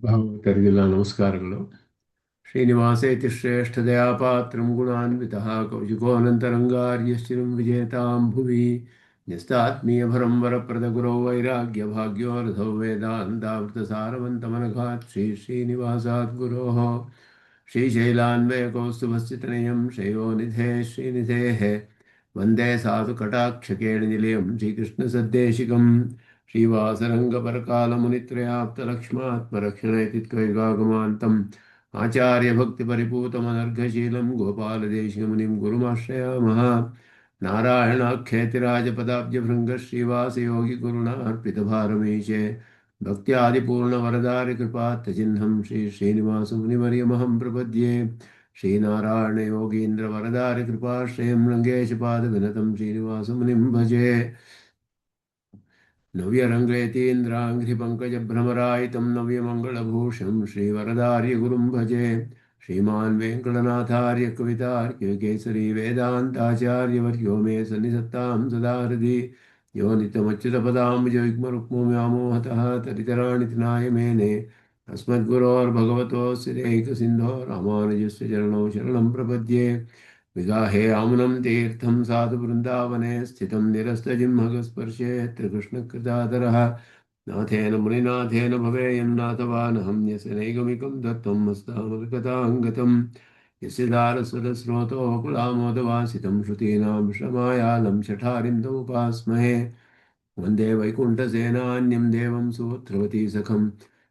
ಭಾಗವತರಿಗೆಲ್ಲ ನಮಸ್ಕಾರಗಳು. ಶ್ರೀನಿವಾಸೇತಿ ಶ್ರೇಷ್ಠದಯಾಪಾತ್ರಂ ಗುಣಾನ್ವಿತಃ ಕೌಶಿಕೋऽನन्तರಂಗಾರ್ಯಶ್ಚಿರಂ ವಿಜೇತಾಂ ಭುವಿ ನ್ಯಸ್ತಾತ್ಮೀಯಭರಂ ವರಪ್ರದಗುರೌ ವೈರಾಗ್ಯಭಾಗ್ಯೋ ರಥೋ ವೇದಾಂತಾವೃತಸಾರವಂತಮನಘಾತ್ ಶ್ರೀನಿವಾಸಾತ್ ಗುರೋಃ ಶ್ರೀಶೈಲಾನ್ವಯಕೌಸ್ತುಭಸ್ಥಿತನಯಂ ಶ್ರೇಯೋನಿಧೇ ಶ್ರೀನಿಧೇಃ ವಂದೇ ಸಾಧುಕಟಾಕ್ಷಕೇಣನಿಲಯಂ ಶ್ರೀಕೃಷ್ಣಸದ್ದೇಶಿಕಂ ಶ್ರೀವಾಸರಂಗಪರಕಾಲमुनित्रयाप्तलक्ष्मात्मरक्षणे तित्कैकागमान्तम् आचार्यभक्तिपरिपूतमनर्घशीलं गोपालदेशिकमुनिं गुरुमाश्रयामः। नारायणाख्यतिराजपदाब्जभृङ्गश्रीवासयोगिगुरुणार्पितभारमीशे भक्त्यादिपूर्णवरदारिकृपात्तचिह्नं श्रीश्रीनिवासमुनिवर्यमहं प्रपद्ये। श्रीनारायणयोगीन्द्रवरदारिकृपाश्रयं रङ्गेशपादविनतं श्रीनिवासमुनिं भजे। नव्यरङ्गयतीन्द्राङ्घ्रिपङ्कजभ्रमरायितं नव्यमङ्गलभूषं श्रीवरदार्यगुरुं भजे। श्रीमान् वेङ्कटनाथार्य कवितार्क्यकेसरी वेदान्ताचार्यवर्यो मे सन्निधत्तां सदा हृदि यो नित्यमच्युतपदाम्बुजयुग्मरुक्मव्यामोहतः तदितराणि तृणाय मेने अस्मद्गुरोर्भगवतोऽस्य दैकसिन्धो रामानुजस्य चरणौ शरणं प्रपद्ये। विगाहे आमुनं तीर्थं साधु वृन्दावने स्थितं निरस्तजिह्मगस्पर्शे त्रिकृष्णकृतादरः नाथेन मुनिनाथेन भवेयं नाथवानहं यस्य नैगमिकं दत्तं मस्तामृगताङ्गतं यस्य दारस्वतस्रोतोऽकुलामोदवासितं श्रुतीनां श्रमायालं शठारिं तमुपास्महे। वन्दे वैकुण्ठसेनान्यं देवं सूत्रवती सखं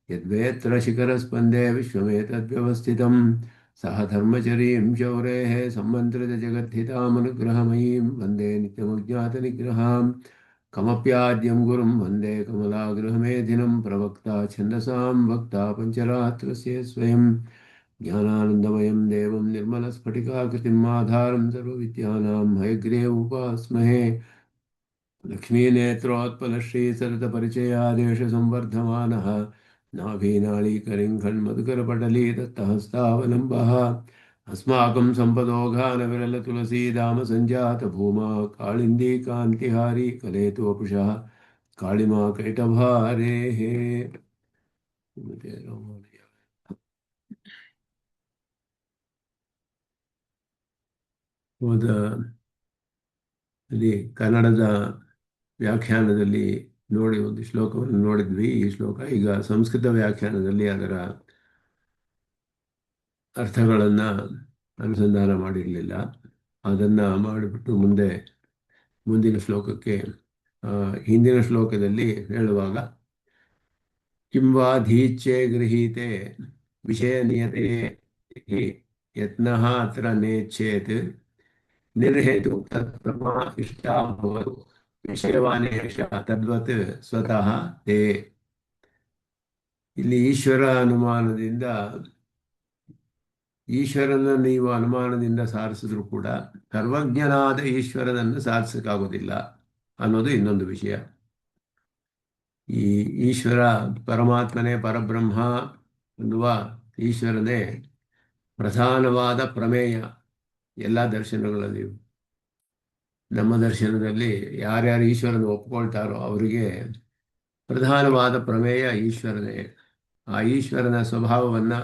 यद्वेत्र शिखरस्पन्दे विश्वमेतद्व्यवस्थितं सह धर्मचरीं शौरेः सम्मन्त्रितजगद्धितामनुग्रहमयीं वन्दे नित्यमज्ञातनिग्रहां कमप्याद्यं गुरुं वन्दे कमलागृहमेधिनं प्रवक्ता छन्दसां वक्ता पञ्चरात्रस्य स्वयं ज्ञानानन्दमयं देवं निर्मलस्फटिकाकृतिम् आधारं सर्वविद्यानां हयग्रीवमुपास्महे। लक्ष्मीनेत्रोत्पलश्रीसरितपरिचयादेशसंवर्धमानः नाभीनाळीकरिङ्खण्मधुकरपटली दत्तहस्तावलम्बः अस्माकं सम्पदोघानविरलतुलसीदाम सञ्जातभूमा काळिन्दी कान्तिहारी कलेतु वपुषः काಳಿಮಾ कैटभारेः। ಹೋದ ಅಲ್ಲಿ ಕನ್ನಡದ ವ್ಯಾಖ್ಯಾನದಲ್ಲಿ ಒಂದು ಶ್ಲೋಕವನ್ನು ನೋಡಿದ್ವಿ. ಈ ಶ್ಲೋಕ ಈಗ ಸಂಸ್ಕೃತ ವ್ಯಾಖ್ಯಾನದಲ್ಲಿ ಅದರ ಅರ್ಥಗಳನ್ನು ಅನುಸಂಧಾನ ಮಾಡಿರಲಿಲ್ಲ. ಅದನ್ನು ಮಾಡಿಬಿಟ್ಟು ಮುಂದಿನ ಶ್ಲೋಕಕ್ಕೆ ಹಿಂದಿನ ಶ್ಲೋಕದಲ್ಲಿ ಹೇಳುವಾಗ ಕಿಂವಾಧೀಚ್ಛೆ ಗೃಹೀತೆ ವಿಷಯ ನಿಯತೆ ಯತ್ನಃ ಅತ್ರ ನೇಚ್ಛೇತ್ ನಿರ್ಹೇತು ತತ್ಪ್ರಮಾ ಇಷ್ಟಾ ಭವತು ವಿಷಯವಾನೇಶ ತದ್ವತ್ ಸ್ವತಃ ತೇ. ಇಲ್ಲಿ ಈಶ್ವರನ ನೀವು ಅನುಮಾನದಿಂದ ಸಾರಿಸಿದ್ರು ಕೂಡ ಸರ್ವಜ್ಞನಾದ ಈಶ್ವರನನ್ನು ಸಾರಿಸಕ್ಕಾಗೋದಿಲ್ಲ ಅನ್ನೋದು ಇನ್ನೊಂದು ವಿಷಯ. ಈ ಈಶ್ವರ ಪರಮಾತ್ಮನೇ, ಪರಬ್ರಹ್ಮ ಅನ್ನುವ ಈಶ್ವರನೇ ಪ್ರಧಾನವಾದ ಪ್ರಮೇಯ ಎಲ್ಲ ದರ್ಶನಗಳಲ್ಲಿ. ನಮ್ಮ ದರ್ಶನದಲ್ಲಿ ಯಾರ್ಯಾರು ಈಶ್ವರನ ಒಪ್ಕೊಳ್ತಾರೋ ಅವರಿಗೆ ಪ್ರಧಾನವಾದ ಪ್ರಮೇಯ ಈಶ್ವರನೇ. ಆ ಈಶ್ವರನ ಸ್ವಭಾವವನ್ನು,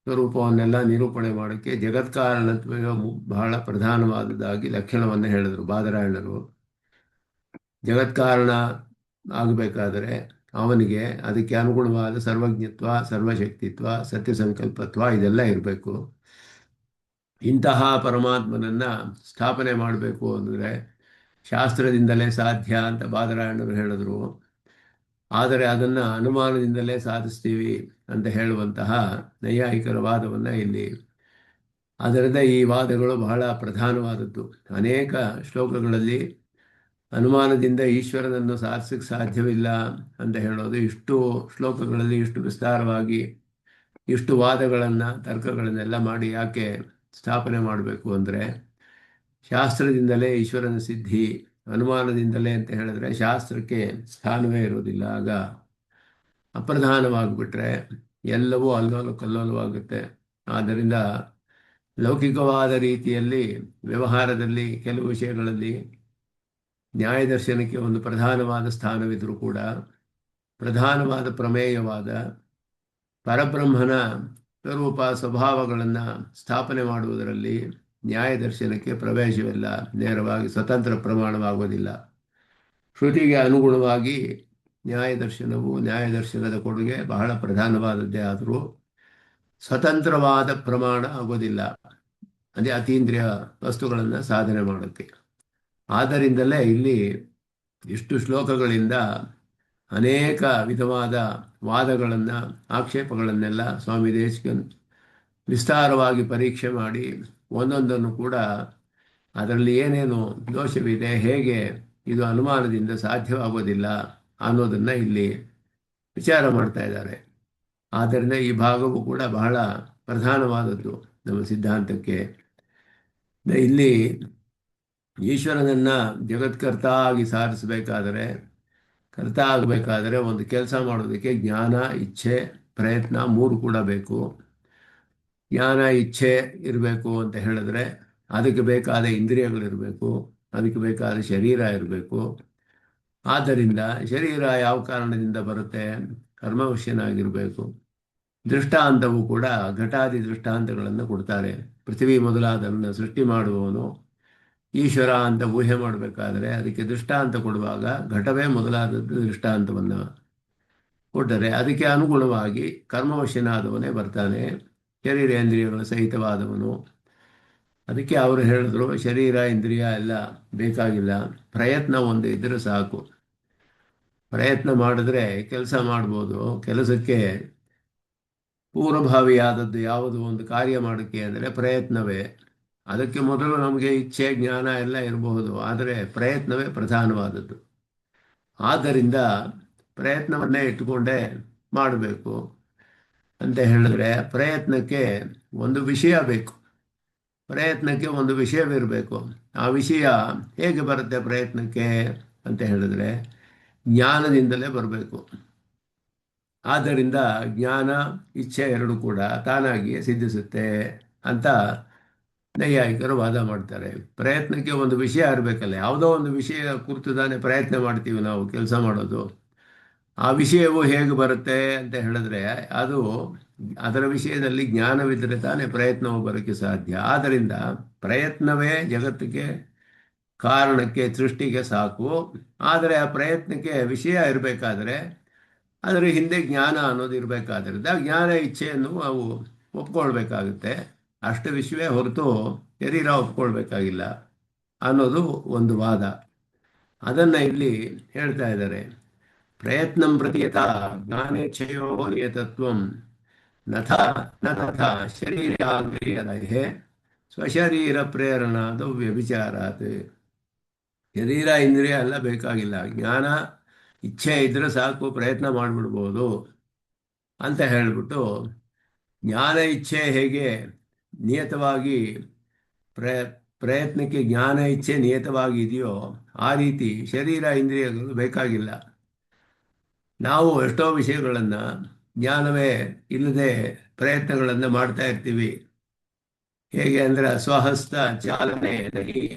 ಸ್ವರೂಪವನ್ನೆಲ್ಲ ನಿರೂಪಣೆ ಮಾಡೋಕ್ಕೆ ಜಗತ್ಕಾರಣತ್ವ ಬಹಳ ಪ್ರಧಾನವಾದದ್ದಾಗಿ ಲಕ್ಷಣವನ್ನು ಹೇಳಿದರು ಬಾದರಾಯಣರು. ಜಗತ್ಕಾರಣ ಆಗಬೇಕಾದರೆ ಅವನಿಗೆ ಅದಕ್ಕೆ ಅನುಗುಣವಾದ ಸರ್ವಜ್ಞತ್ವ, ಸರ್ವಶಕ್ತಿತ್ವ, ಸತ್ಯಸಂಕಲ್ಪತ್ವ ಇದೆಲ್ಲ ಇರಬೇಕು. ಇಂತಹ ಪರಮಾತ್ಮನನ್ನು ಸ್ಥಾಪನೆ ಮಾಡಬೇಕು ಅಂದರೆ ಶಾಸ್ತ್ರದಿಂದಲೇ ಸಾಧ್ಯ ಅಂತ ಬಾದರಾಯಣರು ಹೇಳಿದ್ರು. ಆದರೆ ಅದನ್ನು ಅನುಮಾನದಿಂದಲೇ ಸಾಧಿಸ್ತೀವಿ ಅಂತ ಹೇಳುವಂತಹ ನೈಯಾಯಿಕರ ವಾದವನ್ನು ಇಲ್ಲಿ, ಅದರಿಂದ ಈ ವಾದಗಳು ಬಹಳ ಪ್ರಧಾನವಾದದ್ದು. ಅನೇಕ ಶ್ಲೋಕಗಳಲ್ಲಿ ಅನುಮಾನದಿಂದ ಈಶ್ವರನನ್ನು ಸಾಧಿಸಕ್ಕೆ ಸಾಧ್ಯವಿಲ್ಲ ಅಂತ ಹೇಳೋದು, ಇಷ್ಟು ಶ್ಲೋಕಗಳಲ್ಲಿ ಇಷ್ಟು ವಿಸ್ತಾರವಾಗಿ ಇಷ್ಟು ವಾದಗಳನ್ನು, ತರ್ಕಗಳನ್ನೆಲ್ಲ ಮಾಡಿ ಯಾಕೆ ಸ್ಥಾಪನೆ ಮಾಡಬೇಕು ಅಂದರೆ ಶಾಸ್ತ್ರದಿಂದಲೇ ಈಶ್ವರನ ಸಿದ್ಧಿ, ಅನುಮಾನದಿಂದಲೇ ಅಂತ ಹೇಳಿದ್ರೆ ಶಾಸ್ತ್ರಕ್ಕೆ ಸ್ಥಾನವೇ ಇರೋದಿಲ್ಲ. ಆಗ ಅಪ್ರಧಾನವಾಗಿಬಿಟ್ರೆ ಎಲ್ಲವೂ ಅಲ್ಲೋಲ ಕಲ್ಲೋಲವಾಗುತ್ತೆ. ಆದ್ದರಿಂದ ಲೌಕಿಕವಾದ ರೀತಿಯಲ್ಲಿ ವ್ಯವಹಾರದಲ್ಲಿ ಕೆಲವು ವಿಷಯಗಳಲ್ಲಿ ನ್ಯಾಯದರ್ಶನಕ್ಕೆ ಒಂದು ಪ್ರಧಾನವಾದ ಸ್ಥಾನವಿದ್ರೂ ಕೂಡ ಪ್ರಧಾನವಾದ ಪ್ರಮೇಯವಾದ ಪರಬ್ರಹ್ಮನ ಸ್ವರೂಪ ಸ್ವಭಾವಗಳನ್ನು ಸ್ಥಾಪನೆ ಮಾಡುವುದರಲ್ಲಿ ನ್ಯಾಯ ದರ್ಶನಕ್ಕೆ ಪ್ರವೇಶವಿಲ್ಲ, ನೇರವಾಗಿ ಸ್ವತಂತ್ರ ಪ್ರಮಾಣವಾಗುವುದಿಲ್ಲ. ಶ್ರುತಿಗೆ ಅನುಗುಣವಾಗಿ ನ್ಯಾಯದರ್ಶನದ ಕೊಡುಗೆ ಬಹಳ ಪ್ರಧಾನವಾದದ್ದೇ ಆದರೂ ಸ್ವತಂತ್ರವಾದ ಪ್ರಮಾಣ ಆಗೋದಿಲ್ಲ, ಅದೇ ಅತೀಂದ್ರಿಯ ವಸ್ತುಗಳನ್ನು ಸಾಧನೆ ಮಾಡೋಕ್ಕೆ. ಆದ್ದರಿಂದಲೇ ಇಲ್ಲಿ ಇಷ್ಟು ಶ್ಲೋಕಗಳಿಂದ ಅನೇಕ ವಿಧವಾದ ವಾದಗಳನ್ನು, ಆಕ್ಷೇಪಗಳನ್ನೆಲ್ಲ ಸ್ವಾಮಿ ದೇಶಿಕನ್ ವಿಸ್ತಾರವಾಗಿ ಪರೀಕ್ಷೆ ಮಾಡಿ ಒಂದೊಂದನ್ನು ಕೂಡ ಅದರಲ್ಲಿ ಏನೇನು ದೋಷವಿದೆ, ಹೇಗೆ ಇದು ಅನುಮಾನದಿಂದ ಸಾಧ್ಯವಾಗೋದಿಲ್ಲ ಅನ್ನೋದನ್ನು ಇಲ್ಲಿ ವಿಚಾರ ಮಾಡ್ತಾ ಇದ್ದಾರೆ. ಆದ್ದರಿಂದ ಈ ಭಾಗವು ಕೂಡ ಬಹಳ ಪ್ರಧಾನವಾದದ್ದು ನಮ್ಮ ಸಿದ್ಧಾಂತಕ್ಕೆ. ಇಲ್ಲಿ ಈಶ್ವರನನ್ನು ಜಗತ್ಕರ್ತ ಆಗಿ ಕರ್ತ ಆಗಬೇಕಾದರೆ ಒಂದು ಕೆಲಸ ಮಾಡೋದಕ್ಕೆ ಜ್ಞಾನ, ಇಚ್ಛೆ, ಪ್ರಯತ್ನ ಮೂರು ಕೂಡ ಬೇಕು. ಜ್ಞಾನ, ಇಚ್ಛೆ ಇರಬೇಕು ಅಂತ ಹೇಳಿದ್ರೆ ಅದಕ್ಕೆ ಬೇಕಾದ ಇಂದ್ರಿಯಗಳಿರಬೇಕು, ಅದಕ್ಕೆ ಬೇಕಾದ ಶರೀರ ಇರಬೇಕು. ಆದ್ದರಿಂದ ಶರೀರ ಯಾವ ಕಾರಣದಿಂದ ಬರುತ್ತೆ? ಕರ್ಮವಶ್ಯನಾಗಿರಬೇಕು. ದೃಷ್ಟಾಂತವು ಕೂಡ ಘಟಾದಿ ದೃಷ್ಟಾಂತಗಳನ್ನು ಕೊಡ್ತಾರೆ. ಪೃಥ್ವಿ ಮೊದಲಾದನ್ನು ಸೃಷ್ಟಿ ಮಾಡುವವನು ಈಶ್ವರ ಅಂತ ಊಹೆ ಮಾಡಬೇಕಾದ್ರೆ ಅದಕ್ಕೆ ದೃಷ್ಟಾಂತ ಕೊಡುವಾಗ ಘಟವೇ ಮೊದಲಾದದ್ದು ದೃಷ್ಟಾಂತವನ್ನು ಕೊಟ್ಟರೆ ಅದಕ್ಕೆ ಅನುಗುಣವಾಗಿ ಕರ್ಮವಶ್ಯನಾದವನೇ ಬರ್ತಾನೆ, ಶರೀರೇಂದ್ರಿಯಗಳ ಸಹಿತವಾದವನು. ಅದಕ್ಕೆ ಅವರು ಹೇಳಿದ್ರು ಶರೀರ ಇಂದ್ರಿಯ ಎಲ್ಲ ಬೇಕಾಗಿಲ್ಲ, ಪ್ರಯತ್ನ ಒಂದು ಇದ್ದರೆ ಸಾಕು. ಪ್ರಯತ್ನ ಮಾಡಿದ್ರೆ ಕೆಲಸ ಮಾಡ್ಬೋದು. ಕೆಲಸಕ್ಕೆ ಪೂರ್ವಭಾವಿಯಾದದ್ದು ಯಾವುದು ಒಂದು ಕಾರ್ಯ ಮಾಡೋಕ್ಕೆ ಅಂದರೆ ಪ್ರಯತ್ನವೇ. ಅದಕ್ಕೆ ಮೊದಲು ನಮಗೆ ಇಚ್ಛೆ, ಜ್ಞಾನ ಎಲ್ಲ ಇರಬಹುದು, ಆದರೆ ಪ್ರಯತ್ನವೇ ಪ್ರಧಾನವಾದದ್ದು. ಆದ್ದರಿಂದ ಪ್ರಯತ್ನವನ್ನೇ ಇಟ್ಟುಕೊಂಡೇ ಮಾಡಬೇಕು ಅಂತ ಹೇಳಿದ್ರೆ ಪ್ರಯತ್ನಕ್ಕೆ ಒಂದು ವಿಷಯ ಬೇಕು, ಪ್ರಯತ್ನಕ್ಕೆ ಒಂದು ವಿಷಯವಿರಬೇಕು. ಆ ವಿಷಯ ಹೇಗೆ ಬರುತ್ತೆ ಪ್ರಯತ್ನಕ್ಕೆ ಅಂತ ಹೇಳಿದ್ರೆ ಜ್ಞಾನದಿಂದಲೇ ಬರಬೇಕು. ಆದ್ದರಿಂದ ಜ್ಞಾನ, ಇಚ್ಛೆ ಎರಡು ಕೂಡ ತಾನಾಗಿಯೇ ಸಿದ್ಧಿಸುತ್ತೆ ಅಂತ ನೈಯಾಯಿಕರು ವಾದ ಮಾಡ್ತಾರೆ. ಪ್ರಯತ್ನಕ್ಕೆ ಒಂದು ವಿಷಯ ಇರಬೇಕಲ್ಲ, ಯಾವುದೋ ಒಂದು ವಿಷಯ ಕುರಿತು ತಾನೇ ಪ್ರಯತ್ನ ಮಾಡ್ತೀವಿ ನಾವು ಕೆಲಸ ಮಾಡೋದು. ಆ ವಿಷಯವು ಹೇಗೆ ಬರುತ್ತೆ ಅಂತ ಹೇಳಿದ್ರೆ ಅದರ ವಿಷಯದಲ್ಲಿ ಜ್ಞಾನವಿದ್ದರೆ ತಾನೇ ಪ್ರಯತ್ನವು ಬರೋಕ್ಕೆ ಸಾಧ್ಯ. ಆದ್ದರಿಂದ ಪ್ರಯತ್ನವೇ ಜಗತ್ತಿಗೆ, ಕಾರಣಕ್ಕೆ, ಸೃಷ್ಟಿಗೆ ಸಾಕು. ಆದರೆ ಆ ಪ್ರಯತ್ನಕ್ಕೆ ವಿಷಯ ಇರಬೇಕಾದ್ರೆ ಅದರ ಹಿಂದೆ ಜ್ಞಾನ ಅನ್ನೋದು ಇರಬೇಕಾದ್ರಿಂದ ಜ್ಞಾನ, ಇಚ್ಛೆಯನ್ನು ಅವು ಒಪ್ಕೊಳ್ಬೇಕಾಗುತ್ತೆ. ಅಷ್ಟು ವಿಷಯವೇ ಹೊರತು ಶರೀರ ಒಪ್ಕೊಳ್ಬೇಕಾಗಿಲ್ಲ ಅನ್ನೋದು ಒಂದು ವಾದ. ಅದನ್ನು ಇಲ್ಲಿ ಹೇಳ್ತಾ ಇದ್ದಾರೆ. ಪ್ರಯತ್ನಂ ಪ್ರತಿಯತ ಜ್ಞಾನೇಚ್ಛೆಯೋ ನಿಯತತ್ವಂ ನ ತಥಾ ಶರೀರಾಂದ್ರಿಯಲಯೇ ಸ್ವಶರೀರ ಪ್ರೇರಣಾದ ವ್ಯಭಿಚಾರಾತ್. ಶರೀರ ಇಂದ್ರಿಯ ಎಲ್ಲ ಬೇಕಾಗಿಲ್ಲ, ಜ್ಞಾನ ಇಚ್ಛೆ ಇದ್ರೆ ಸಾಕು, ಪ್ರಯತ್ನ ಮಾಡಿಬಿಡ್ಬೋದು ಅಂತ ಹೇಳಿಬಿಟ್ಟು ಜ್ಞಾನ ಇಚ್ಛೆ ಹೇಗೆ ನಿಯತವಾಗಿ ಪ್ರಯತ್ನಕ್ಕೆ ಜ್ಞಾನ ಇಚ್ಛೆ ನಿಯತವಾಗಿ ಇದೆಯೋ ಆ ರೀತಿ ಶರೀರ ಇಂದ್ರಿಯಗಳು ಬೇಕಾಗಿಲ್ಲ. ನಾವು ಎಷ್ಟೋ ವಿಷಯಗಳನ್ನು ಜ್ಞಾನವೇ ಇಲ್ಲದೆ ಪ್ರಯತ್ನಗಳನ್ನು ಮಾಡ್ತಾ ಇರ್ತೀವಿ. ಹೇಗೆ ಅಂದರೆ ಸ್ವಹಸ್ತ ಚಾಲನೆ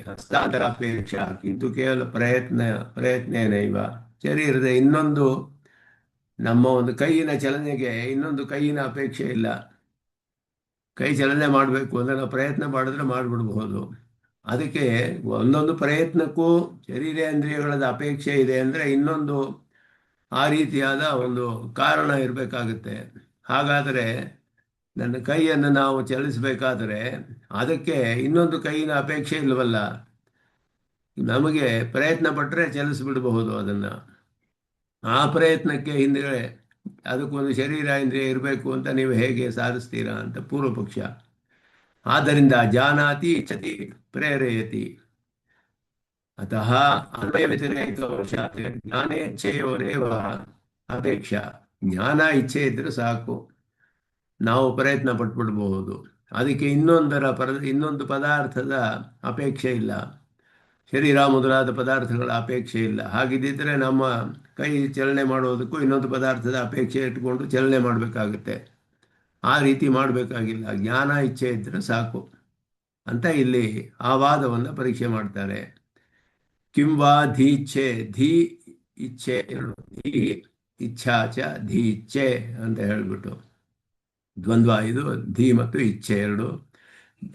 ಹಸ್ತಾಂತರ ಅಪೇಕ್ಷಾ ಕಿಂತು ಕೇವಲ ಪ್ರಯತ್ನೇನೈವ. ಶರೀರದ ಇನ್ನೊಂದು, ನಮ್ಮ ಒಂದು ಕೈಯಿನ ಚಲನೆಗೆ ಇನ್ನೊಂದು ಕೈಯಿನ ಅಪೇಕ್ಷೆ ಇಲ್ಲ. ಕೈ ಚಲನೆ ಮಾಡಬೇಕು ಅಂದರೆ ನಾವು ಪ್ರಯತ್ನ ಮಾಡಿದ್ರೆ ಮಾಡಿಬಿಡ್ಬಹುದು. ಅದಕ್ಕೆ ಒಂದೊಂದು ಪ್ರಯತ್ನಕ್ಕೂ ಶರೀರೇಂದ್ರಿಯಗಳದ ಅಪೇಕ್ಷೆ ಇದೆ ಅಂದರೆ ಇನ್ನೊಂದು ಆ ರೀತಿಯಾದ ಒಂದು ಕಾರಣ ಇರಬೇಕಾಗುತ್ತೆ. ಹಾಗಾದರೆ ನನ್ನ ಕೈಯನ್ನು ನಾವು ಚಲಿಸಬೇಕಾದರೆ ಅದಕ್ಕೆ ಇನ್ನೊಂದು ಕೈಯಿನ ಅಪೇಕ್ಷೆ ಇಲ್ಲವಲ್ಲ. ನಮಗೆ ಪ್ರಯತ್ನ ಪಟ್ಟರೆ ಚಲಿಸಿಬಿಡಬಹುದು ಅದನ್ನು. ಆ ಪ್ರಯತ್ನಕ್ಕೆ ಹಿಂದೆ ಅದಕ್ಕೊಂದು ಶರೀರ ಇಂದ್ರಿಯ ಇರಬೇಕು ಅಂತ ನೀವು ಹೇಗೆ ಸಾಧಿಸ್ತೀರಾ ಅಂತ ಪೂರ್ವ ಪಕ್ಷ. ಆದ್ದರಿಂದ ಜಾನಾತಿ ಇಚ್ಛತಿ ಪ್ರೇರಯತಿ ಅತಃ ಅನ್ವಯ ವ್ಯತಿರೇಕವಶಾತ್ ಜ್ಞಾನೇಚ್ಛೆಯೋರೇವ ಅಪೇಕ್ಷಾ. ಜ್ಞಾನ ಇಚ್ಛೆ ಇದ್ದರೆ ಸಾಕು, ನಾವು ಪ್ರಯತ್ನ ಪಟ್ಬಿಡ್ಬಹುದು. ಅದಕ್ಕೆ ಇನ್ನೊಂದು ಪದಾರ್ಥದ ಅಪೇಕ್ಷೆ ಇಲ್ಲ, ಶರೀರ ಮೊದಲಾದ ಪದಾರ್ಥಗಳ ಅಪೇಕ್ಷೆ ಇಲ್ಲ. ಹಾಗಿದ್ದರೆ ನಮ್ಮ ಕೈ ಚಲನೆ ಮಾಡೋದಕ್ಕೂ ಇನ್ನೊಂದು ಪದಾರ್ಥದ ಅಪೇಕ್ಷೆ ಇಟ್ಕೊಂಡು ಚಲನೆ ಮಾಡಬೇಕಾಗುತ್ತೆ. ಆ ರೀತಿ ಮಾಡಬೇಕಾಗಿಲ್ಲ, ಜ್ಞಾನ ಇಚ್ಛೆ ಇದ್ದರೆ ಸಾಕು ಅಂತ ಇಲ್ಲಿ ಆ ವಾದವನ್ನು ಪರೀಕ್ಷೆ ಮಾಡ್ತಾರೆ. ಕಿಂವಾ ಧೀಚ್ಛೆ, ಧೀ ಇಚ್ಛೆ, ಧೀ ಇಚ್ಛಾ ಚ ಧೀ ಇಚ್ಛೆ ಅಂತ ಹೇಳಿಬಿಟ್ಟು ದ್ವಂದ್ವ ಇದು ಧೀ ಮತ್ತು ಇಚ್ಛೆ ಎರಡು.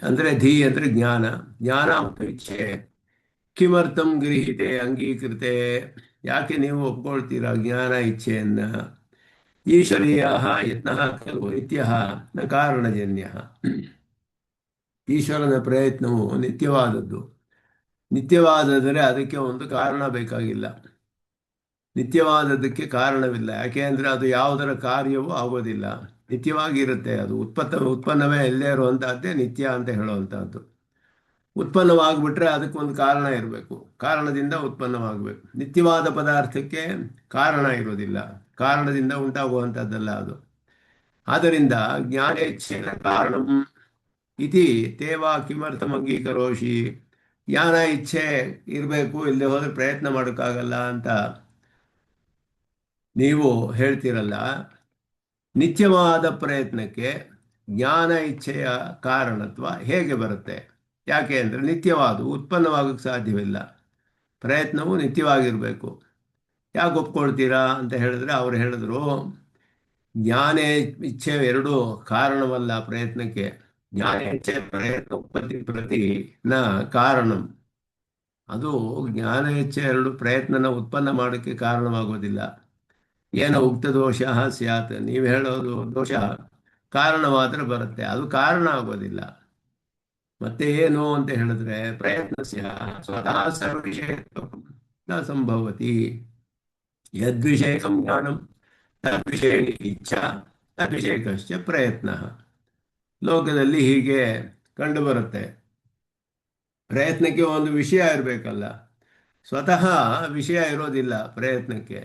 ಅಂದರೆ ಧೀ ಅಂದರೆ ಜ್ಞಾನ, ಜ್ಞಾನ ಮತ್ತು ಇಚ್ಛೆ. ಕಿಮರ್ಥಂ ಗೃಹೀತೆ ಅಂಗೀಕೃತೆ, ಯಾಕೆ ನೀವು ಒಪ್ಕೊಳ್ತೀರಾ ಜ್ಞಾನ ಇಚ್ಛೆಯನ್ನ? ಈಶ್ವರೀಯ ಯತ್ನ ಖಲು ನಿತ್ಯ ನ ಕಾರಣಜನ್ಯ. ಈಶ್ವರನ ಪ್ರಯತ್ನವು ನಿತ್ಯವಾದದ್ದು. ನಿತ್ಯವಾದರೆ ಅದಕ್ಕೆ ಒಂದು ಕಾರಣ ಬೇಕಾಗಿಲ್ಲ. ನಿತ್ಯವಾದದ್ದಕ್ಕೆ ಕಾರಣವಿಲ್ಲ. ಯಾಕೆ ಅಂದರೆ ಅದು ಯಾವುದರ ಕಾರ್ಯವೂ ಆಗೋದಿಲ್ಲ, ನಿತ್ಯವಾಗಿರುತ್ತೆ. ಅದು ಉತ್ಪನ್ನವೇ ಎಲ್ಲೇ ಇರುವಂತಹದ್ದೇ ನಿತ್ಯ ಅಂತ ಹೇಳುವಂತಹದ್ದು. ಉತ್ಪನ್ನವಾಗ್ಬಿಟ್ರೆ ಅದಕ್ಕೊಂದು ಕಾರಣ ಇರಬೇಕು, ಕಾರಣದಿಂದ ಉತ್ಪನ್ನವಾಗಬೇಕು. ನಿತ್ಯವಾದ ಪದಾರ್ಥಕ್ಕೆ ಕಾರಣ ಇರೋದಿಲ್ಲ, ಕಾರಣದಿಂದ ಉಂಟಾಗುವಂಥದ್ದಲ್ಲ ಅದು. ಆದ್ದರಿಂದ ಜ್ಞಾನೇಚ್ಛೇನ ಕಾರಣಂ ಇತಿ ತೇವಾ ಕಿಮರ್ಥಂ ಅಂಗೀಕರೋಷಿ. ಜ್ಞಾನ ಇಚ್ಛೆ ಇರಬೇಕು, ಇಲ್ಲದೆ ಹೋದ್ರೆ ಪ್ರಯತ್ನ ಮಾಡೋಕ್ಕಾಗಲ್ಲ ಅಂತ ನೀವು ಹೇಳ್ತೀರಲ್ಲ. ನಿತ್ಯವಾದ ಪ್ರಯತ್ನಕ್ಕೆ ಜ್ಞಾನ ಇಚ್ಛೆಯ ಕಾರಣತ್ವ ಹೇಗೆ ಬರುತ್ತೆ? ಯಾಕೆ ಅಂದರೆ ನಿತ್ಯವಾದ ಉತ್ಪನ್ನವಾಗಕ್ಕೆ ಸಾಧ್ಯವಿಲ್ಲ, ಪ್ರಯತ್ನವು ನಿತ್ಯವಾಗಿರಬೇಕು. ಯಾಕೆ ಒಪ್ಕೊಳ್ತೀರಾ ಅಂತ ಹೇಳಿದ್ರೆ, ಅವರು ಹೇಳಿದ್ರು ಜ್ಞಾನ ಇಚ್ಛೆ ಎರಡೂ ಕಾರಣವಲ್ಲ ಪ್ರಯತ್ನಕ್ಕೆ. ಜ್ಞಾನ ಇಚ್ಛೆ ಪ್ರಯತ್ನ ಉತ್ಪತ್ತಿ ಪ್ರತಿ ನ ಕಾರಣಂ. ಅದು ಜ್ಞಾನ ಇಚ್ಛೆ ಎರಡು ಪ್ರಯತ್ನನ ಉತ್ಪನ್ನ ಮಾಡೋಕ್ಕೆ ಕಾರಣವಾಗೋದಿಲ್ಲ. ಏನೋ ಉಕ್ತ ದೋಷ ಸ್ಯಾತ್, ನೀವು ಹೇಳೋದು ದೋಷ ಕಾರಣವಾದರೆ ಬರುತ್ತೆ, ಅದು ಕಾರಣ ಆಗೋದಿಲ್ಲ. ಮತ್ತೆ ಏನು ಅಂತ ಹೇಳಿದ್ರೆ, ಪ್ರಯತ್ನಸ್ಯ ಸ್ವತಃ ಸರ್ವವಿಷಯತ್ವ ನ ಸಂಭವತಿ. ಯದ್ವಿಷಯಕಂ ಜ್ಞಾನಂ ತದ್ವಿಷಯ ಇಚ್ಛಾ ತದ್ವಿಷಯಕಶ್ಚ ಪ್ರಯತ್ನ. ಲೋಕದಲ್ಲಿ ಹೀಗೆ ಕಂಡುಬರುತ್ತೆ. ಪ್ರಯತ್ನಕ್ಕೆ ಒಂದು ವಿಷಯ ಇರಬೇಕಲ್ಲ, ಸ್ವತಃ ವಿಷಯ ಇರೋದಿಲ್ಲ ಪ್ರಯತ್ನಕ್ಕೆ.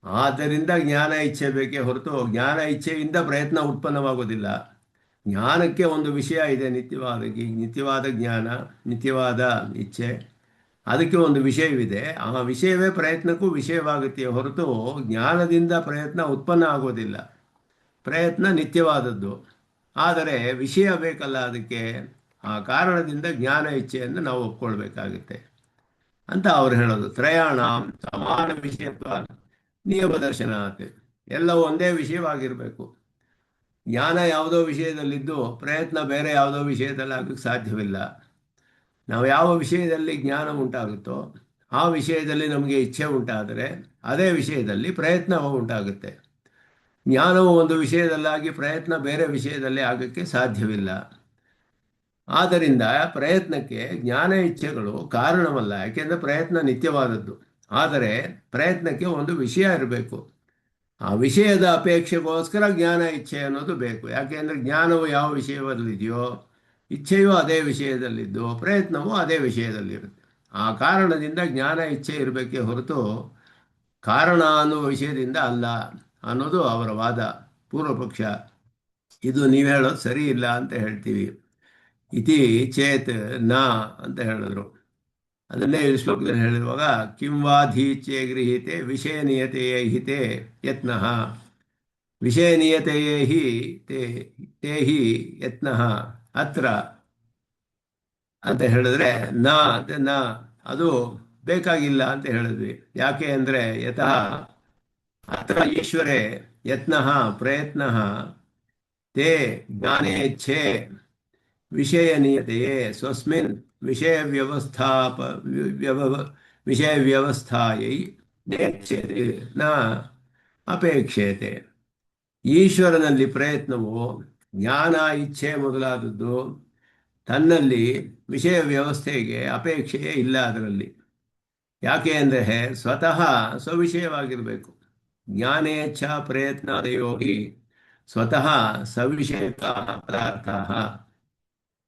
ಆದ್ದರಿಂದ ಜ್ಞಾನ ಇಚ್ಛೆ ಬೇಕೇ ಹೊರತು ಜ್ಞಾನ ಇಚ್ಛೆಯಿಂದ ಪ್ರಯತ್ನ ಉತ್ಪನ್ನವಾಗೋದಿಲ್ಲ. ಜ್ಞಾನಕ್ಕೆ ಒಂದು ವಿಷಯ ಇದೆ, ನಿತ್ಯವಾದ ಜ್ಞಾನ, ನಿತ್ಯವಾದ ಇಚ್ಛೆ. ಅದಕ್ಕೆ ಒಂದು ವಿಷಯವಿದೆ, ಆ ವಿಷಯವೇ ಪ್ರಯತ್ನಕ್ಕೂ ವಿಷಯವಾಗುತ್ತೆ ಹೊರತು ಜ್ಞಾನದಿಂದ ಪ್ರಯತ್ನ ಉತ್ಪನ್ನ ಆಗೋದಿಲ್ಲ. ಪ್ರಯತ್ನ ನಿತ್ಯವಾದದ್ದು, ಆದರೆ ವಿಷಯ ಬೇಕಲ್ಲ ಅದಕ್ಕೆ. ಆ ಕಾರಣದಿಂದ ಜ್ಞಾನ ಇಚ್ಛೆಯನ್ನು ನಾವು ಒಪ್ಕೊಳ್ಬೇಕಾಗುತ್ತೆ ಅಂತ ಅವ್ರು ಹೇಳೋದು. ತ್ರಯಾಣ ಸಮಾನ ವಿಷಯತ್ವ ನಿಯಮ ದರ್ಶನಾತ್. ಎಲ್ಲ ಒಂದೇ ವಿಷಯವಾಗಿರಬೇಕು. ಜ್ಞಾನ ಯಾವುದೋ ವಿಷಯದಲ್ಲಿದ್ದು ಪ್ರಯತ್ನ ಬೇರೆ ಯಾವುದೋ ವಿಷಯದಲ್ಲಿ ಆಗಕ್ಕೆ ಸಾಧ್ಯವಿಲ್ಲ. ನಾವು ಯಾವ ವಿಷಯದಲ್ಲಿ ಜ್ಞಾನ ಉಂಟಾಗುತ್ತೋ ಆ ವಿಷಯದಲ್ಲಿ ನಮಗೆ ಇಚ್ಛೆ ಉಂಟಾದರೆ ಅದೇ ವಿಷಯದಲ್ಲಿ ಪ್ರಯತ್ನ ಉಂಟಾಗುತ್ತೆ. ಜ್ಞಾನವು ಒಂದು ವಿಷಯದಲ್ಲಾಗಿ ಪ್ರಯತ್ನ ಬೇರೆ ವಿಷಯದಲ್ಲಿ ಆಗಕ್ಕೆ ಸಾಧ್ಯವಿಲ್ಲ. ಆದ್ದರಿಂದ ಪ್ರಯತ್ನಕ್ಕೆ ಜ್ಞಾನ ಇಚ್ಛೆಗಳು ಕಾರಣವಲ್ಲ, ಯಾಕೆಂದರೆ ಪ್ರಯತ್ನ ನಿತ್ಯವಾದದ್ದು. ಆದರೆ ಪ್ರಯತ್ನಕ್ಕೆ ಒಂದು ವಿಷಯ ಇರಬೇಕು. ಆ ವಿಷಯದ ಅಪೇಕ್ಷೆಗೋಸ್ಕರ ಜ್ಞಾನ ಇಚ್ಛೆ ಅನ್ನೋದು ಬೇಕು. ಯಾಕೆಂದರೆ ಜ್ಞಾನವು ಯಾವ ವಿಷಯವಲ್ಲಿದೆಯೋ ಇಚ್ಛೆಯೂ ಅದೇ ವಿಷಯದಲ್ಲಿದ್ದು ಪ್ರಯತ್ನವೂ ಅದೇ ವಿಷಯದಲ್ಲಿರುತ್ತೆ. ಆ ಕಾರಣದಿಂದ ಜ್ಞಾನ ಇಚ್ಛೆ ಇರಬೇಕೇ ಹೊರತು ಕಾರಣ ಅನ್ನುವ ವಿಷಯದಿಂದ ಅಲ್ಲ ಅನ್ನೋದು ಅವರ ವಾದ, ಪೂರ್ವಪಕ್ಷ. ಇದು ನೀವು ಹೇಳೋದು ಸರಿ ಇಲ್ಲ ಅಂತ ಹೇಳ್ತೀವಿ. ಇತಿ ಚೇತ್ ನ ಅಂತ ಹೇಳಿದ್ರು. ಅದನ್ನೇ ಈ ಶ್ಲೋಕದಲ್ಲಿ ಹೇಳಿರುವಾಗ ಕಿಂವಾಧೀಚ್ಛೆ ಗೃಹೀತೆ ವಿಷಯ ನಿಯತೆಯೇ ಹಿತೆ ಯತ್ನಃ. ವಿಷಯ ನಿಯತೆಯೇ ಹಿ ತೇ ಹಿ ಯತ್ನಃ ಅತ್ರ ಅಂತ ಹೇಳಿದ್ರೆ ನ ಅಂತ ನ ಅದು ಬೇಕಾಗಿಲ್ಲ ಅಂತ ಹೇಳಿದ್ವಿ. ಯಾಕೆ ಅಂದರೆ ಯತಃ ಅತ್ರ ಈಶ್ವರೇ ಯತ್ನಃ ಪ್ರಯತ್ನಃ ತೇ ಜ್ಞಾನೇಚ್ಛೆ ವಿಷಯ ನಿಯತೆಯೇ ಸ್ವಸ್ಮಿನ್ ವಿಷಯ ವ್ಯವಸ್ಥಾಯೈ ನೇಚ್ಛತೆ ನ ಅಪೇಕ್ಷತೆ. ಈಶ್ವರನಲ್ಲಿ ಪ್ರಯತ್ನವು ಜ್ಞಾನ ಇಚ್ಛೆ ಮೊದಲಾದದ್ದು ತನ್ನಲ್ಲಿ ವಿಷಯ ವ್ಯವಸ್ಥೆಗೆ ಅಪೇಕ್ಷೆಯೇ ಇಲ್ಲ ಅದರಲ್ಲಿ. ಯಾಕೆ ಅಂದರೆ ಸ್ವತಃ ಸ್ವವಿಷಯವಾಗಿರಬೇಕು. ಜ್ಞಾನೇಚ್ಛಾ ಪ್ರಯತ್ನಾದಯೋಗಿ ಸ್ವತಃ ಸವಿಷಯಕ ಪದಾರ್ಥ,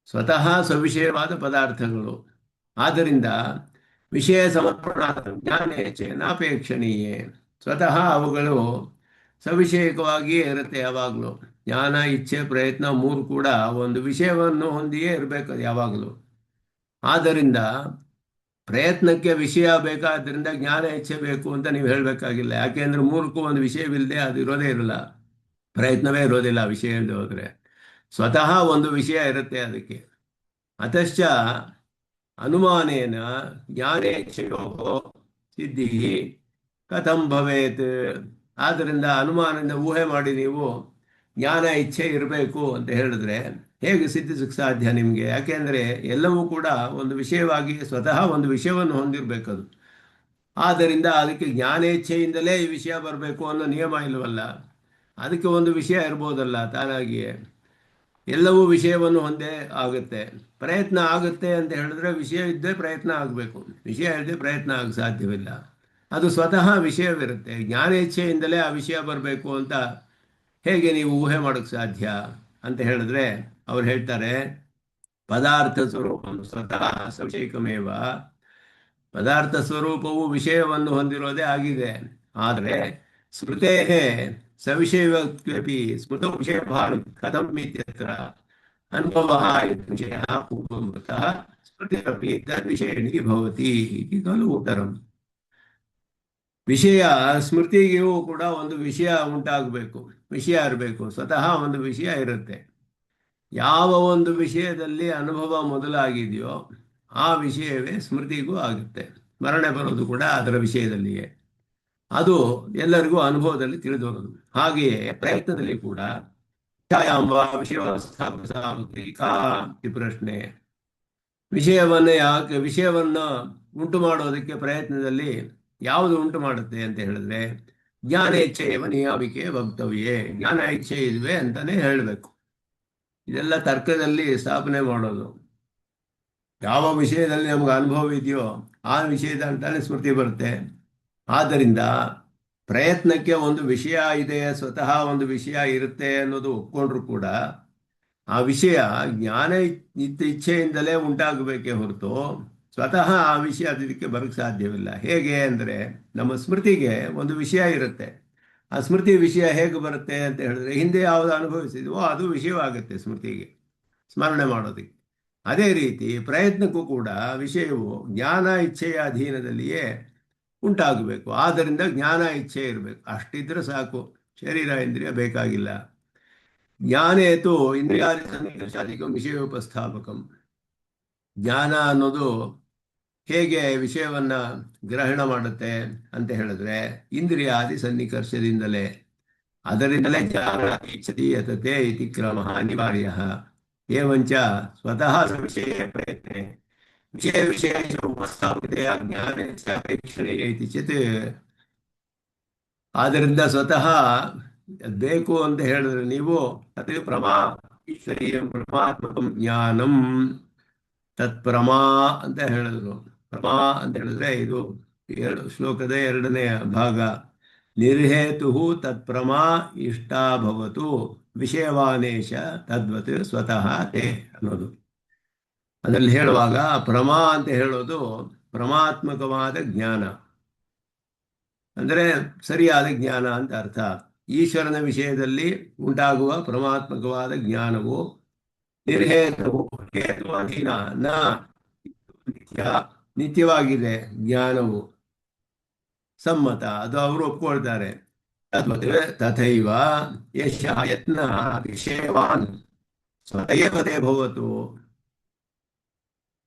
ಸ್ವತಃ ಸವಿಷಯವಾದ ಪದಾರ್ಥಗಳು. ಆದ್ದರಿಂದ ವಿಷಯ ಸಮರ್ಪಣಾ ಜ್ಞಾನೇಚ್ಛೆ ನಾಪೇಕ್ಷಣೀಯೇ. ಸ್ವತಃ ಅವುಗಳು ಸವಿಷಯಕವಾಗಿಯೇ ಇರುತ್ತೆ ಯಾವಾಗಲೂ. ಜ್ಞಾನ ಇಚ್ಛೆ ಪ್ರಯತ್ನ ಮೂರು ಕೂಡ ಒಂದು ವಿಷಯವನ್ನು ಹೊಂದಿಯೇ ಇರಬೇಕು ಅದು ಯಾವಾಗಲೂ. ಆದ್ದರಿಂದ ಪ್ರಯತ್ನಕ್ಕೆ ವಿಷಯ ಬೇಕಾದ್ದರಿಂದ ಜ್ಞಾನ ಇಚ್ಛೆ ಬೇಕು ಅಂತ ನೀವು ಹೇಳಬೇಕಾಗಿಲ್ಲ. ಯಾಕೆಂದರೆ ಮೂರಕ್ಕೂ ಒಂದು ವಿಷಯವಿಲ್ಲದೆ ಅದು ಇರೋದೇ ಇರಲ್ಲ, ಪ್ರಯತ್ನವೇ ಇರೋದಿಲ್ಲ ವಿಷಯ ಇಲ್ಲದೆ ಹೋದರೆ. ಸ್ವತಃ ಒಂದು ವಿಷಯ ಇರುತ್ತೆ ಅದಕ್ಕೆ. ಅತಶ್ಚ ಅನುಮಾನೇನ ಜ್ಞಾನೇಚ್ಛೆಯೋ ಸಿದ್ಧಿ ಕಥಂ ಭವೇತ್. ಆದ್ದರಿಂದ ಅನುಮಾನದಿಂದ ಊಹೆ ಮಾಡಿ ನೀವು ಜ್ಞಾನ ಇಚ್ಛೆ ಇರಬೇಕು ಅಂತ ಹೇಳಿದ್ರೆ ಹೇಗೆ ಸಿದ್ಧಿಸಕ್ಕೆ ಸಾಧ್ಯ ನಿಮಗೆ? ಯಾಕೆಂದರೆ ಎಲ್ಲವೂ ಕೂಡ ಒಂದು ವಿಷಯವಾಗಿ ಸ್ವತಃ ಒಂದು ವಿಷಯವನ್ನು ಹೊಂದಿರಬೇಕದು. ಆದ್ದರಿಂದ ಅದಕ್ಕೆ ಜ್ಞಾನೇಚ್ಛೆಯಿಂದಲೇ ಈ ವಿಷಯ ಬರಬೇಕು ಅನ್ನೋ ನಿಯಮ ಇಲ್ಲವಲ್ಲ. ಅದಕ್ಕೆ ಒಂದು ವಿಷಯ ಇರ್ಬೋದಲ್ಲ ತಾನಾಗಿಯೇ. ಎಲ್ಲವೂ ವಿಷಯವನ್ನು ಹೊಂದೇ ಆಗುತ್ತೆ. ಪ್ರಯತ್ನ ಆಗುತ್ತೆ ಅಂತ ಹೇಳಿದ್ರೆ ವಿಷಯ ಇದ್ದೇ ಪ್ರಯತ್ನ ಆಗಬೇಕು. ವಿಷಯ ಇಲ್ಲದೆ ಪ್ರಯತ್ನ ಆಗ ಸಾಧ್ಯವಿಲ್ಲ. ಅದು ಸ್ವತಃ ವಿಷಯವಿರುತ್ತೆ. ಜ್ಞಾನೇಚ್ಛೆಯಿಂದಲೇ ಆ ವಿಷಯ ಬರಬೇಕು ಅಂತ ಹೇಗೆ ನೀವು ಊಹೆ ಮಾಡೋಕ್ಕೆ ಸಾಧ್ಯ ಅಂತ ಹೇಳಿದ್ರೆ ಅವ್ರು ಹೇಳ್ತಾರೆ, ಪದಾರ್ಥ ಸ್ವರೂಪಂ ಸ್ವತಃ ಸವಿಷಯಕಮೇವ. ಪದಾರ್ಥ ಸ್ವರೂಪವು ವಿಷಯವನ್ನು ಹೊಂದಿರೋದೇ ಆಗಿದೆ. ಆದರೆ ಸ್ಮೃತೇ ಸವಿಷಯವತ್ವಪಿ ಸ್ಮೃತೌ ವಿಷಯಭಾವಂ ಕಥಂ ಇತ್ಯತ್ರ ಅನುಭವಃ ವಿಷಯ ಪೂರ್ವಮೃತಃ ಸ್ಮೃತಿರಪಿ ತದ್ವಿಷಯಿಣಿ ಭವತಿ ಇತಿ ಖಲು ಉತ್ತರಂ. ವಿಷಯ ಸ್ಮೃತಿಗೂ ಕೂಡ ಒಂದು ವಿಷಯ ಉಂಟಾಗಬೇಕು, ವಿಷಯ ಇರಬೇಕು. ಸ್ವತಃ ಒಂದು ವಿಷಯ ಇರುತ್ತೆ. ಯಾವ ಒಂದು ವಿಷಯದಲ್ಲಿ ಅನುಭವ ಮೊದಲಾಗಿದೆಯೋ ಆ ವಿಷಯವೇ ಸ್ಮೃತಿಗೂ ಆಗುತ್ತೆ. ಸ್ಮರಣೆ ಬರೋದು ಕೂಡ ಅದರ ವಿಷಯದಲ್ಲಿಯೇ. ಅದು ಎಲ್ಲರಿಗೂ ಅನುಭವದಲ್ಲಿ ತಿಳಿದು ಬರೋದು. ಹಾಗೆಯೇ ಪ್ರಯತ್ನದಲ್ಲಿ ಕೂಡ ಈ ಪ್ರಶ್ನೆ, ವಿಷಯವನ್ನು ಉಂಟು ಮಾಡೋದಕ್ಕೆ ಪ್ರಯತ್ನದಲ್ಲಿ ಯಾವುದು ಉಂಟು ಮಾಡುತ್ತೆ ಅಂತ ಹೇಳಿದ್ರೆ ಜ್ಞಾನ ಇಚ್ಛೆಯವ ನಿಯಾಮಿಕೆ ವಕ್ತವ್ಯೇ. ಜ್ಞಾನ ಇಚ್ಛೆ ಇಲ್ವೇ ಅಂತಾನೆ ಹೇಳಬೇಕು. ಇದೆಲ್ಲ ತರ್ಕದಲ್ಲಿ ಸ್ಥಾಪನೆ ಮಾಡೋದು. ಯಾವ ವಿಷಯದಲ್ಲಿ ನಮ್ಗೆ ಅನುಭವ ಇದೆಯೋ ಆ ವಿಷಯದ ಅಂತಾನೆ ಸ್ಮೃತಿ ಬರುತ್ತೆ. ಆದ್ದರಿಂದ ಪ್ರಯತ್ನಕ್ಕೆ ಒಂದು ವಿಷಯ ಇದೆ, ಸ್ವತಃ ಒಂದು ವಿಷಯ ಇರುತ್ತೆ ಅನ್ನೋದು ಒಪ್ಕೊಂಡ್ರು ಕೂಡ ಆ ವಿಷಯ ಜ್ಞಾನ ಇಚ್ಛೆಯಿಂದಲೇ ಉಂಟಾಗಬೇಕೇ ಹೊರತು ಸ್ವತಃ ಆ ವಿಷಯ ಅದಕ್ಕೆ ಬರೋಕ್ಕೆ ಸಾಧ್ಯವಿಲ್ಲ. ಹೇಗೆ ಅಂದರೆ ನಮ್ಮ ಸ್ಮೃತಿಗೆ ಒಂದು ವಿಷಯ ಇರುತ್ತೆ. ಆ ಸ್ಮೃತಿ ವಿಷಯ ಹೇಗೆ ಬರುತ್ತೆ ಅಂತ ಹೇಳಿದ್ರೆ ಹಿಂದೆ ಯಾವುದು ಅನುಭವಿಸಿದ್ವೋ ಅದು ವಿಷಯವಾಗುತ್ತೆ ಸ್ಮೃತಿಗೆ, ಸ್ಮರಣೆ ಮಾಡೋದಕ್ಕೆ. ಅದೇ ರೀತಿ ಪ್ರಯತ್ನಕ್ಕೂ ಕೂಡ ವಿಷಯವು ಜ್ಞಾನ ಇಚ್ಛೆಯ ಅಧೀನದಲ್ಲಿಯೇ ಉಂಟಾಗಬೇಕು. ಆದ್ದರಿಂದ ಜ್ಞಾನ ಇಚ್ಛೆ ಇರಬೇಕು. ಅಷ್ಟಿದ್ರೆ ಸಾಕು, ಶರೀರ ಇಂದ್ರಿಯ ಬೇಕಾಗಿಲ್ಲ. ಜ್ಞಾನೇತು ಇಂದ್ರಿಯಾದಿ ಸನ್ನಿಕರ್ಷಾದಿಕಂ ವಿಷಯೋಪಸ್ಥಾಪಕಂ. ಜ್ಞಾನ ಅನ್ನೋದು ಹೇಗೆ ವಿಷಯವನ್ನ ಗ್ರಹಣ ಮಾಡುತ್ತೆ ಅಂತ ಹೇಳಿದ್ರೆ ಇಂದ್ರಿಯಾದಿ ಸನ್ನಿಕರ್ಷದಿಂದಲೇ. ಅದರಿಂದಲೇ ಜ್ಞಾನ ಇಚ್ಛತಿ ಯತತೆ ಇತಿ ಕ್ರಮ ಅನಿವಾರ್ಯ. ಏವಂಚ ಸ್ವತಃ ವಿಷಯ ಪ್ರಯತ್ನೆ ವಿಷಯ ಉಪಸ್ಥಾಪಿತ ಜ್ಞಾನ ಅಪೇಕ್ಷಣೆ ಇತಿ ಚೇತ್. ಆದ್ದರಿಂದ ಸ್ವತಃ ಬೇಕು ಅಂತ ಹೇಳಿದ್ರೆ ನೀವು ಅದೇ ಈಶ್ವರೀಯಂ ಪರಮಾತ್ಮಕಂ ಜ್ಞಾನಂ ತತ್ಪ್ರಮಾ ಅಂತ ಹೇಳಿದ್ರು. ಪ್ರಮಾ ಅಂತ ಹೇಳಿದ್ರೆ ಇದು ಶ್ಲೋಕದ 2ನೇ ಭಾಗ. ನಿರ್ಹೇತು ತತ್ಪ್ರಮಾ ಇಷ್ಟಾಭವತು ವಿಷಯವಾನೇಶ ತದ್ವತ್ ಸ್ವತಃ ತೇ ಅನ್ನೋದು. ಅದರಲ್ಲಿ ಹೇಳುವಾಗ ಪ್ರಮಾ ಅಂತ ಹೇಳೋದು ಪರಮಾತ್ಮಕವಾದ ಜ್ಞಾನ ಅಂದರೆ ಸರಿಯಾದ ಜ್ಞಾನ ಅಂತ ಅರ್ಥ. ಈಶ್ವರನ ವಿಷಯದಲ್ಲಿ ಉಂಟಾಗುವ ಪರಮಾತ್ಮಕವಾದ ಜ್ಞಾನವು ನಿರ್ಹೇತವು ಹೇತುವಾದೀನ ನ ನಿತ್ಯವಾಗಿದೆ. ಜ್ಞಾನವು ಸಮ್ಮತ, ಅದು ಅವರು ಒಪ್ಕೊಳ್ತಾರೆ. ತಥೈವ ಯಶ ಯತ್ನ ವಿಷಯವಾನ್ ಸ್ವತಃ ಭವತು.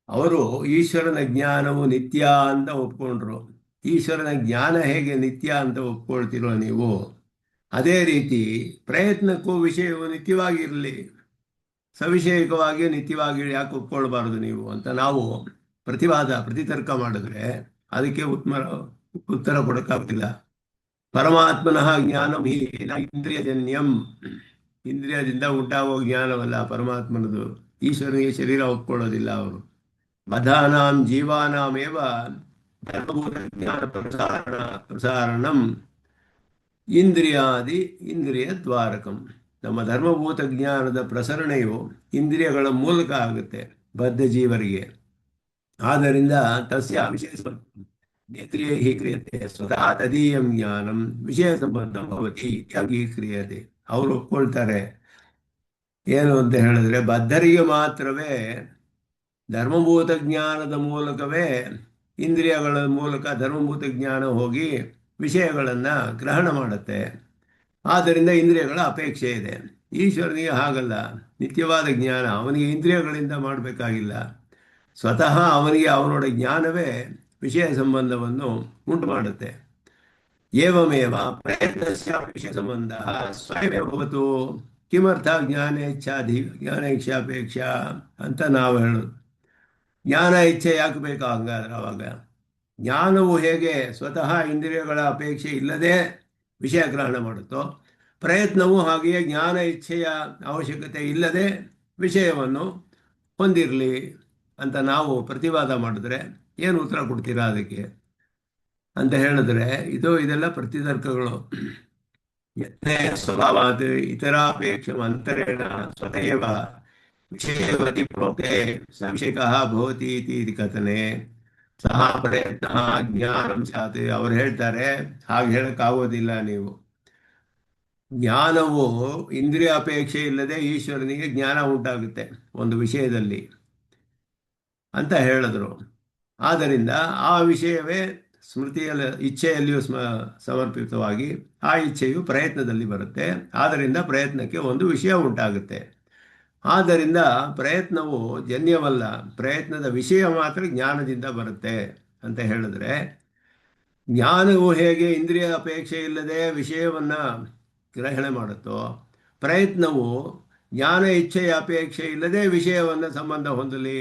ಅವರು ಈಶ್ವರನ ಜ್ಞಾನವು ನಿತ್ಯ ಅಂತ ಒಪ್ಕೊಂಡ್ರು. ಈಶ್ವರನ ಜ್ಞಾನ ಹೇಗೆ ನಿತ್ಯ ಅಂತ ಒಪ್ಕೊಳ್ತಿರೋ ನೀವು, ಅದೇ ರೀತಿ ಪ್ರಯತ್ನಕ್ಕೂ ವಿಷಯವು ನಿತ್ಯವಾಗಿರಲಿ, ಸವಿಷಯಕವಾಗಿ ನಿತ್ಯವಾಗಿ ಯಾಕೆ ಒಪ್ಕೊಳ್ಬಾರ್ದು ನೀವು ಅಂತ ನಾವು ಪ್ರತಿತರ್ಕ ಮಾಡಿದ್ರೆ ಅದಕ್ಕೆ ಉತ್ತರ ಕೊಡೋಕ್ಕಾಗ್ತಿಲ್ಲ. ಪರಮಾತ್ಮನಃ ಜ್ಞಾನಂ ಹಿ ಇಂದ್ರಿಯಜನ್ಯಂ. ಇಂದ್ರಿಯದಿಂದ ಉಂಟಾಗುವ ಜ್ಞಾನವಲ್ಲ ಪರಮಾತ್ಮನದು. ಈಶ್ವರನಿಗೆ ಶರೀರ ಒಪ್ಕೊಳ್ಳೋದಿಲ್ಲ ಅವರು. ಬದ್ಧಾನಾಂ ಜೀವಾನಾಮೇವ ಧರ್ಮಭೂತ ಜ್ಞಾನ ಪ್ರಸಾರಣಂ ಇಂದ್ರಿಯ ದ್ವಾರಕಂ. ನಮ್ಮ ಧರ್ಮಭೂತ ಜ್ಞಾನದ ಪ್ರಸರಣೆಯು ಇಂದ್ರಿಯಗಳ ಮೂಲಕ ಆಗುತ್ತೆ ಬದ್ಧ ಜೀವರಿಗೆ. ಆದ್ದರಿಂದ ತಸ್ಯ ವಿಷಯ ನೇತ್ರಿಯ ಹಿ ಕ್ರಿಯತೆ ಸ್ವತಃ ತದೀಯಂ ಜ್ಞಾನಂ ವಿಷಯ ಸಂಬಂಧ ಭವತಿ ಇತ್ಯಾಗಿ ಕ್ರಿಯತೆ. ಅವರು ಒಪ್ಕೊಳ್ತಾರೆ. ಏನು ಅಂತ ಹೇಳಿದ್ರೆ ಬದ್ಧರಿಗೆ ಮಾತ್ರವೇ ಧರ್ಮಭೂತ ಜ್ಞಾನದ ಮೂಲಕವೇ ಇಂದ್ರಿಯಗಳ ಮೂಲಕ ಧರ್ಮಭೂತ ಜ್ಞಾನ ಹೋಗಿ ವಿಷಯಗಳನ್ನು ಗ್ರಹಣ ಮಾಡುತ್ತೆ. ಆದ್ದರಿಂದ ಇಂದ್ರಿಯಗಳ ಅಪೇಕ್ಷೆ ಇದೆ. ಈಶ್ವರನಿಗೆ ಹಾಗಲ್ಲ. ನಿತ್ಯವಾದ ಜ್ಞಾನ ಅವನಿಗೆ ಇಂದ್ರಿಯಗಳಿಂದ ಮಾಡಬೇಕಾಗಿಲ್ಲ. ಸ್ವತಃ ಅವನಿಗೆ ಅವನೋಡ ಜ್ಞಾನವೇ ವಿಷಯ ಸಂಬಂಧವನ್ನು ಉಂಟು ಮಾಡುತ್ತೆ. ಏವಮೇವ ಪ್ರಯತ್ನಸ್ಯ ವಿಷಯ ಸಂಬಂಧ ಸ್ವಯಂ ಭವತು. ಕಿಮರ್ಥ ಜ್ಞಾನ ಇಚ್ಛಾಪೇಕ್ಷಾ ಅಂತ ನಾವು ಹೇಳೋದು. ಜ್ಞಾನ ಇಚ್ಛೆ ಯಾಕೆ ಬೇಕಾ ಹಂಗಾದ್ರೆ ಅವಾಗ? ಜ್ಞಾನವು ಹೇಗೆ ಸ್ವತಃ ಇಂದ್ರಿಯಗಳ ಅಪೇಕ್ಷೆ ಇಲ್ಲದೆ ವಿಷಯ ಗ್ರಹಣ ಮಾಡುತ್ತೋ, ಪ್ರಯತ್ನವು ಹಾಗೆಯೇ ಜ್ಞಾನ ಇಚ್ಛೆಯ ಅವಶ್ಯಕತೆ ಇಲ್ಲದೆ ವಿಷಯವನ್ನು ಹೊಂದಿರಲಿ ಅಂತ ನಾವು ಪ್ರತಿವಾದ ಮಾಡಿದ್ರೆ ಏನು ಉತ್ತರ ಕೊಡ್ತೀರಾ ಅದಕ್ಕೆ ಅಂತ ಹೇಳಿದ್ರೆ, ಇದೆಲ್ಲ ಪ್ರತಿತರ್ಕಗಳು. ಯತ್ನೇ ಸ್ವಭಾವಾತ್ ಇತರಾಪೇಕ್ಷಮಂತರೇಣ ಸ್ವತಃ ವಿಷಯವತಿ ಪ್ರೋಕ್ತೆ ಸಂಶಯಃ ಭವತಿ ಇತಿ ಕಥನೆ ಸಹ ಪ್ರಯತ್ನ ಜ್ಞಾನಂ ಸ್ಯಾತ್. ಅವ್ರು ಹೇಳ್ತಾರೆ, ಹಾಗೆ ಹೇಳಕ್ಕಾಗೋದಿಲ್ಲ ನೀವು. ಜ್ಞಾನವು ಇಂದ್ರಿಯ ಅಪೇಕ್ಷೆ ಇಲ್ಲದೆ ಈಶ್ವರನಿಗೆ ಜ್ಞಾನ ಉಂಟಾಗುತ್ತೆ ಒಂದು ವಿಷಯದಲ್ಲಿ ಅಂತ ಹೇಳಿದ್ರು. ಆದ್ದರಿಂದ ಆ ವಿಷಯವೇ ಸ್ಮೃತಿಯಲ್ಲಿ ಇಚ್ಛೆಯಲ್ಲಿಯೂ ಸಮರ್ಪಿತವಾಗಿ ಆ ಇಚ್ಛೆಯು ಪ್ರಯತ್ನದಲ್ಲಿ ಬರುತ್ತೆ. ಆದ್ದರಿಂದ ಪ್ರಯತ್ನಕ್ಕೆ ಒಂದು ವಿಷಯ ಉಂಟಾಗುತ್ತೆ. ಆದ್ದರಿಂದ ಪ್ರಯತ್ನವು ಜನ್ಯವಲ್ಲ, ಪ್ರಯತ್ನದ ವಿಷಯ ಮಾತ್ರ ಜ್ಞಾನದಿಂದ ಬರುತ್ತೆ ಅಂತ ಹೇಳಿದ್ರೆ, ಜ್ಞಾನವು ಹೇಗೆ ಇಂದ್ರಿಯ ಅಪೇಕ್ಷೆ ಇಲ್ಲದೆ ವಿಷಯವನ್ನು ಗ್ರಹಣೆ ಮಾಡುತ್ತೋ, ಪ್ರಯತ್ನವು ಜ್ಞಾನ ಇಚ್ಛೆಯ ಅಪೇಕ್ಷೆ ಇಲ್ಲದೆ ವಿಷಯವನ್ನು ಸಂಬಂಧ ಹೊಂದಲಿ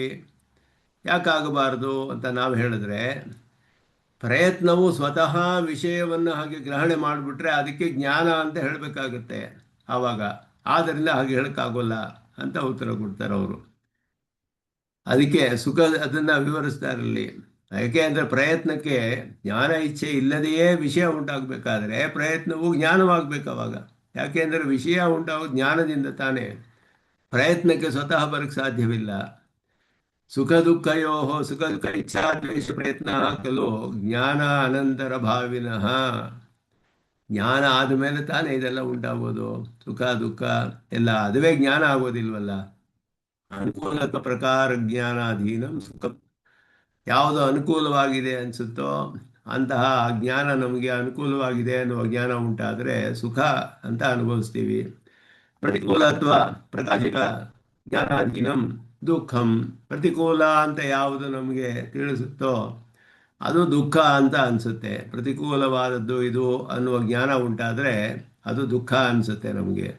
ಯಾಕಾಗಬಾರದು ಅಂತ ನಾವು ಹೇಳಿದ್ರೆ, ಪ್ರಯತ್ನವು ಸ್ವತಃ ವಿಷಯವನ್ನು ಹಾಗೆ ಗ್ರಹಣೆ ಮಾಡಿಬಿಟ್ರೆ ಅದಕ್ಕೆ ಜ್ಞಾನ ಅಂತ ಹೇಳಬೇಕಾಗುತ್ತೆ ಆವಾಗ. ಆದ್ದರಿಂದ ಹಾಗೆ ಹೇಳೋಕ್ಕಾಗೋಲ್ಲ ಅಂತ ಉತ್ತರ ಕೊಡ್ತಾರೆ ಅವರು. ಅದಕ್ಕೆ ಅದನ್ನು ವಿವರಿಸ್ತಾರಲ್ಲಿ. ಯಾಕೆ ಅಂದರೆ ಪ್ರಯತ್ನಕ್ಕೆ ಜ್ಞಾನ ಇಚ್ಛೆ ಇಲ್ಲದೆಯೇ ವಿಷಯ ಉಂಟಾಗಬೇಕಾದ್ರೆ ಪ್ರಯತ್ನವು ಜ್ಞಾನವಾಗಬೇಕು ಅವಾಗ. ಯಾಕೆ ಅಂದರೆ ವಿಷಯ ಉಂಟಾಗೋದು ಜ್ಞಾನದಿಂದ ತಾನೇ, ಪ್ರಯತ್ನಕ್ಕೆ ಸ್ವತಃ ಬರೋಕ್ಕೆ ಸಾಧ್ಯವಿಲ್ಲ. ಸುಖ ದುಃಖ ಇಚ್ಛಾ ದ್ವೇಷ ಪ್ರಯತ್ನ ಖಲು ಜ್ಞಾನ ಅನಂತರ ಭಾವಿನಃ. ಜ್ಞಾನ ಆದಮೇಲೆ ತಾನೇ ಇದೆಲ್ಲ ಉಂಟಾಗೋದು, ಸುಖ ದುಃಖ ಎಲ್ಲ. ಅದುವೇ ಜ್ಞಾನ ಆಗೋದಿಲ್ವಲ್ಲ. ಅನುಕೂಲ ಪ್ರಕಾರ ಜ್ಞಾನಾಧೀನಂ ಸುಖ. ಯಾವುದು ಅನುಕೂಲವಾಗಿದೆ ಅನಿಸುತ್ತೋ ಅಂತಹ ಜ್ಞಾನ ನಮಗೆ ಅನುಕೂಲವಾಗಿದೆ ಅನ್ನುವ ಜ್ಞಾನ ಉಂಟಾದರೆ ಸುಖ ಅಂತ ಅನುಭವಿಸ್ತೀವಿ. ಪ್ರತಿಕೂಲ ಅಥವಾ ಪ್ರಕಾಶಕ ಜ್ಞಾನಾಧೀನಂ ದುಃಖಂ. ಪ್ರತಿಕೂಲ ಅಂತ ಯಾವುದು ನಮಗೆ ತಿಳಿಸುತ್ತೋ ಅದು ದುಃಖ ಅಂತ ಅನಿಸುತ್ತೆ. ಪ್ರತಿಕೂಲವಾದದ್ದು ಇದು ಅನ್ನುವ ಜ್ಞಾನ ಉಂಟಾದರೆ ಅದು ದುಃಖ ಅನಿಸುತ್ತೆ ನಮಗೆ.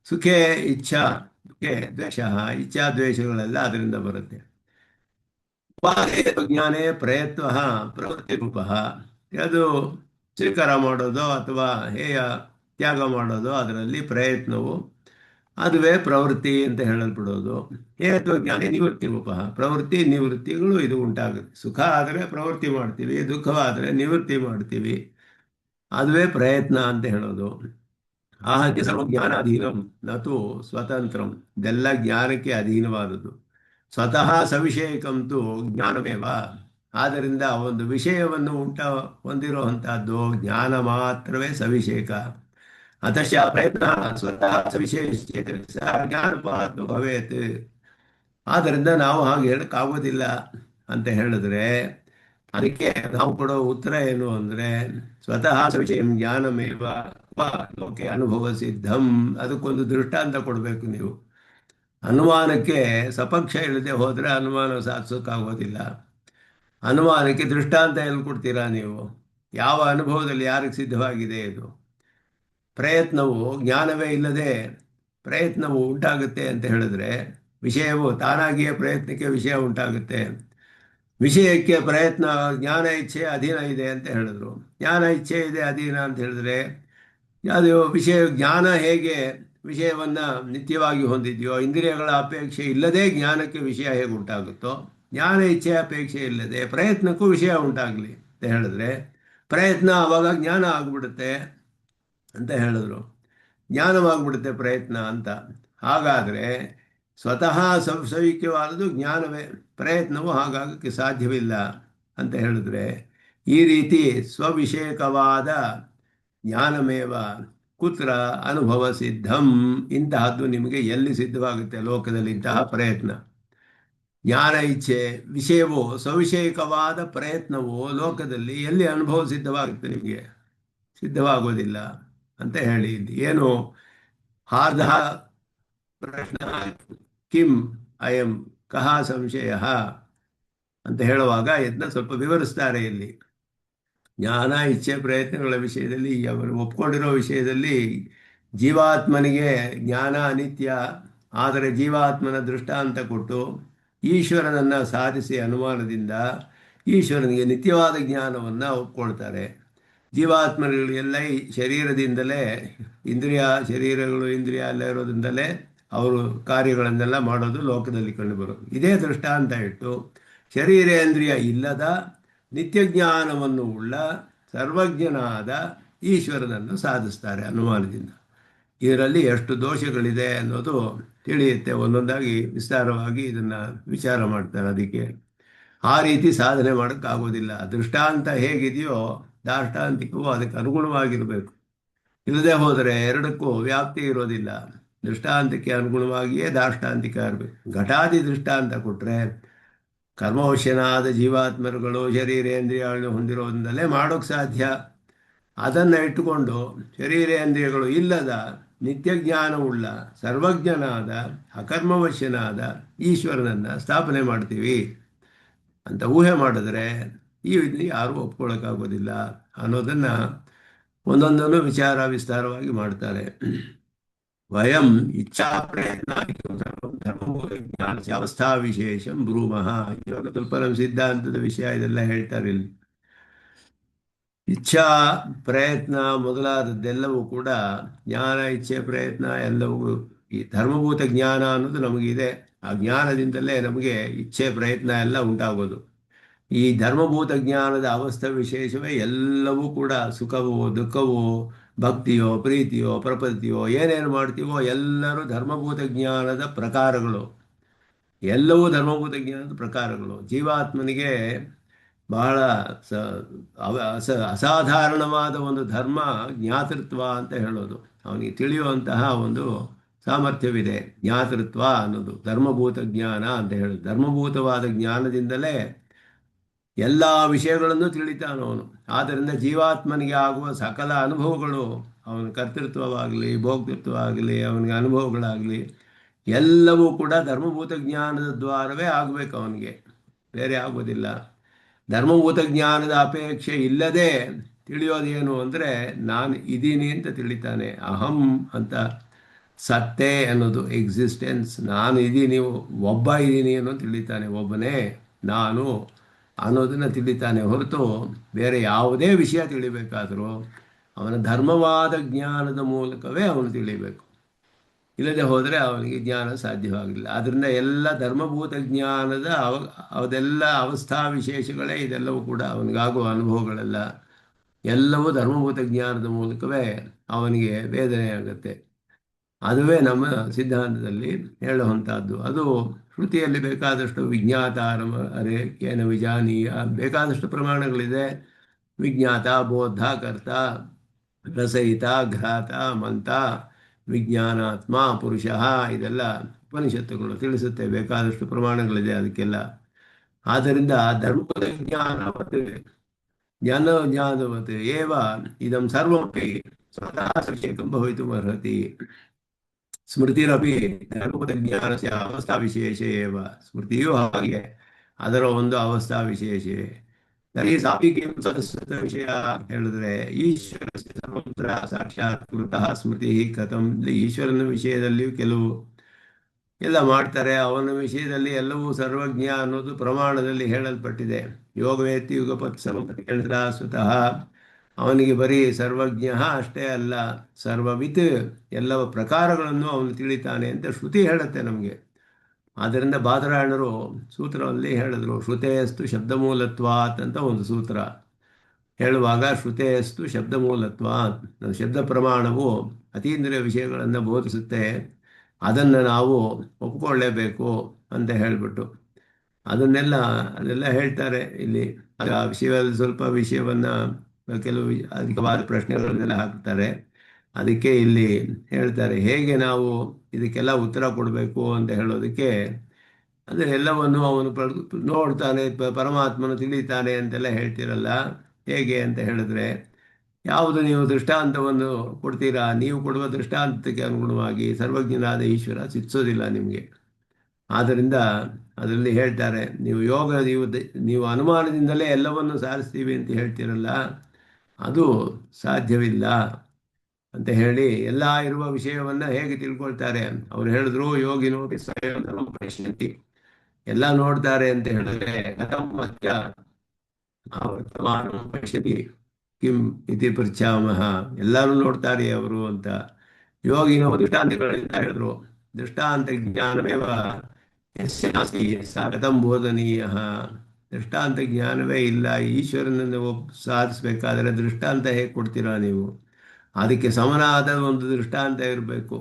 ಸುಖೇ ಇಚ್ಛಾ ದುಃಖೇ ದ್ವೇಷ. ಇಚ್ಛಾ ದ್ವೇಷಗಳೆಲ್ಲ ಅದರಿಂದ ಬರುತ್ತೆ. ಜ್ಞಾನೇ ಪ್ರಯತ್ನ ಪ್ರವೃತ್ತಿ ರೂಪ. ಅದು ಸ್ವೀಕಾರ ಮಾಡೋದು ಅಥವಾ ಹೇಯ ತ್ಯಾಗ ಮಾಡೋದು, ಅದರಲ್ಲಿ ಪ್ರಯತ್ನವು ಅದುವೇ ಪ್ರವೃತ್ತಿ ಅಂತ ಹೇಳಲ್ಪಡೋದು. ಹೇಯತ್ವ ಜ್ಞಾನೇ ನಿವೃತ್ತಿ ರೂಪ. ಪ್ರವೃತ್ತಿ ನಿವೃತ್ತಿಗಳು ಇದು ಉಂಟಾಗುತ್ತೆ. ಸುಖ ಆದರೆ ಪ್ರವೃತ್ತಿ ಮಾಡ್ತೀವಿ, ದುಃಖವಾದರೆ ನಿವೃತ್ತಿ ಮಾಡ್ತೀವಿ. ಅದುವೇ ಪ್ರಯತ್ನ ಅಂತ ಹೇಳೋದು. ಆಹತ್ಯ ಸರ್ವ ಜ್ಞಾನಾಧೀನಂ ನತು ಸ್ವತಂತ್ರಂ. ಇದೆಲ್ಲ ಜ್ಞಾನಕ್ಕೆ ಅಧೀನವಾದದ್ದು. ಸ್ವತಃ ಸವಿಷಯಕಂತೂ ಜ್ಞಾನಮೇವ. ಆದ್ದರಿಂದ ಒಂದು ವಿಷಯವನ್ನು ಹೊಂದಿರುವಂತಹದ್ದು ಜ್ಞಾನ ಮಾತ್ರವೇ ಸವಿಷೇಕ. ಅತಶ್ಚ ಪ್ರಯತ್ನ ಸ್ವತಃ ಸವಿಷಯ ಜ್ಞಾನಪಾತು ಭವೇತ್. ಆದ್ದರಿಂದ ನಾವು ಹಾಗೆ ಹೇಳಕ್ಕಾಗೋದಿಲ್ಲ ಅಂತ ಹೇಳಿದ್ರೆ ಅದಕ್ಕೆ ನಾವು ಕೊಡೋ ಉತ್ತರ ಏನು ಅಂದರೆ, ಸ್ವತಃ ಸವಿಷಯ ಜ್ಞಾನಮೇವ ಲೋಕೆ ಅನುಭವ ಸಿದ್ಧಂ. ಅದಕ್ಕೊಂದು ದೃಷ್ಟಾಂತ ಕೊಡಬೇಕು ನೀವು. ಅನುಮಾನಕ್ಕೆ ಸಪಕ್ಷ ಇಲ್ಲದೆ ಹೋದರೆ ಅನುಮಾನ ಸಾಧಿಸೋಕ್ಕಾಗೋದಿಲ್ಲ. ಅನುಮಾನಕ್ಕೆ ದೃಷ್ಟಾಂತ ಎಲ್ಲಿ ಕೊಡ್ತೀರಾ ನೀವು? ಯಾವ ಅನುಭವದಲ್ಲಿ ಯಾರಿಗೆ ಸಿದ್ಧವಾಗಿದೆ ಇದು? ಪ್ರಯತ್ನವು ಜ್ಞಾನವೇ ಇಲ್ಲದೆ ಪ್ರಯತ್ನವು ಉಂಟಾಗುತ್ತೆ ಅಂತ ಹೇಳಿದ್ರೆ, ವಿಷಯವು ತಾನಾಗಿಯೇ ಪ್ರಯತ್ನಕ್ಕೆ ವಿಷಯ ಉಂಟಾಗುತ್ತೆ. ವಿಷಯಕ್ಕೆ ಪ್ರಯತ್ನ ಜ್ಞಾನ ಇಚ್ಛೆ ಅಧೀನ ಇದೆ ಅಂತ ಹೇಳಿದ್ರು. ಜ್ಞಾನ ಇಚ್ಛೆ ಇದೆ ಅಧೀನ ಅಂತ ಹೇಳಿದ್ರೆ ಅದು ಜ್ಞಾನ ಹೇಗೆ ವಿಷಯವನ್ನು ನಿತ್ಯವಾಗಿ ಹೊಂದಿದೆಯೋ, ಇಂದ್ರಿಯಗಳ ಅಪೇಕ್ಷೆ ಇಲ್ಲದೆ ಜ್ಞಾನಕ್ಕೆ ವಿಷಯ ಹೇಗೆ ಉಂಟಾಗುತ್ತೋ, ಜ್ಞಾನ ಇಚ್ಛೆ ಅಪೇಕ್ಷೆ ಇಲ್ಲದೆ ಪ್ರಯತ್ನಕ್ಕೂ ವಿಷಯ ಉಂಟಾಗಲಿ ಅಂತ ಹೇಳಿದ್ರೆ ಪ್ರಯತ್ನ ಆವಾಗ ಜ್ಞಾನ ಆಗಿಬಿಡುತ್ತೆ ಅಂತ ಹೇಳಿದ್ರು. ಜ್ಞಾನವಾಗ್ಬಿಡುತ್ತೆ ಪ್ರಯತ್ನ ಅಂತ. ಹಾಗಾದರೆ ಸ್ವತಃ ಸವಿಕ್ಯವಾದದ್ದು ಜ್ಞಾನವೇ, ಪ್ರಯತ್ನವು ಹಾಗಾಗಕ್ಕೆ ಸಾಧ್ಯವಿಲ್ಲ ಅಂತ ಹೇಳಿದ್ರೆ, ಈ ರೀತಿ ಸ್ವವಿಷಯಕವಾದ ಜ್ಞಾನಮೇವ ಕುತ್ರ ಅನುಭವ ಸಿದ್ಧಂ. ಇಂತಹದ್ದು ನಿಮಗೆ ಎಲ್ಲಿ ಸಿದ್ಧವಾಗುತ್ತೆ ಲೋಕದಲ್ಲಿ? ಇಂತಹ ಪ್ರಯತ್ನ ಜ್ಞಾನ ಇಚ್ಛೆ ವಿಷಯವು ಸವಿಷಯಕವಾದ ಪ್ರಯತ್ನವು ಲೋಕದಲ್ಲಿ ಎಲ್ಲಿ ಅನುಭವ ಸಿದ್ಧವಾಗುತ್ತೆ? ನಿಮಗೆ ಸಿದ್ಧವಾಗೋದಿಲ್ಲ ಅಂತ ಹೇಳಿ. ಇಲ್ಲಿ ಏನು ಹಾರ್ದ ಪ್ರಶ್ನ ಕಿಂ ಅಯಂ ಕಹ ಸಂಶಯ ಅಂತ ಹೇಳುವಾಗ ಇದನ್ನ ಸ್ವಲ್ಪ ವಿವರಿಸ್ತಾರೆ ಇಲ್ಲಿ. ಜ್ಞಾನ ಇಚ್ಛೆ ಪ್ರಯತ್ನಗಳ ವಿಷಯದಲ್ಲಿ ಅವರು ಒಪ್ಕೊಂಡಿರೋ ವಿಷಯದಲ್ಲಿ ಜೀವಾತ್ಮನಿಗೆ ಜ್ಞಾನ ಅನಿತ್ಯ, ಆದರೆ ಜೀವಾತ್ಮನ ದೃಷ್ಟಾಂತ ಕೊಟ್ಟು ಈಶ್ವರನನ್ನು ಸಾಧಿಸಿ ಅನುಮಾನದಿಂದ ಈಶ್ವರನಿಗೆ ನಿತ್ಯವಾದ ಜ್ಞಾನವನ್ನು ಒಪ್ಕೊಳ್ತಾರೆ. ಜೀವಾತ್ಮಗಳಿಗೆಲ್ಲ ಈ ಶರೀರದಿಂದಲೇ ಶರೀರಗಳು ಇಂದ್ರಿಯ ಎಲ್ಲ ಇರೋದ್ರಿಂದಲೇ ಅವರು ಕಾರ್ಯಗಳನ್ನೆಲ್ಲ ಮಾಡೋದು ಲೋಕದಲ್ಲಿ ಕಂಡುಬರೋದು. ಇದೇ ದೃಷ್ಟಾಂತ ಇಟ್ಟು ಶರೀರೇಂದ್ರಿಯ ಇಲ್ಲದ ನಿತ್ಯ ಜ್ಞಾನವನ್ನು ಉಳ್ಳ ಸರ್ವಜ್ಞನಾದ ಈಶ್ವರನನ್ನು ಸಾಧಿಸ್ತಾರೆ ಅನುಮಾನದಿಂದ. ಇದರಲ್ಲಿ ಎಷ್ಟು ದೋಷಗಳಿದೆ ಅನ್ನೋದು ತಿಳಿಯುತ್ತೆ. ಒಂದೊಂದಾಗಿ ವಿಸ್ತಾರವಾಗಿ ಇದನ್ನು ವಿಚಾರ ಮಾಡ್ತಾರೆ. ಅದಕ್ಕೆ ಆ ರೀತಿ ಸಾಧನೆ ಮಾಡೋಕ್ಕಾಗೋದಿಲ್ಲ. ದೃಷ್ಟಾಂತ ಹೇಗಿದೆಯೋ ದಾಷ್ಟಾಂತಿಕವೂ ಅದಕ್ಕೆ ಅನುಗುಣವಾಗಿರಬೇಕು. ಇಲ್ಲದೆ ಹೋದರೆ ಎರಡಕ್ಕೂ ವ್ಯಾಪ್ತಿ ಇರೋದಿಲ್ಲ. ದೃಷ್ಟಾಂತಕ್ಕೆ ಅನುಗುಣವಾಗಿಯೇ ದಾಷ್ಟಾಂತಿಕ ಇರಬೇಕು. ಘಟಾದಿ ದೃಷ್ಟಾಂತ ಕೊಟ್ಟರೆ ಕರ್ಮವಶ್ಯನಾದ ಜೀವಾತ್ಮರುಗಳು ಶರೀರೇಂದ್ರಿಯಗಳನ್ನು ಹೊಂದಿರೋದ್ರಿಂದಲೇ ಮಾಡೋಕ್ಕೆ ಸಾಧ್ಯ. ಅದನ್ನು ಇಟ್ಟುಕೊಂಡು ಶರೀರೇಂದ್ರಿಯಗಳು ಇಲ್ಲದ ನಿತ್ಯ ಜ್ಞಾನವುಳ್ಳ ಸರ್ವಜ್ಞನಾದ ಅಕರ್ಮವಶ್ಯನಾದ ಈಶ್ವರನನ್ನು ಸ್ಥಾಪನೆ ಮಾಡ್ತೀವಿ ಅಂತ ಊಹೆ ಮಾಡಿದ್ರೆ ಈ ಯಾರೂ ಒಪ್ಕೊಳ್ಳೋಕ್ಕಾಗೋದಿಲ್ಲ ಅನ್ನೋದನ್ನು ಒಂದೊಂದನ್ನು ವಿಸ್ತಾರವಾಗಿ ಮಾಡ್ತಾರೆ. ವಯಂ ಇಚ್ಛಾ ಪ್ರಯತ್ನ ಧರ್ಮ ಅವಸ್ಥಾ ವಿಶೇಷಂ ಬ್ರೂಮಃ. ಇವಾಗ ಸ್ವಲ್ಪ ನಮ್ಮ ಸಿದ್ಧಾಂತದ ವಿಷಯ ಇದೆಲ್ಲ ಹೇಳ್ತಾರೆ ಇಲ್ಲಿ. ಇಚ್ಛಾ ಪ್ರಯತ್ನ ಮೊದಲಾದದ್ದೆಲ್ಲವೂ ಕೂಡ ಜ್ಞಾನ, ಇಚ್ಛೆ, ಪ್ರಯತ್ನ ಎಲ್ಲವೂ ಈ ಧರ್ಮಭೂತ ಜ್ಞಾನ ಅನ್ನೋದು ನಮಗಿದೆ. ಆ ಜ್ಞಾನದಿಂದಲೇ ನಮಗೆ ಇಚ್ಛೆ ಪ್ರಯತ್ನ ಎಲ್ಲ ಉಂಟಾಗೋದು. ಈ ಧರ್ಮಭೂತ ಜ್ಞಾನದ ಅವಸ್ಥೆ ವಿಶೇಷವೇ ಎಲ್ಲವೂ ಕೂಡ ಸುಖವೋ ದುಃಖವೋ ಭಕ್ತಿಯೋ ಪ್ರೀತಿಯೋ ಪ್ರಪತ್ತಿಯೋ ಏನೇನು ಮಾಡ್ತೀವೋ ಎಲ್ಲರೂ ಧರ್ಮಭೂತ ಜ್ಞಾನದ ಪ್ರಕಾರಗಳು. ಎಲ್ಲವೂ ಧರ್ಮಭೂತ ಜ್ಞಾನದ ಪ್ರಕಾರಗಳು. ಜೀವಾತ್ಮನಿಗೆ ಬಹಳ ಅಸಾಧಾರಣವಾದ ಒಂದು ಧರ್ಮ ಜ್ಞಾತೃತ್ವ ಅಂತ ಹೇಳೋದು. ಅವನಿಗೆ ತಿಳಿಯುವಂತಹ ಒಂದು ಸಾಮರ್ಥ್ಯವಿದೆ. ಜ್ಞಾತೃತ್ವ ಅನ್ನೋದು ಧರ್ಮಭೂತ ಜ್ಞಾನ ಅಂತ ಹೇಳೋದು. ಧರ್ಮಭೂತವಾದ ಜ್ಞಾನದಿಂದಲೇ ಎಲ್ಲ ವಿಷಯಗಳನ್ನು ತಿಳಿತಾನವನು. ಆದ್ದರಿಂದ ಜೀವಾತ್ಮನಿಗೆ ಆಗುವ ಸಕಲ ಅನುಭವಗಳು, ಅವನ ಕರ್ತೃತ್ವವಾಗಲಿ ಭೋಕ್ತೃತ್ವವಾಗಲಿ ಅವನಿಗೆ ಅನುಭವಗಳಾಗಲಿ ಎಲ್ಲವೂ ಕೂಡ ಧರ್ಮಭೂತ ಜ್ಞಾನದ ದ್ವಾರವೇ ಆಗಬೇಕು. ಅವನಿಗೆ ಬೇರೆ ಆಗೋದಿಲ್ಲ. ಧರ್ಮಭೂತ ಜ್ಞಾನದ ಅಪೇಕ್ಷೆ ಇಲ್ಲದೆ ತಿಳಿಯೋದೇನು ಅಂದರೆ ನಾನು ಇದ್ದೀನಿ ಅಂತ ತಿಳಿತಾನೆ. ಅಹಂ ಅಂತ ಸತ್ತೆ ಅನ್ನೋದು ಎಕ್ಸಿಸ್ಟೆನ್ಸ್. ನಾನು ಇದ್ದೀನಿ, ಒಬ್ಬ ಇದ್ದೀನಿ ಅನ್ನೋ ತಿಳಿತಾನೆ. ಒಬ್ಬನೇ ನಾನು ಅನ್ನೋದನ್ನು ತಿಳಿತಾನೆ ಹೊರತು ಬೇರೆ ಯಾವುದೇ ವಿಷಯ ತಿಳಿಬೇಕಾದರೂ ಅವನ ಧರ್ಮವಾದ ಜ್ಞಾನದ ಮೂಲಕವೇ ಅವನು ತಿಳಿಬೇಕು. ಇಲ್ಲದೆ ಹೋದರೆ ಅವನಿಗೆ ಜ್ಞಾನ ಸಾಧ್ಯವಾಗಿಲ್ಲ. ಆದ್ದರಿಂದ ಎಲ್ಲ ಧರ್ಮಭೂತ ಜ್ಞಾನದ ಅದೆಲ್ಲ ಅವಸ್ಥಾ ವಿಶೇಷಗಳೇ ಇದೆಲ್ಲವೂ ಕೂಡ ಅವನಿಗಾಗುವ ಅನುಭವಗಳೆಲ್ಲ ಎಲ್ಲವೂ ಧರ್ಮಭೂತ ಜ್ಞಾನದ ಮೂಲಕವೇ ಅವನಿಗೆ ವೇದನೆ ಆಗುತ್ತೆ. ಅದುವೇ ನಮ್ಮ ಸಿದ್ಧಾಂತದಲ್ಲಿ ಹೇಳುವಂಥದ್ದು. ಅದು ಶ್ರುತಿಯಲ್ಲಿ ಬೇಕಾದಷ್ಟು ವಿಜ್ಞಾತಾರಮ ಅರೆ ಕೇನ ವಿಜಾನೀಯ ಬೇಕಾದಷ್ಟು ಪ್ರಮಾಣಗಳಿದೆ. ವಿಜ್ಞಾತ, ಬೋಧ, ಕರ್ತ, ರಸಯಿತ, ಘ್ರಾತ, ಮಂತ, ವಿಜ್ಞಾನಾತ್ಮ, ಪುರುಷ ಇದೆಲ್ಲ ಉಪನಿಷತ್ತುಗಳು ತಿಳಿಸುತ್ತೆ. ಬೇಕಾದಷ್ಟು ಪ್ರಮಾಣಗಳಿದೆ ಅದಕ್ಕೆಲ್ಲ. ಆದ್ದರಿಂದ ಧರ್ಮದ ಜ್ಞಾನವತ್ ಏವ ಇದಂ ಸರ್ವಮಪಿ ಸ್ವತಃ ಸಕ್ಷೇಕಂ ಭವಿತುಮರ್ಹತಿ. ಸ್ಮೃತಿರಪಿ ಧರ್ಮದ ಜ್ಞಾನಸ್ಯ ಅವಸ್ಥಾ ವಿಶೇಷ ಏವ. ಸ್ಮೃತಿಯೂ ಹಾಗೆ ಅದರ ಒಂದು ಅವಸ್ಥಾ ವಿಶೇಷ. ತರ್ಹಿ ಸಾಪಿಕೆ ಸದಸ್ಯತ ವಿಷಯ ಹೇಳಿದ್ರೆ ಈಶ್ವರ ಸರ್ವತ್ರ ಸಾಕ್ಷಾತ್ಕೃತಃ ಸ್ಮೃತಿ ಕಥಂ. ಈಶ್ವರನ ವಿಷಯದಲ್ಲಿಯೂ ಕೆಲವು ಎಲ್ಲ ಮಾಡ್ತಾರೆ. ಅವನ ವಿಷಯದಲ್ಲಿ ಎಲ್ಲವೂ ಸರ್ವಜ್ಞ ಅನ್ನೋದು ಪ್ರಮಾಣದಲ್ಲಿ ಹೇಳಲ್ಪಟ್ಟಿದೆ. ಯೋಗವೇತ್ತಿ ಯುಗಪತ್ ಸರ್ವಪತಿ ಹೇಳಿದ್ರ ಸ್ವತಃ ಅವನಿಗೆ ಬರೀ ಸರ್ವಜ್ಞ ಅಷ್ಟೇ ಅಲ್ಲ, ಸರ್ವವಿತ್ ಎಲ್ಲವ ಪ್ರಕಾರಗಳನ್ನು ಅವನು ತಿಳಿತಾನೆ ಅಂತ ಶ್ರುತಿ ಹೇಳುತ್ತೆ ನಮಗೆ. ಆದ್ದರಿಂದ ಬಾದರಾಯಣರು ಸೂತ್ರದಲ್ಲಿ ಹೇಳಿದ್ರು, ಶ್ರುತೇಸ್ತು ಶಬ್ದಮೂಲತ್ವಾತ್ ಅಂತ ಒಂದು ಸೂತ್ರ ಹೇಳುವಾಗ, ಶ್ರುತೇಸ್ತು ಶಬ್ದಮೂಲತ್ವಾತ್, ಶಬ್ದ ಪ್ರಮಾಣವು ಅತೀಂದ್ರಿಯ ವಿಷಯಗಳನ್ನು ಬೋಧಿಸುತ್ತೆ, ಅದನ್ನು ನಾವು ಒಪ್ಕೊಳ್ಳೇಬೇಕು ಅಂತ ಹೇಳಿಬಿಟ್ಟು ಅದೆಲ್ಲ ಹೇಳ್ತಾರೆ ಇಲ್ಲಿ. ಆ ವಿಷಯದಲ್ಲಿ ಸ್ವಲ್ಪ ವಿಷಯವನ್ನು ಕೆಲವು ಅಧಿಕವಾದ ಪ್ರಶ್ನೆಗಳನ್ನೆಲ್ಲ ಹಾಕ್ತಾರೆ. ಅದಕ್ಕೆ ಇಲ್ಲಿ ಹೇಳ್ತಾರೆ ಹೇಗೆ ನಾವು ಇದಕ್ಕೆಲ್ಲ ಉತ್ತರ ಕೊಡಬೇಕು ಅಂತ ಹೇಳೋದಕ್ಕೆ. ಅಂದರೆ ಎಲ್ಲವನ್ನು ಅವನು ನೋಡ್ತಾನೆ, ಪರಮಾತ್ಮನು ತಿಳಿತಾನೆ ಅಂತೆಲ್ಲ ಹೇಳ್ತಿರಲ್ಲ, ಹೇಗೆ ಅಂತ ಹೇಳಿದ್ರೆ ಯಾವುದು ನೀವು ದೃಷ್ಟಾಂತವನ್ನು ಕೊಡ್ತೀರಾ, ನೀವು ಕೊಡುವ ದೃಷ್ಟಾಂತಕ್ಕೆ ಅನುಗುಣವಾಗಿ ಸರ್ವಜ್ಞನಾದ ಈಶ್ವರ ಸಿದ್ಧಿಸೋದಿಲ್ಲ ನಿಮಗೆ. ಆದ್ದರಿಂದ ಅದರಲ್ಲಿ ಹೇಳ್ತಾರೆ, ನೀವು ಅನುಮಾನದಿಂದಲೇ ಎಲ್ಲವನ್ನು ಸಾಧಿಸ್ತೀವಿ ಅಂತ ಹೇಳ್ತೀರಲ್ಲ, ಅದು ಸಾಧ್ಯವಿಲ್ಲ. ಅಂತ ಹೇಳಿ ಎಲ್ಲ ಇರುವ ವಿಷಯವನ್ನ ಹೇಗೆ ತಿಳ್ಕೊಳ್ತಾರೆ? ಅವ್ರು ಹೇಳಿದ್ರು ಯೋಗಿನೋ ಸ್ವಯಂ ಪಶ್ಯಂತಿ, ಎಲ್ಲ ನೋಡ್ತಾರೆ ಅಂತ ಹೇಳಿದ್ರೆ ಕಥಂ ಮತ್ಯ ವರ್ತಮಾನಂ ಪಶ್ಯತಿ ಕಿಂ ಇತಿ ಪೃಚ್ಛಾಮಹ. ಎಲ್ಲರೂ ನೋಡ್ತಾರೆ ಅವರು ಅಂತ. ಯೋಗಿನೋ ದೃಷ್ಟಾಂತಗಳಿಂದ ಹೇಳಿದ್ರು. ದೃಷ್ಟಾಂತ ಜ್ಞಾನಮೇವ ಯಸ್ಯ ನಾಸ್ತಿ ಸಾ ಕಥಂ ಬೋಧನೀಯ. ದೃಷ್ಟಾಂತ ಜ್ಞಾನವೇ ಇಲ್ಲ, ಈಶ್ವರನನ್ನು ಸಾಧಿಸಬೇಕಾದ್ರೆ ದೃಷ್ಟಾಂತ ಹೇಗೆ ಕೊಡ್ತೀರಾ ನೀವು? ಅದಕ್ಕೆ ಸಮನಾದ ಒಂದು ದೃಷ್ಟಾಂತ ಇರಬೇಕು.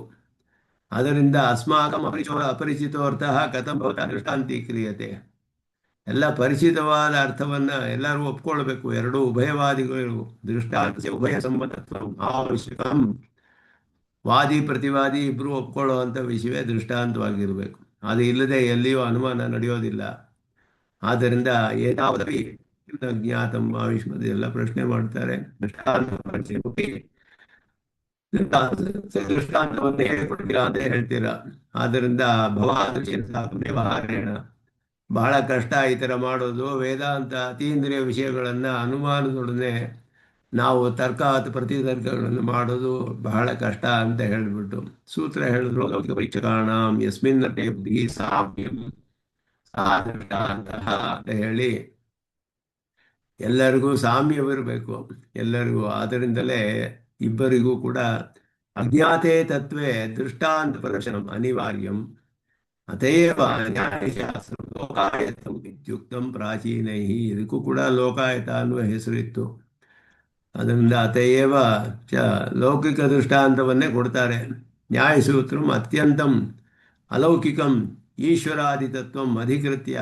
ಅದರಿಂದ ಅಸ್ಮಾಕಂ ಅಪರಿಚಿತೋರ್ಥಃ ಕಥಂ ಭವತಃ ದೃಷ್ಟಾಂತಿ ಕ್ರಿಯತೆ. ಎಲ್ಲ ಪರಿಚಿತವಾದ ಅರ್ಥವನ್ನ ಎಲ್ಲರೂ ಒಪ್ಕೊಳ್ಬೇಕು. ಎರಡೂ ಉಭಯವಾದಿಗಳು ದೃಷ್ಟಾಂತ ಉಭಯ ಸಂಬಂಧತ್ವ ಅವಶ್ಯಕಂ. ವಾದಿ ಪ್ರತಿವಾದಿ ಇಬ್ರು ಒಪ್ಕೊಳ್ಳುವಂಥ ವಿಷಯವೇ ದೃಷ್ಟಾಂತವಾಗಿರಬೇಕು. ಅದು ಇಲ್ಲದೆ ಎಲ್ಲಿಯೂ ಅನುಮಾನ ನಡೆಯೋದಿಲ್ಲ. ಆದ್ದರಿಂದ ಏತಾವದಪಿ ಜ್ಞಾತಂ ಆಯುಷ್ಮದ ಎಲ್ಲ ಪ್ರಶ್ನೆ ಮಾಡ್ತಾರೆ. ದೃಷ್ಟಾಂತವನ್ನು ಹೇಗೆ ಕೊಡ್ತೀರಾ ಅಂತ ಹೇಳ್ತೀರಾ. ಆದ್ದರಿಂದ ವ್ಯವಹಾರೇಣ ಬಹಳ ಕಷ್ಟ ಈ ಥರ ಮಾಡೋದು. ವೇದಾಂತ ಅತೀಂದ್ರಿಯ ವಿಷಯಗಳನ್ನು ಅನುಮಾನದೊಡನೆ ನಾವು ತರ್ಕ ಅಥವಾ ಪ್ರತಿತರ್ಕಗಳನ್ನು ಮಾಡೋದು ಬಹಳ ಕಷ್ಟ ಅಂತ ಹೇಳಿಬಿಟ್ಟು ಸೂತ್ರ ಹೇಳಿದ್ರು. ಲೌಕಿಕ ಪರೀಕ್ಷಕಾಣಂ ಯಸ್ಮಿನ್ ಬುದ್ಧಿ ಸಾಮ್ಯಂ ಸಾ ದೃಷ್ಟಾಂತಃ ಅಂತ ಹೇಳಿ ಎಲ್ಲರಿಗೂ ಸಾಮ್ಯವಿರಬೇಕು, ಎಲ್ಲರಿಗೂ. ಆದ್ದರಿಂದಲೇ ಇಬ್ಬರಿಗೂ ಕೂಡ ಅಜ್ಞಾತೆ ತತ್ವೇ ದೃಷ್ಟಾಂತ ಪ್ರದರ್ಶನಂ ಅನಿವಾರ್ಯಂ. ಅತೇವ ನ್ಯಾಯಶಾಸ್ತ್ರ ಲೋಕಾಯತಂ ಇತ್ಯುಕ್ತಂ ಪ್ರಾಚೀನೈ. ಇದಕ್ಕೂ ಕೂಡ ಲೋಕಾಯತ ಅನ್ನುವ ಹೆಸರಿತ್ತು. ಅದರಿಂದ ಅತೇವ ಚ ಲೌಕಿಕ ದೃಷ್ಟಾಂತವನ್ನೇ ಕೊಡ್ತಾರೆ. ನ್ಯಾಯಸೂತ್ರಂ ಅತ್ಯಂತಂ ಅಲೌಕಿಕಂ ಈಶ್ವರಾದಿತತ್ವಂ ಅಧಿಕೃತ್ಯ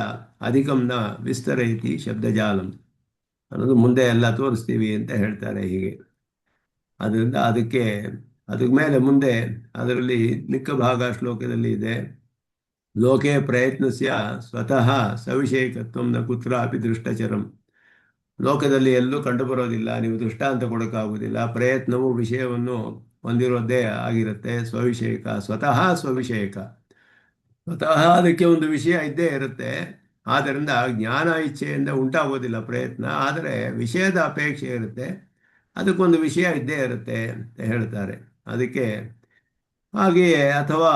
ಅಧಿಕಂ ನ ವಿಸ್ತರೈತಿ ಶಬ್ದಜಾಲಂ ಅನ್ನೋದು ಮುಂದೆ ಎಲ್ಲ ತೋರಿಸ್ತೀವಿ ಅಂತ ಹೇಳ್ತಾರೆ. ಹೀಗೆ ಅದರಿಂದ ಅದಕ್ಕೆ ಮೇಲೆ ಮುಂದೆ ಅದರಲ್ಲಿ ಮಿಕ್ಕ ಭಾಗ ಶ್ಲೋಕದಲ್ಲಿ ಇದೆ. ಲೋಕೆ ಪ್ರಯತ್ನಸ್ಯ ಸ್ವತಃ ಸವಿಷೇಕತ್ವಂ ನ ಕುತ್ರಾಪಿ ದೃಷ್ಟಚರಂ. ಲೋಕದಲ್ಲಿ ಎಲ್ಲೂ ಕಂಡುಬರೋದಿಲ್ಲ, ನೀವು ದೃಷ್ಟಾಂತ ಕೊಡೋಕ್ಕಾಗುವುದಿಲ್ಲ. ಪ್ರಯತ್ನವು ವಿಷಯವನ್ನು ಹೊಂದಿರೋದೇ ಆಗಿರುತ್ತೆ. ಸ್ವವಿಷಯಕ, ಸ್ವತಃ ಸ್ವವಿಷಯಕ, ಸ್ವತಃ ಅದಕ್ಕೆ ಒಂದು ವಿಷಯ ಇದ್ದೇ ಇರುತ್ತೆ. ಆದ್ದರಿಂದ ಜ್ಞಾನ ಇಚ್ಛೆಯಿಂದ ಉಂಟಾಗೋದಿಲ್ಲ ಪ್ರಯತ್ನ, ಆದರೆ ವಿಷಯದ ಅಪೇಕ್ಷೆ ಇರುತ್ತೆ, ಅದಕ್ಕೊಂದು ವಿಷಯ ಇದ್ದೇ ಇರುತ್ತೆ ಅಂತ ಹೇಳ್ತಾರೆ. ಅದಕ್ಕೆ ಹಾಗೆಯೇ ಅಥವಾ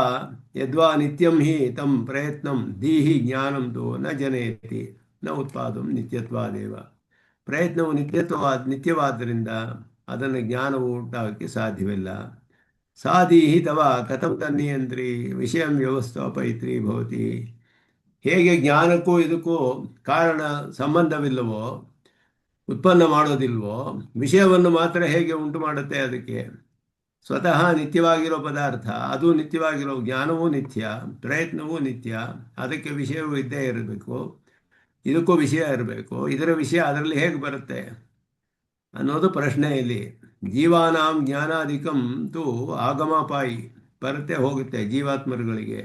ಯದ್ವಾ ನಿತ್ಯಂ ಹಿ ತಂ ಪ್ರಯತ್ನಂ ದೀಹಿ ಜ್ಞಾನಂ ತೋ ನ ಜನಯತಿ ನ ಉತ್ಪಾದಂ ನಿತ್ಯತ್ವಾದೇವ. ಪ್ರಯತ್ನವು ನಿತ್ಯವಾದ್ದರಿಂದ ಅದನ್ನು ಜ್ಞಾನವು ಉಂಟಾಗಕ್ಕೆ ಸಾಧ್ಯವಿಲ್ಲ. ಸಾಧೀಹಿ ತವ ಕಥಂ ತನ್ನಿಯಂತ್ರಿ ವಿಷಯಂ ವ್ಯವಸ್ಥಾಪಯಿತ್ರಿ ಭವತಿ. ಹೇಗೆ ಜ್ಞಾನಕ್ಕೂ ಇದಕ್ಕೂ ಕಾರಣ ಸಂಬಂಧವಿಲ್ಲವೋ, ಉತ್ಪನ್ನ ಮಾಡೋದಿಲ್ವೋ, ವಿಷಯವನ್ನು ಮಾತ್ರ ಹೇಗೆ ಉಂಟು ಮಾಡುತ್ತೆ? ಅದಕ್ಕೆ ಸ್ವತಃ ನಿತ್ಯವಾಗಿರೋ ಪದಾರ್ಥ, ಅದು ನಿತ್ಯವಾಗಿರೋ ಜ್ಞಾನವೂ ನಿತ್ಯ, ಪ್ರಯತ್ನವೂ ನಿತ್ಯ, ಅದಕ್ಕೆ ವಿಷಯವೂ ಇದ್ದೇ ಇರಬೇಕು, ಇದಕ್ಕೂ ವಿಷಯ ಇರಬೇಕು. ಇದರ ವಿಷಯ ಅದರಲ್ಲಿ ಹೇಗೆ ಬರುತ್ತೆ ಅನ್ನೋದು ಪ್ರಶ್ನೆ ಇಲ್ಲಿ. ಜೀವಾನಾಂ ಜ್ಞಾನಾಧಿಕಂ ತು ಆಗಮಾಪಾಯಿ, ಬರುತ್ತೆ ಹೋಗುತ್ತೆ. ಜೀವಾತ್ಮರುಗಳಿಗೆ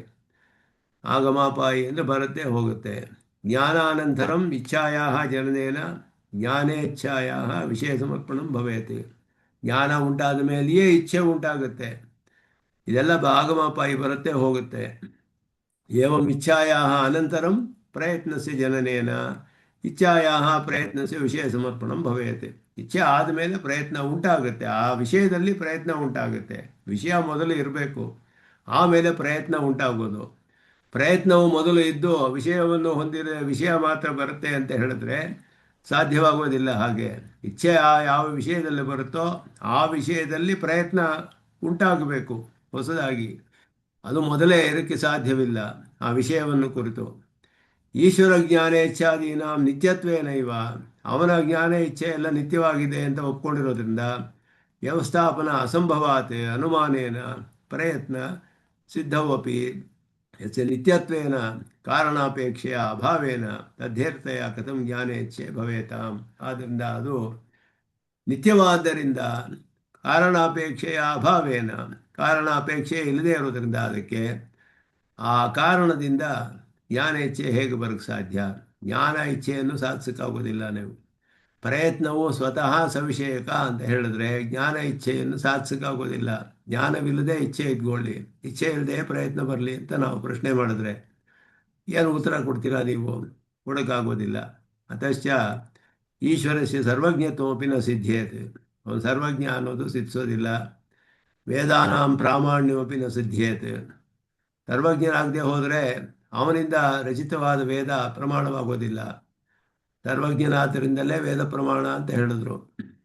ಆಗಮಾಪಾಯಿ ಅಂದರೆ ಬರುತ್ತೆ ಹೋಗುತ್ತೆ. ಜ್ಞಾನಾನಂತರಂ ಇಚ್ಛಾಯಾ ಜನನೇನ ಜ್ಞಾನೇಚ್ಛಾಯಾ ವಿಷಯ ಸಮರ್ಪಣಂ ಭವೇತಿ. ಜ್ಞಾನ ಉಂಟಾದ ಮೇಲೆಯೇ ಇಚ್ಛೆ ಉಂಟಾಗುತ್ತೆ. ಇದೆಲ್ಲ ಆಗಮಾಪಾಯಿ ಬರುತ್ತೆ ಹೋಗುತ್ತೆ. ಏವಂ ಇಚ್ಛಾಯಾ ಅನಂತರಂ ಪ್ರಯತ್ನಸ್ಯ ಜನನೇನ ಇಚ್ಛಾಯಾ ಪ್ರಯತ್ನಸ್ಯ ವಿಷಯ ಸಮರ್ಪಣಂ ಭವೇತೆ. ಇಚ್ಛೆ ಆದಮೇಲೆ ಪ್ರಯತ್ನ ಉಂಟಾಗುತ್ತೆ, ಆ ವಿಷಯದಲ್ಲಿ ಪ್ರಯತ್ನ ಉಂಟಾಗುತ್ತೆ. ವಿಷಯ ಮೊದಲು ಇರಬೇಕು, ಆಮೇಲೆ ಪ್ರಯತ್ನ ಉಂಟಾಗೋದು. ಪ್ರಯತ್ನವು ಮೊದಲು ಇದ್ದು ವಿಷಯವನ್ನು ಹೊಂದಿದ ವಿಷಯ ಮಾತ್ರ ಬರುತ್ತೆ ಅಂತ ಹೇಳಿದ್ರೆ ಸಾಧ್ಯವಾಗೋದಿಲ್ಲ. ಹಾಗೆ ಇಚ್ಛೆ ಯಾವ ವಿಷಯದಲ್ಲಿ ಬರುತ್ತೋ ಆ ವಿಷಯದಲ್ಲಿ ಪ್ರಯತ್ನ ಉಂಟಾಗಬೇಕು ಹೊಸದಾಗಿ. ಅದು ಮೊದಲೇ ಇರಕ್ಕೆ ಸಾಧ್ಯವಿಲ್ಲ ಆ ವಿಷಯವನ್ನು ಕುರಿತು. ಈಶ್ವರ ಜ್ಞಾನ ಇಚ್ಛಾದೀನಾಂ ನಿತ್ಯತ್ವೇನೈವ. ಅವನ ಜ್ಞಾನ ಇಚ್ಛೆ ಎಲ್ಲ ನಿತ್ಯವಾಗಿದೆ ಅಂತ ಒಪ್ಕೊಂಡಿರೋದ್ರಿಂದ ವ್ಯವಸ್ಥಾಪನ ಅಸಂಭವಾತ್ ಅನುಮಾನೇನ ಪ್ರಯತ್ನ ಸಿದ್ಧವಪಿ ಯಸ್ಯ ನಿತ್ಯತ್ವೇನ ಕಾರಣಾಪೇಕ್ಷೆಯ ಅಭಾವೇನ ತದ್ಧೇರ್ತಯ ಕಥಂ ಜ್ಞಾನೇಚ್ಛೆ ಭವೇತಾಂ. ಆದ್ದರಿಂದ ಅದು ನಿತ್ಯವಾದ್ದರಿಂದ ಕಾರಣಾಪೇಕ್ಷೆಯ ಅಭಾವೇನ, ಕಾರಣಾಪೇಕ್ಷೆ ಇಲ್ಲದೇ ಇರೋದ್ರಿಂದ ಅದಕ್ಕೆ ಆ ಕಾರಣದಿಂದ ಜ್ಞಾನ ಇಚ್ಛೆ ಹೇಗೆ ಬರೋಕ್ಕೆ ಸಾಧ್ಯ? ಜ್ಞಾನ ಇಚ್ಛೆಯನ್ನು ಸಾಧಿಸೋಕ್ಕಾಗೋದಿಲ್ಲ. ನೀವು ಪ್ರಯತ್ನವು ಸ್ವತಃ ಸವಿಷಯಕ ಅಂತ ಹೇಳಿದ್ರೆ ಜ್ಞಾನ ಇಚ್ಛೆಯನ್ನು ಸಾಧಿಸೋಕ್ಕಾಗೋದಿಲ್ಲ. ಜ್ಞಾನವಿಲ್ಲದೆ ಇಚ್ಛೆ ಇದ್ಕೊಳ್ಳಿ, ಇಚ್ಛೆ ಇಲ್ಲದೆ ಪ್ರಯತ್ನ ಬರಲಿ ಅಂತ ನಾವು ಪ್ರಶ್ನೆ ಮಾಡಿದ್ರೆ ಏನು ಉತ್ತರ ಕೊಡ್ತೀರಾ ನೀವು? ಕೊಡೋಕ್ಕಾಗೋದಿಲ್ಲ. ಅತಶ್ಚ ಈಶ್ವರಸ್ಯ ಸರ್ವಜ್ಞತ್ವಮಪಿ ನ ಸಿದ್ಧೇತ್. ಅವನು ಸರ್ವಜ್ಞ ಅನ್ನೋದು ಸಿದ್ಧಿಸೋದಿಲ್ಲ. ವೇದಾನಾಂ ಪ್ರಾಮಾಣ್ಯಮಪಿ ನ ಸಿದ್ಧ್ಯೇತ್. ಸರ್ವಜ್ಞನಾಗದೆ ಹೋದರೆ ಅವನಿಂದ ರಚಿತವಾದ ವೇದ ಪ್ರಮಾಣವಾಗೋದಿಲ್ಲ. ಸರ್ವಜ್ಞನಾದ್ದರಿಂದಲೇ ವೇದ ಪ್ರಮಾಣ ಅಂತ ಹೇಳಿದ್ರು.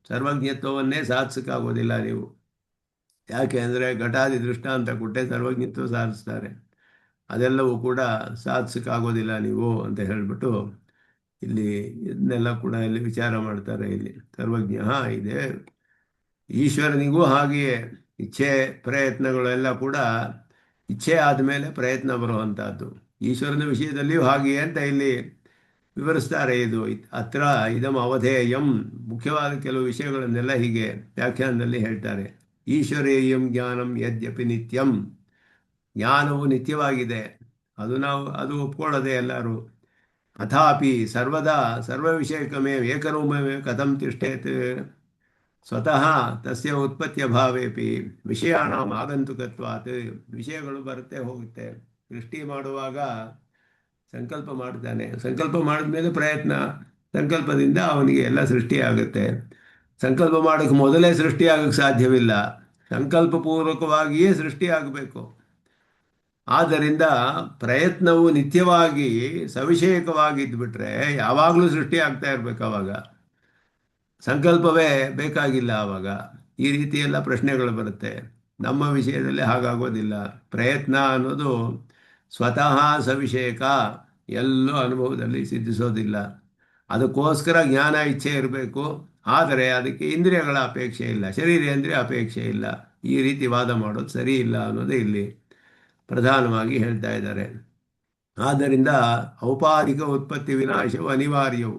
ಸರ್ವಜ್ಞತ್ವವನ್ನೇ ಸಾಧಿಸಕ್ಕಾಗೋದಿಲ್ಲ ನೀವು. ಯಾಕೆ ಅಂದರೆ ಘಟಾದಿ ದೃಷ್ಟಾಂತ ಕೊಟ್ಟೆ ಸರ್ವಜ್ಞತ್ವ ಸಾಧಿಸ್ತಾರೆ. ಅದೆಲ್ಲವೂ ಕೂಡ ಸಾಧಿಸಕ್ಕಾಗೋದಿಲ್ಲ ನೀವು ಅಂತ ಹೇಳಿಬಿಟ್ಟು ಇಲ್ಲಿ ಇದನ್ನೆಲ್ಲ ಕೂಡ ಇಲ್ಲಿ ವಿಚಾರ ಮಾಡ್ತಾರೆ. ಇಲ್ಲಿ ಸರ್ವಜ್ಞ ಇದೆ. ಈಶ್ವರನಿಗೂ ಹಾಗೆಯೇ ಇಚ್ಛೆ ಪ್ರಯತ್ನಗಳೆಲ್ಲ ಕೂಡ ಇಚ್ಛೆ ಆದಮೇಲೆ ಪ್ರಯತ್ನ ಬರುವಂತಹದ್ದು. ಈಶ್ವರನ ವಿಷಯದಲ್ಲಿಯೂ ಹಾಗೆಯೇ ಅಂತ ಇಲ್ಲಿ ವಿವರಿಸ್ತಾರೆ. ಇದು ಅತ್ರ ಇದಂ ಅವಧೇಯಂ, ಮುಖ್ಯವಾದ ಕೆಲವು ವಿಷಯಗಳನ್ನೆಲ್ಲ ಹೀಗೆ ವ್ಯಾಖ್ಯಾನದಲ್ಲಿ ಹೇಳ್ತಾರೆ. ಈಶ್ವರೇಯಂ ಜ್ಞಾನಂ ಯದ್ಯಪಿ ನಿತ್ಯಂ, ಜ್ಞಾನವು ನಿತ್ಯವಾಗಿದೆ, ಅದು ಒಪ್ಕೊಳ್ಳೋದೆ ಎಲ್ಲರೂ. ಅಥಾಪಿ ಸರ್ವದಾ ಸರ್ವ ವಿಷಯಕಮೇ ಏಕರೂಪಮೇ ಕಥಂ ತಿಷ್ಠೇತ್, ಸ್ವತಃ ತಸ್ಯ ಉತ್ಪತ್ತಿಯ ಭಾವೇಪಿ ವಿಷಯಾಣಾಂ ಆಗಂತುಕತ್ವಾತ್. ವಿಷಯಗಳು ಬರುತ್ತೆ ಹೋಗುತ್ತೆ. ಸೃಷ್ಟಿ ಮಾಡುವಾಗ ಸಂಕಲ್ಪ ಮಾಡ್ತಾನೆ, ಸಂಕಲ್ಪ ಮಾಡಿದ್ಮೇಲೆ ಪ್ರಯತ್ನ, ಸಂಕಲ್ಪದಿಂದ ಅವನಿಗೆ ಎಲ್ಲ ಸೃಷ್ಟಿ ಆಗುತ್ತೆ. ಸಂಕಲ್ಪ ಮಾಡೋಕ್ಕೆ ಮೊದಲೇ ಸೃಷ್ಟಿ ಆಗೋಕ್ಕೆ ಸಾಧ್ಯವಿಲ್ಲ, ಸಂಕಲ್ಪಪೂರ್ವಕವಾಗಿಯೇ ಸೃಷ್ಟಿ ಆಗಬೇಕು. ಆದ್ದರಿಂದ ಪ್ರಯತ್ನವು ನಿತ್ಯವಾಗಿ ಸವಿಷಯಕವಾಗಿದ್ದುಬಿಟ್ರೆ ಯಾವಾಗಲೂ ಸೃಷ್ಟಿ ಆಗ್ತಾ ಇರಬೇಕು. ಆವಾಗ ಸಂಕಲ್ಪವೇ ಬೇಕಾಗಿಲ್ಲ. ಆವಾಗ ಈ ರೀತಿಯೆಲ್ಲ ಪ್ರಶ್ನೆಗಳು ಬರುತ್ತೆ. ನಮ್ಮ ವಿಷಯದಲ್ಲಿ ಹಾಗಾಗೋದಿಲ್ಲ. ಪ್ರಯತ್ನ ಅನ್ನೋದು ಸ್ವತಃ ಸವಿಷಯಕ, ಎಲ್ಲೂ ಅನುಭವದಲ್ಲಿ ಸಿದ್ಧಿಸೋದಿಲ್ಲ. ಅದಕ್ಕೋಸ್ಕರ ಜ್ಞಾನ ಇಚ್ಛೆ ಇರಬೇಕು. ಆದರೆ ಅದಕ್ಕೆ ಇಂದ್ರಿಯಗಳ ಅಪೇಕ್ಷೆ ಇಲ್ಲ, ಶರೀರೇಂದ್ರಿಯ ಅಪೇಕ್ಷೆ ಇಲ್ಲ. ಈ ರೀತಿ ವಾದ ಮಾಡೋದು ಸರಿ ಇಲ್ಲ ಅನ್ನೋದೇ ಇಲ್ಲಿ ಪ್ರಧಾನವಾಗಿ ಹೇಳ್ತಾ ಇದ್ದಾರೆ. ಆದ್ದರಿಂದ ಔಪಾಧಿಕ ಉತ್ಪತ್ತಿ ವಿನಾಶವು ಅನಿವಾರ್ಯವು.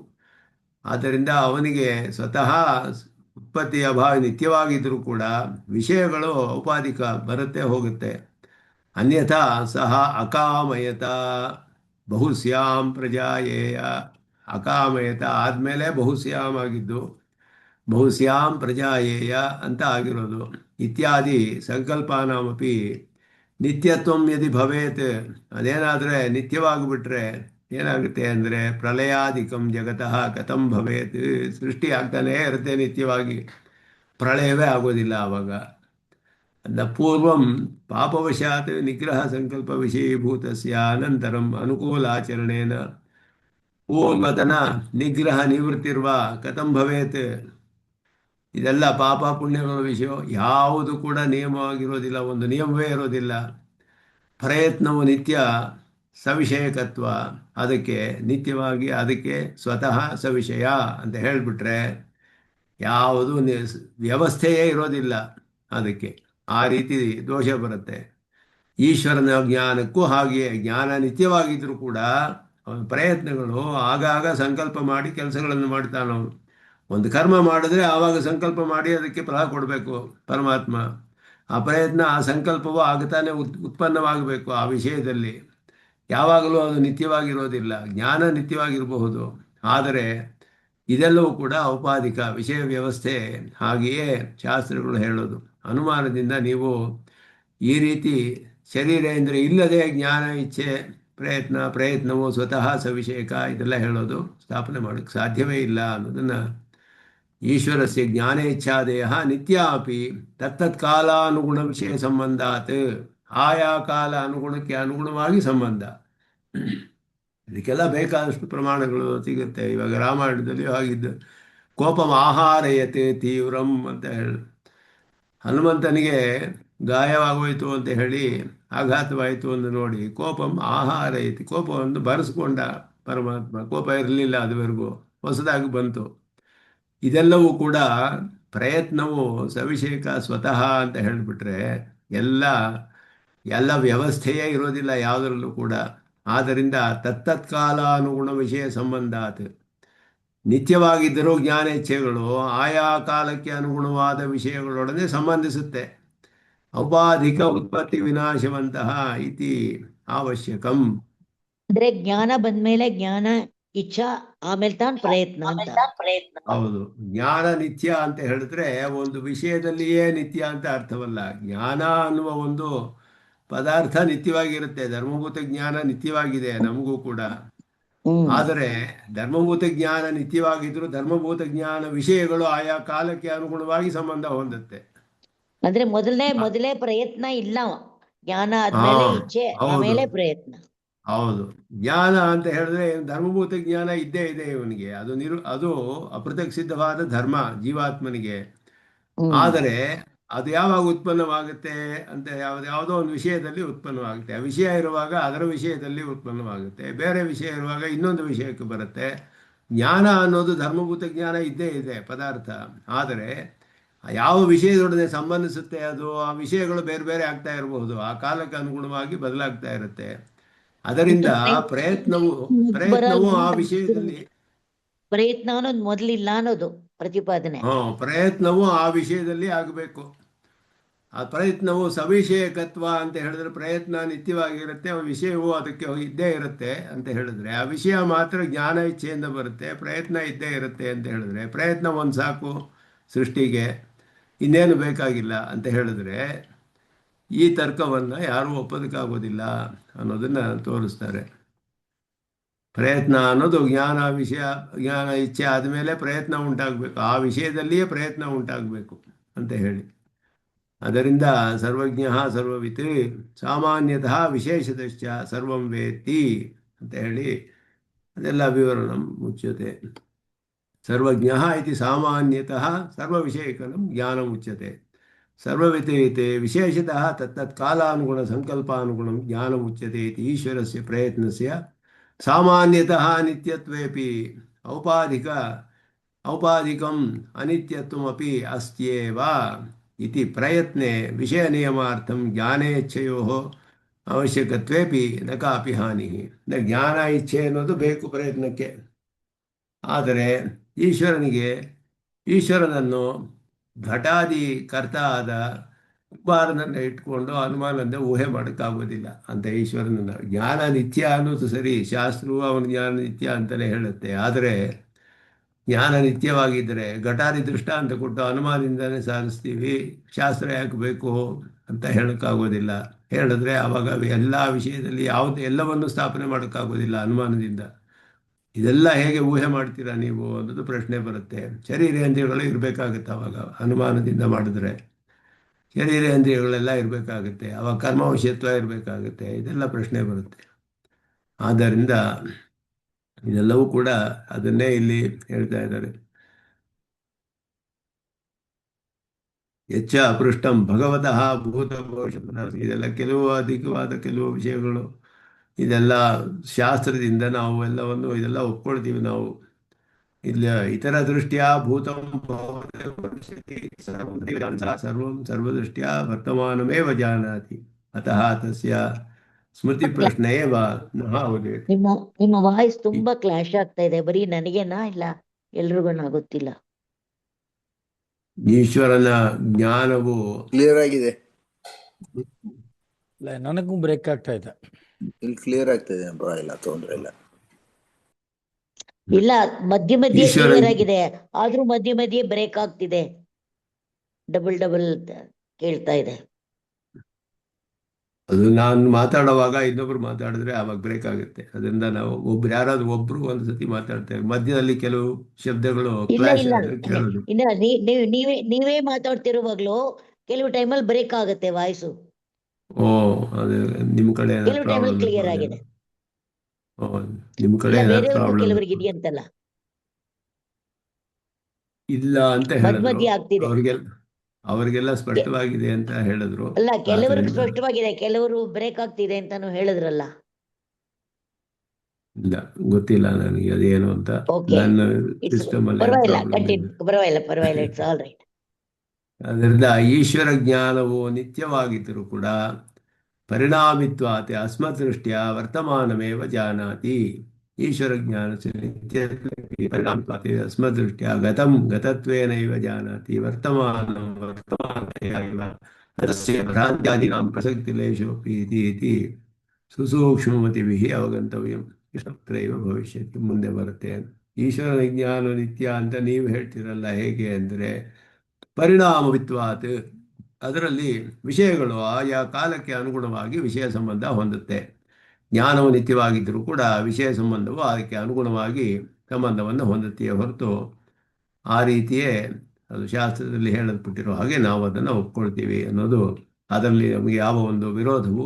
ಆದ್ದರಿಂದ ಅವನಿಗೆ ಸ್ವತಃ ಉತ್ಪತ್ತಿಯ ಅಭಾವ ನಿತ್ಯವಾಗಿದ್ದರೂ ಕೂಡ ವಿಷಯಗಳು ಔಪಾಧಿಕ ಬರುತ್ತೆ ಹೋಗುತ್ತೆ. ಅನ್ಯಥಾ ಸಹ ಅಕಾಮಯತ ಬಹುಸ್ಯಾಂ ಪ್ರಜಾಯೇಯ. ಅಕಾಮಯತ ಆದಮೇಲೆ ಬಹುಸ್ಯಾಂ ಆಗಿದ್ದು ಬಹುಸ್ಯಾಂ ಪ್ರಜಾಯೇಯ ಅಂತ ಆಗಿರೋದು. ಇತ್ಯಾದಿ ಸಂಕಲ್ಪಾನಾಮಪಿ ನಿತ್ಯತ್ವಂ ಯದಿ ಭವೇತ್. ಅದೇನಾದರೆ ನಿತ್ಯವಾಗಿಬಿಟ್ರೆ ಏನಾಗುತ್ತೆ ಅಂದರೆ ಪ್ರಳಯಾಧಿಕಂ ಜಗತಃ ಕಥಂ ಭವೇತ್. ಸೃಷ್ಟಿ ಆಗ್ತಾನೇ ಇರುತ್ತೆ ನಿತ್ಯವಾಗಿ, ಪ್ರಳಯವೇ ಆಗೋದಿಲ್ಲ ಆವಾಗ. ಅಲ್ಲ ಪೂರ್ವಂ ಪಾಪವಶಾತ್ ನಿಗ್ರಹ ಸಂಕಲ್ಪ ವಿಷಯೀಭೂತಸ್ಯ ಅನಂತರಂ ಅನುಕೂಲಾಚರಣೇನ ಪೂರ್ವತನ ನಿಗ್ರಹ ನಿವೃತ್ತಿರ್ವ ಕಥಂ ಭವೇತ್. ಇದೆಲ್ಲ ಪಾಪ ಪುಣ್ಯಗಳ ವಿಷಯ, ಯಾವುದು ಕೂಡ ನಿಯಮವಾಗಿರೋದಿಲ್ಲ, ಒಂದು ನಿಯಮವೇ ಇರೋದಿಲ್ಲ. ಪ್ರಯತ್ನವು ನಿತ್ಯ ಸವಿಷಯಕತ್ವ, ಅದಕ್ಕೆ ನಿತ್ಯವಾಗಿ ಅದಕ್ಕೆ ಸ್ವತಃ ಸವಿಷಯ ಅಂತ ಹೇಳಿಬಿಟ್ರೆ ಯಾವುದು ವ್ಯವಸ್ಥೆಯೇ ಇರೋದಿಲ್ಲ ಅದಕ್ಕೆ. ಆ ರೀತಿ ದೋಷ ಬರುತ್ತೆ. ಈಶ್ವರನ ಜ್ಞಾನಕ್ಕೂ ಹಾಗೆಯೇ, ಜ್ಞಾನ ನಿತ್ಯವಾಗಿದ್ದರೂ ಕೂಡ ಅವನ ಪ್ರಯತ್ನಗಳು ಆಗಾಗ ಸಂಕಲ್ಪ ಮಾಡಿ ಕೆಲಸಗಳನ್ನು ಮಾಡ್ತಾನವನು. ಒಂದು ಕರ್ಮ ಮಾಡಿದ್ರೆ ಆವಾಗ ಸಂಕಲ್ಪ ಮಾಡಿ ಅದಕ್ಕೆ ಫಲ ಕೊಡಬೇಕು ಪರಮಾತ್ಮ. ಆ ಪ್ರಯತ್ನ ಆ ಸಂಕಲ್ಪವು ಆಗ್ತಾನೆ ಉತ್ಪನ್ನವಾಗಬೇಕು ಆ ವಿಷಯದಲ್ಲಿ. ಯಾವಾಗಲೂ ಅದು ನಿತ್ಯವಾಗಿರೋದಿಲ್ಲ. ಜ್ಞಾನ ನಿತ್ಯವಾಗಿರಬಹುದು, ಆದರೆ ಇದೆಲ್ಲವೂ ಕೂಡ ಔಪಾಧಿಕ ವಿಷಯ ವ್ಯವಸ್ಥೆ. ಹಾಗೆಯೇ ಶಾಸ್ತ್ರಗಳು ಹೇಳೋದು. ಅನುಮಾನದಿಂದ ನೀವು ಈ ರೀತಿ ಶರೀರೇಂದ್ರಿಯ ಇಲ್ಲದೆ ಜ್ಞಾನ ಇಚ್ಛೆ ಪ್ರಯತ್ನವು ಸ್ವತಃ ಸವಿಷಯಕ ಇದೆಲ್ಲ ಹೇಳೋದು ಸ್ಥಾಪನೆ ಮಾಡೋಕ್ಕೆ ಸಾಧ್ಯವೇ ಇಲ್ಲ ಅನ್ನೋದನ್ನು ಈಶ್ವರಸ್ಯ ಜ್ಞಾನ ಇಚ್ಛಾದೇಯ ನಿತ್ಯ ಅಪಿ ತತ್ತತ್ ಕಾಲಾನುಗುಣ ವಿಷಯ ಸಂಬಂಧಾತ್. ಆಯಾ ಕಾಲ ಅನುಗುಣಕ್ಕೆ ಅನುಗುಣವಾಗಿ ಸಂಬಂಧ. ಇದಕ್ಕೆಲ್ಲ ಬೇಕಾದಷ್ಟು ಪ್ರಮಾಣಗಳು ಸಿಗುತ್ತೆ. ಇವಾಗ ರಾಮಾಯಣದಲ್ಲಿ ಆಗಿದ್ದು ಕೋಪಂ ಆಹಾರಯತೆ ತೀವ್ರಂ ಅಂತ ಹೇಳಿ, ಹನುಮಂತನಿಗೆ ಗಾಯವಾಗೋಯ್ತು ಅಂತ ಹೇಳಿ ಆಘಾತವಾಯಿತು ಅಂತ ನೋಡಿ ಕೋಪಂ ಆಹಾರಯತಿ, ಕೋಪವನ್ನು ಬರೆಸ್ಕೊಂಡ ಪರಮಾತ್ಮ. ಕೋಪ ಇರಲಿಲ್ಲ ಅದುವರೆಗೂ, ಹೊಸದಾಗಿ ಬಂತು. ಇದೆಲ್ಲವೂ ಕೂಡ ಪ್ರಯತ್ನವು ಸವಿಷೇಕ ಸ್ವತಃ ಅಂತ ಹೇಳಿಬಿಟ್ರೆ ಎಲ್ಲ ವ್ಯವಸ್ಥೆಯೇ ಇರೋದಿಲ್ಲ ಯಾವುದರಲ್ಲೂ ಕೂಡ. ಆದ್ದರಿಂದ ತತ್ತತ್ಕಾಲಾನುಗುಣ ವಿಷಯ ಸಂಬಂಧಾತ್. ನಿತ್ಯವಾಗಿದ್ದರೂ ಜ್ಞಾನೇಚ್ಛೆಗಳು ಆಯಾ ಕಾಲಕ್ಕೆ ಅನುಗುಣವಾದ ವಿಷಯಗಳೊಡನೆ ಸಂಬಂಧಿಸುತ್ತೆ. ಔಪಾಧಿಕ ಉತ್ಪತ್ತಿ ವಿನಾಶವಂತಹ ಇತಿ ಅವಶ್ಯಕಂ. ಅಂದ್ರೆ ಜ್ಞಾನ ಬಂದ್ಮೇಲೆ ಜ್ಞಾನ ಇಚ್ಛಾ, ಆಮೇಲೆ ತಾನು ಪ್ರಯತ್ನ ಅಂತ. ಹೌದು, ಜ್ಞಾನ ನಿತ್ಯ ಅಂತ ಹೇಳಿದ್ರೆ ಒಂದು ವಿಷಯದಲ್ಲಿಯೇ ನಿತ್ಯ ಅಂತ ಅರ್ಥವಲ್ಲ. ಜ್ಞಾನ ಅನ್ನುವ ಒಂದು ಪದಾರ್ಥ ನಿತ್ಯವಾಗಿರುತ್ತೆ. ಧರ್ಮಭೂತ ಜ್ಞಾನ ನಿತ್ಯವಾಗಿದೆ ನಮಗೂ ಕೂಡ. ಆದರೆ ಧರ್ಮಭೂತ ಜ್ಞಾನ ನಿತ್ಯವಾಗಿದ್ರು ಧರ್ಮಭೂತ ಜ್ಞಾನ ವಿಷಯಗಳು ಆಯಾ ಕಾಲಕ್ಕೆ ಅನುಗುಣವಾಗಿ ಸಂಬಂಧ ಹೊಂದುತ್ತೆ. ಅಂದ್ರೆ ಮೊದಲನೇ ಆ, ಮೊದಲೇ ಪ್ರಯತ್ನ ಇಲ್ಲ, ಜ್ಞಾನ ಹಾ, ಆದ್ಮೇಲೆ ಇಚ್ಛೆ, ಹೌದು, ಆಮೇಲೆ ಪ್ರಯತ್ನ. ಹೌದು. ಜ್ಞಾನ ಅಂತ ಹೇಳಿದ್ರೆ ಧರ್ಮಭೂತ ಜ್ಞಾನ ಇದ್ದೇ ಇದೆ ಇವನಿಗೆ. ಅದು ಅಪ್ರತ್ಯಕ್ಷಿದ್ಧವಾದ ಧರ್ಮ ಜೀವಾತ್ಮನಿಗೆ. ಹ್ಮ್. ಆದರೆ ಅದು ಯಾವಾಗ ಉತ್ಪನ್ನವಾಗುತ್ತೆ ಅಂತ ಯಾವುದೋ ಒಂದು ವಿಷಯದಲ್ಲಿ ಉತ್ಪನ್ನವಾಗುತ್ತೆ. ಆ ವಿಷಯ ಇರುವಾಗ ಅದರ ವಿಷಯದಲ್ಲಿ ಉತ್ಪನ್ನವಾಗುತ್ತೆ, ಬೇರೆ ವಿಷಯ ಇರುವಾಗ ಇನ್ನೊಂದು ವಿಷಯಕ್ಕೆ ಬರುತ್ತೆ. ಜ್ಞಾನ ಅನ್ನೋದು ಧರ್ಮಭೂತ ಜ್ಞಾನ ಇದ್ದೇ ಇದೆ ಪದಾರ್ಥ. ಆದರೆ ಯಾವ ವಿಷಯದೊಡನೆ ಸಂಬಂಧಿಸುತ್ತೆ ಅದು, ಆ ವಿಷಯಗಳು ಬೇರೆ ಬೇರೆ ಆಗ್ತಾ ಇರಬಹುದು, ಆ ಕಾಲಕ್ಕೆ ಅನುಗುಣವಾಗಿ ಬದಲಾಗ್ತಾ ಇರುತ್ತೆ. ಅದರಿಂದ ಇದು ಪ್ರಯತ್ನ ಪ್ರಯತ್ನವು ಪ್ರಯತ್ನವು ಬರಲ್ಲ ಆ ಅಂತ ವಿಷಯದಲ್ಲಿ, ಪ್ರಯತ್ನ ಅನ್ನೋದು ಮೊದಲಿಲ್ಲ ಅನ್ನೋದು ಪ್ರತಿಪಾದನೆ. ಪ್ರಯತ್ನವು ಆ ವಿಷಯದಲ್ಲಿ ಆಗಬೇಕು. ಆ ಪ್ರಯತ್ನವು ಸವಿಷಯಕತ್ವ ಅಂತ ಹೇಳಿದ್ರೆ ಪ್ರಯತ್ನ ನಿತ್ಯವಾಗಿರುತ್ತೆ, ಆ ವಿಷಯವು ಅದಕ್ಕೆ ಇದ್ದೇ ಇರುತ್ತೆ ಅಂತ ಹೇಳಿದ್ರೆ ಆ ವಿಷಯ ಮಾತ್ರ ಜ್ಞಾನ ಇಚ್ಛೆಯಿಂದ ಬರುತ್ತೆ. ಪ್ರಯತ್ನ ಇದ್ದೇ ಇರುತ್ತೆ ಅಂತ ಹೇಳಿದ್ರೆ ಪ್ರಯತ್ನ ಒಂದು ಸಾಕು ಸೃಷ್ಟಿಗೆ, ಇನ್ನೇನು ಬೇಕಾಗಿಲ್ಲ ಅಂತ ಹೇಳಿದ್ರೆ ಈ ತರ್ಕವನ್ನು ಯಾರೂ ಒಪ್ಪೋದಕ್ಕಾಗೋದಿಲ್ಲ ಅನ್ನೋದನ್ನು ತೋರಿಸ್ತಾರೆ. ಪ್ರಯತ್ನ ಅನ್ನೋದು ಜ್ಞಾನ ಇಚ್ಛೆ ಆದಮೇಲೆ ಪ್ರಯತ್ನ ಉಂಟಾಗಬೇಕು, ಆ ವಿಷಯದಲ್ಲಿಯೇ ಪ್ರಯತ್ನ ಉಂಟಾಗಬೇಕು ಅಂತ ಹೇಳಿ. ಅದರಿಂದ ಸರ್ವಜ್ಞ ಸರ್ವವಿತ್ ಸಾಮಾನ್ಯತಃ ವಿಶೇಷತಶ್ಚ ಸರ್ವಂ ವೇತ್ತಿ ಅಂತ ಹೇಳಿ ಅದೆಲ್ಲ ವಿವರಣ ಮುಚ್ಯತೆ. ಸರ್ವಜ್ಞ ಇತಿ ಸಾಮಾನ್ಯತಃ ಸರ್ವವಿಷಯಕಂ ಜ್ಞಾನಮುಚ್ಯತೆ. ಸರ್ವವಿತ್ ವಿಶೇಷತಃ ತತ್ತತ್ ಕಾಲಾನುಗುಣ ಸಂಕಲ್ಪಾನುಗುಣಂ ಜ್ಞಾನಮುಚ್ಯತೆ ಇತಿ ಈಶ್ವರಸ್ಯ ಪ್ರಯತ್ನಸ್ಯ ಸಾಮಾನ್ಯತಃ ನಿತ್ಯತ್ವೇಪಿ ಔಪಾಧಿಕ ಔಪಾಧಿಕಂ ಅನಿತ್ಯತ್ವಮಪಿ ಅಸ್ತ್ಯೇವ ಇತಿ ಪ್ರಯತ್ನೆ ವಿಷಯ ನಿಯಮಾರ್ಥಂ ಜ್ಞಾನೇಚ್ಛೆಯೋಃ ಅವಶ್ಯಕತ್ವೇಪಿ ನ ಕಾಪಿ ಹಾನಿ. ಜ್ಞಾನ ಇಚ್ಛೆ ಅನ್ನೋದು ಬೇಕು ಪ್ರಯತ್ನಕ್ಕೆ. ಆದರೆ ಈಶ್ವರನನ್ನು ಘಟಾದಿ ಕರ್ತ ಆದ ಕುಮಾರನನ್ನು ಇಟ್ಕೊಂಡು ಅನುಮಾನದಿಂದ ಊಹೆ ಮಾಡೋಕ್ಕಾಗೋದಿಲ್ಲ ಅಂತ ಈಶ್ವರನನ್ನು. ಜ್ಞಾನ ನಿತ್ಯ ಅನ್ನೋದು ಸರಿ, ಶಾಸ್ತ್ರವು ಅವನ ಜ್ಞಾನ ನಿತ್ಯ ಅಂತಲೇ ಹೇಳುತ್ತೆ. ಆದರೆ ಜ್ಞಾನ ನಿತ್ಯವಾಗಿದ್ದರೆ ಘಟಾದಿ ದೃಷ್ಟಾಂತ ಕೊಟ್ಟು ಅನುಮಾನದಿಂದಲೇ ಸಾಧಿಸ್ತೀವಿ, ಶಾಸ್ತ್ರ ಯಾಕೆ ಬೇಕು ಅಂತ ಹೇಳೋಕ್ಕಾಗೋದಿಲ್ಲ. ಹೇಳಿದ್ರೆ ಆವಾಗ ಎಲ್ಲ ವಿಷಯದಲ್ಲಿ ಎಲ್ಲವನ್ನು ಸ್ಥಾಪನೆ ಮಾಡೋಕ್ಕಾಗೋದಿಲ್ಲ ಅನುಮಾನದಿಂದ. ಇದೆಲ್ಲ ಹೇಗೆ ಊಹೆ ಮಾಡ್ತೀರಾ ನೀವು ಅನ್ನೋದು ಪ್ರಶ್ನೆ ಬರುತ್ತೆ. ಶರೀರೇಂದ್ರಿಯಗಳು ಇರಬೇಕಾಗುತ್ತೆ ಅವಾಗ ಅನುಮಾನದಿಂದ ಮಾಡಿದ್ರೆ. ಶರೀರೇಂದ್ರಿಯಗಳೆಲ್ಲ ಇರಬೇಕಾಗುತ್ತೆ, ಅವಾಗ ಕರ್ಮವಶ್ಯತ್ವ ಇರಬೇಕಾಗುತ್ತೆ, ಇದೆಲ್ಲ ಪ್ರಶ್ನೆ ಬರುತ್ತೆ. ಆದ್ದರಿಂದ ಇದೆಲ್ಲವೂ ಕೂಡ ಅದನ್ನೇ ಇಲ್ಲಿ ಹೇಳ್ತಾ ಇದ್ದಾರೆ. ಹೆಚ್ಚ ಅಪೃಷ್ಟಂ ಭಗವತಃ ಭೂತ ಭವಿಷ್ಯತ್. ಇದೆಲ್ಲ ಕೆಲವು ಅಧಿಕವಾದ ಕೆಲವು ವಿಷಯಗಳು, ಇದೆಲ್ಲ ಶಾಸ್ತ್ರದಿಂದ ನಾವು ಇದೆಲ್ಲ ಒಪ್ಕೊಳ್ತೀವಿ ನಾವು. ಇಲ್ಲ ಇತರ ದೃಷ್ಟ್ಯ ಭೂತಂ ಭವಿಷ್ಯತಿ ಸರ್ವಂ ಸರ್ವದೃಷ್ಟ್ಯಾ ವರ್ತಮಾನಮೇವ ಜಾನಾತಿ ಅತಃ ತಸ್ಯ ಸ್ಮೃತಿ ಪ್ರಶ್ನೆ ಏವ ನ ಉದೇತಿ. ನಿಮ್ಮ ವಾಯ್ಸ್ ತುಂಬಾ ಕ್ಲಾಶ್ ಆಗ್ತಾ ಇದೆ. ಬರೀ ನನಗೇನಾ ಇಲ್ಲ ಎಲ್ರಿಗೂ ಗೊತ್ತಿಲ್ಲ. ಈಶ್ವರನ ಜ್ಞಾನವು ಕ್ಲಿಯರ್ ಆಗಿದೆ. ನನಗೂ ಬ್ರೇಕ್ ಆಗ್ತಾ ಇದೆ. ಇಲ್ಲಿ ಕ್ಲಿಯರ್ ಆಗ್ತದೆ, ಪರವಾಗಿಲ್ಲ, ತೊಂದ್ರೆ ಇಲ್ಲ. ಇಲ್ಲ, ಮಧ್ಯೆ ಮಧ್ಯೆ ಈಶ್ವರ ಕ್ಲಿಯರ್ ಆಗಿದೆ, ಆದ್ರೂ ಮಧ್ಯೆ ಮಧ್ಯೆ ಬ್ರೇಕ್ ಆಗ್ತಿದೆ, ಡಬಲ್ ಡಬಲ್ ಕೇಳ್ತಾ ಇದೆ. ಅದು ನಾನು ಮಾತಾಡುವಾಗ ಇನ್ನೊಬ್ರು ಮಾತಾಡಿದ್ರೆ ಆವಾಗ ಬ್ರೇಕ್ ಆಗುತ್ತೆ. ಅದರಿಂದ ನಾವು ಯಾರಾದ್ರೂ ಒಬ್ರು ಒಂದು ಸತಿ ಮಾತಾಡ್ತೇವೆ, ಮಧ್ಯದಲ್ಲಿ ಕೆಲವು ಶಬ್ದಗಳು ಇಲ್ಲ ಕ್ಲಾಶ್ ಇಲ್ಲ ಆದ್ರೆ ಕೇಳೋದು. ಇಲ್ಲ, ನೀವೇ ಮಾತಾಡ್ತಿರುವಾಗ್ಲೂ ಕೆಲವು ಟೈಮಲ್ಲಿ ಬ್ರೇಕ್ ಆಗುತ್ತೆ ವಾಯ್ಸು, ಓ, ಅದು ನಿಮ್ಮ ಕಡೆ ಕೆಲವು ಟೈಮಲ್ಲಿ ಕ್ಲಿಯರ್ ಆಗಿದೆ. ನಿಮ್ಮ ಕಡೆ ಇಲ್ಲ, ಏನಾದ್ರು ಬೇರೆಯವ್ರಿಗೂ ಪ್ರಾಬ್ಲಮ್ ಕೆಲವರಿಗೆ ಇದೆಯಂತಲ್ಲ, ಇಲ್ಲ ಅಂತ ಮಧ್ಯ ಹೇಳಿದ್ರು. ಮಧ್ಯೆ ಆಗ್ತಿದೆ. ಅವರಿಗೆಲ್ಲ ಸ್ಪಷ್ಟವಾಗಿದೆ ಅಂತ ಹೇಳಿದ್ರು. ಅಲ್ಲ, ಕೆಲವರಿಗೆ ಆದ್ರಿಂದ ಸ್ಪಷ್ಟವಾಗಿದೆ, ಕೆಲವರು ಬ್ರೇಕ್ ಆಗ್ತಿದೆ ಅಂತಾನು ಹೇಳಿದ್ರಲ್ಲ. ಇಲ್ಲ, ಗೊತ್ತಿಲ್ಲ ನನಗೆ ಅದೇನು ಅಂತ. ಓಕೆ, ನನ್ನ ಇಟ್ಸ್ ಸಿಸ್ಟಮ್ ಅಲ್ಲಿ ಪರವಾಗಿಲ್ಲ, ಪ್ರಾಬ್ಲಮ್ ಇದೆ. ಕಂಟಿನ್ಯೂ, ಪರವಾಗಿಲ್ಲ, ಇಟ್ಸ್ ಆಲ್ ರೈಟ್. ಅದರಿಂದ ಈಶ್ವರ ಜ್ಞಾನವು ನಿತ್ಯವಾಗಿದ್ದರೂ ಕೂಡ ಪರಿಣಾಮಿತ್ವಾತೆ ಅಸ್ಮದೃಷ್ಟ್ಯಾ ವರ್ತಮಾನಮೇವ ಜಾನಾತಿ. ಈಶ್ವರ ಜ್ಞಾನ ನಿತ್ಯ ಪರಿಣಾಮಿತ್ವಾತೆ ಅಸ್ಮದೃಷ್ಟ್ಯಾ ಗತಂ ಗತತ್ವೇನೈವ ಜಾನಾತಿ ವರ್ತಮಾನಂ ವರ್ತಮಾನಮೇವ ತಸ್ಯ ಭ್ರಾಂತ್ಯಾದೀನಾಂ ಪ್ರಸಕ್ತಿಲೇಶೋಪಿ ಇತಿ ಸುಸೂಕ್ಷ್ಮಮತಿಭಿಃ ಅವಗಂತವ್ಯಂ ತತ್ರೈವ ಭವಿಷ್ಯತಿ. ಮುಂದೆ ಬರುತ್ತೆ. ಈಶ್ವರ ಜ್ಞಾನ ನಿತ್ಯ ಅಂತ ನೀವು ಹೇಳ್ತೀರಲ್ಲ, ಹೇಗೆ ಅಂದರೆ ಪರಿಣಾಮವಿತ್ವಾತ್, ಅದರಲ್ಲಿ ವಿಷಯಗಳು ಆಯಾ ಕಾಲಕ್ಕೆ ಅನುಗುಣವಾಗಿ ವಿಷಯ ಸಂಬಂಧ ಹೊಂದುತ್ತೆ. ಜ್ಞಾನವು ನಿತ್ಯವಾಗಿದ್ದರೂ ಕೂಡ ವಿಷಯ ಸಂಬಂಧವು ಅದಕ್ಕೆ ಅನುಗುಣವಾಗಿ ಸಂಬಂಧವನ್ನು ಹೊಂದುತ್ತೆಯೇ ಹೊರತು ಆ ರೀತಿಯೇ ಅದು ಶಾಸ್ತ್ರದಲ್ಲಿ ಹೇಳಲ್ಪಟ್ಟಿರೋ ಹಾಗೆ ನಾವು ಅದನ್ನು ಒಪ್ಕೊಳ್ತೀವಿ ಅನ್ನೋದು, ಅದರಲ್ಲಿ ನಮಗೆ ಯಾವ ಒಂದು ವಿರೋಧವೂ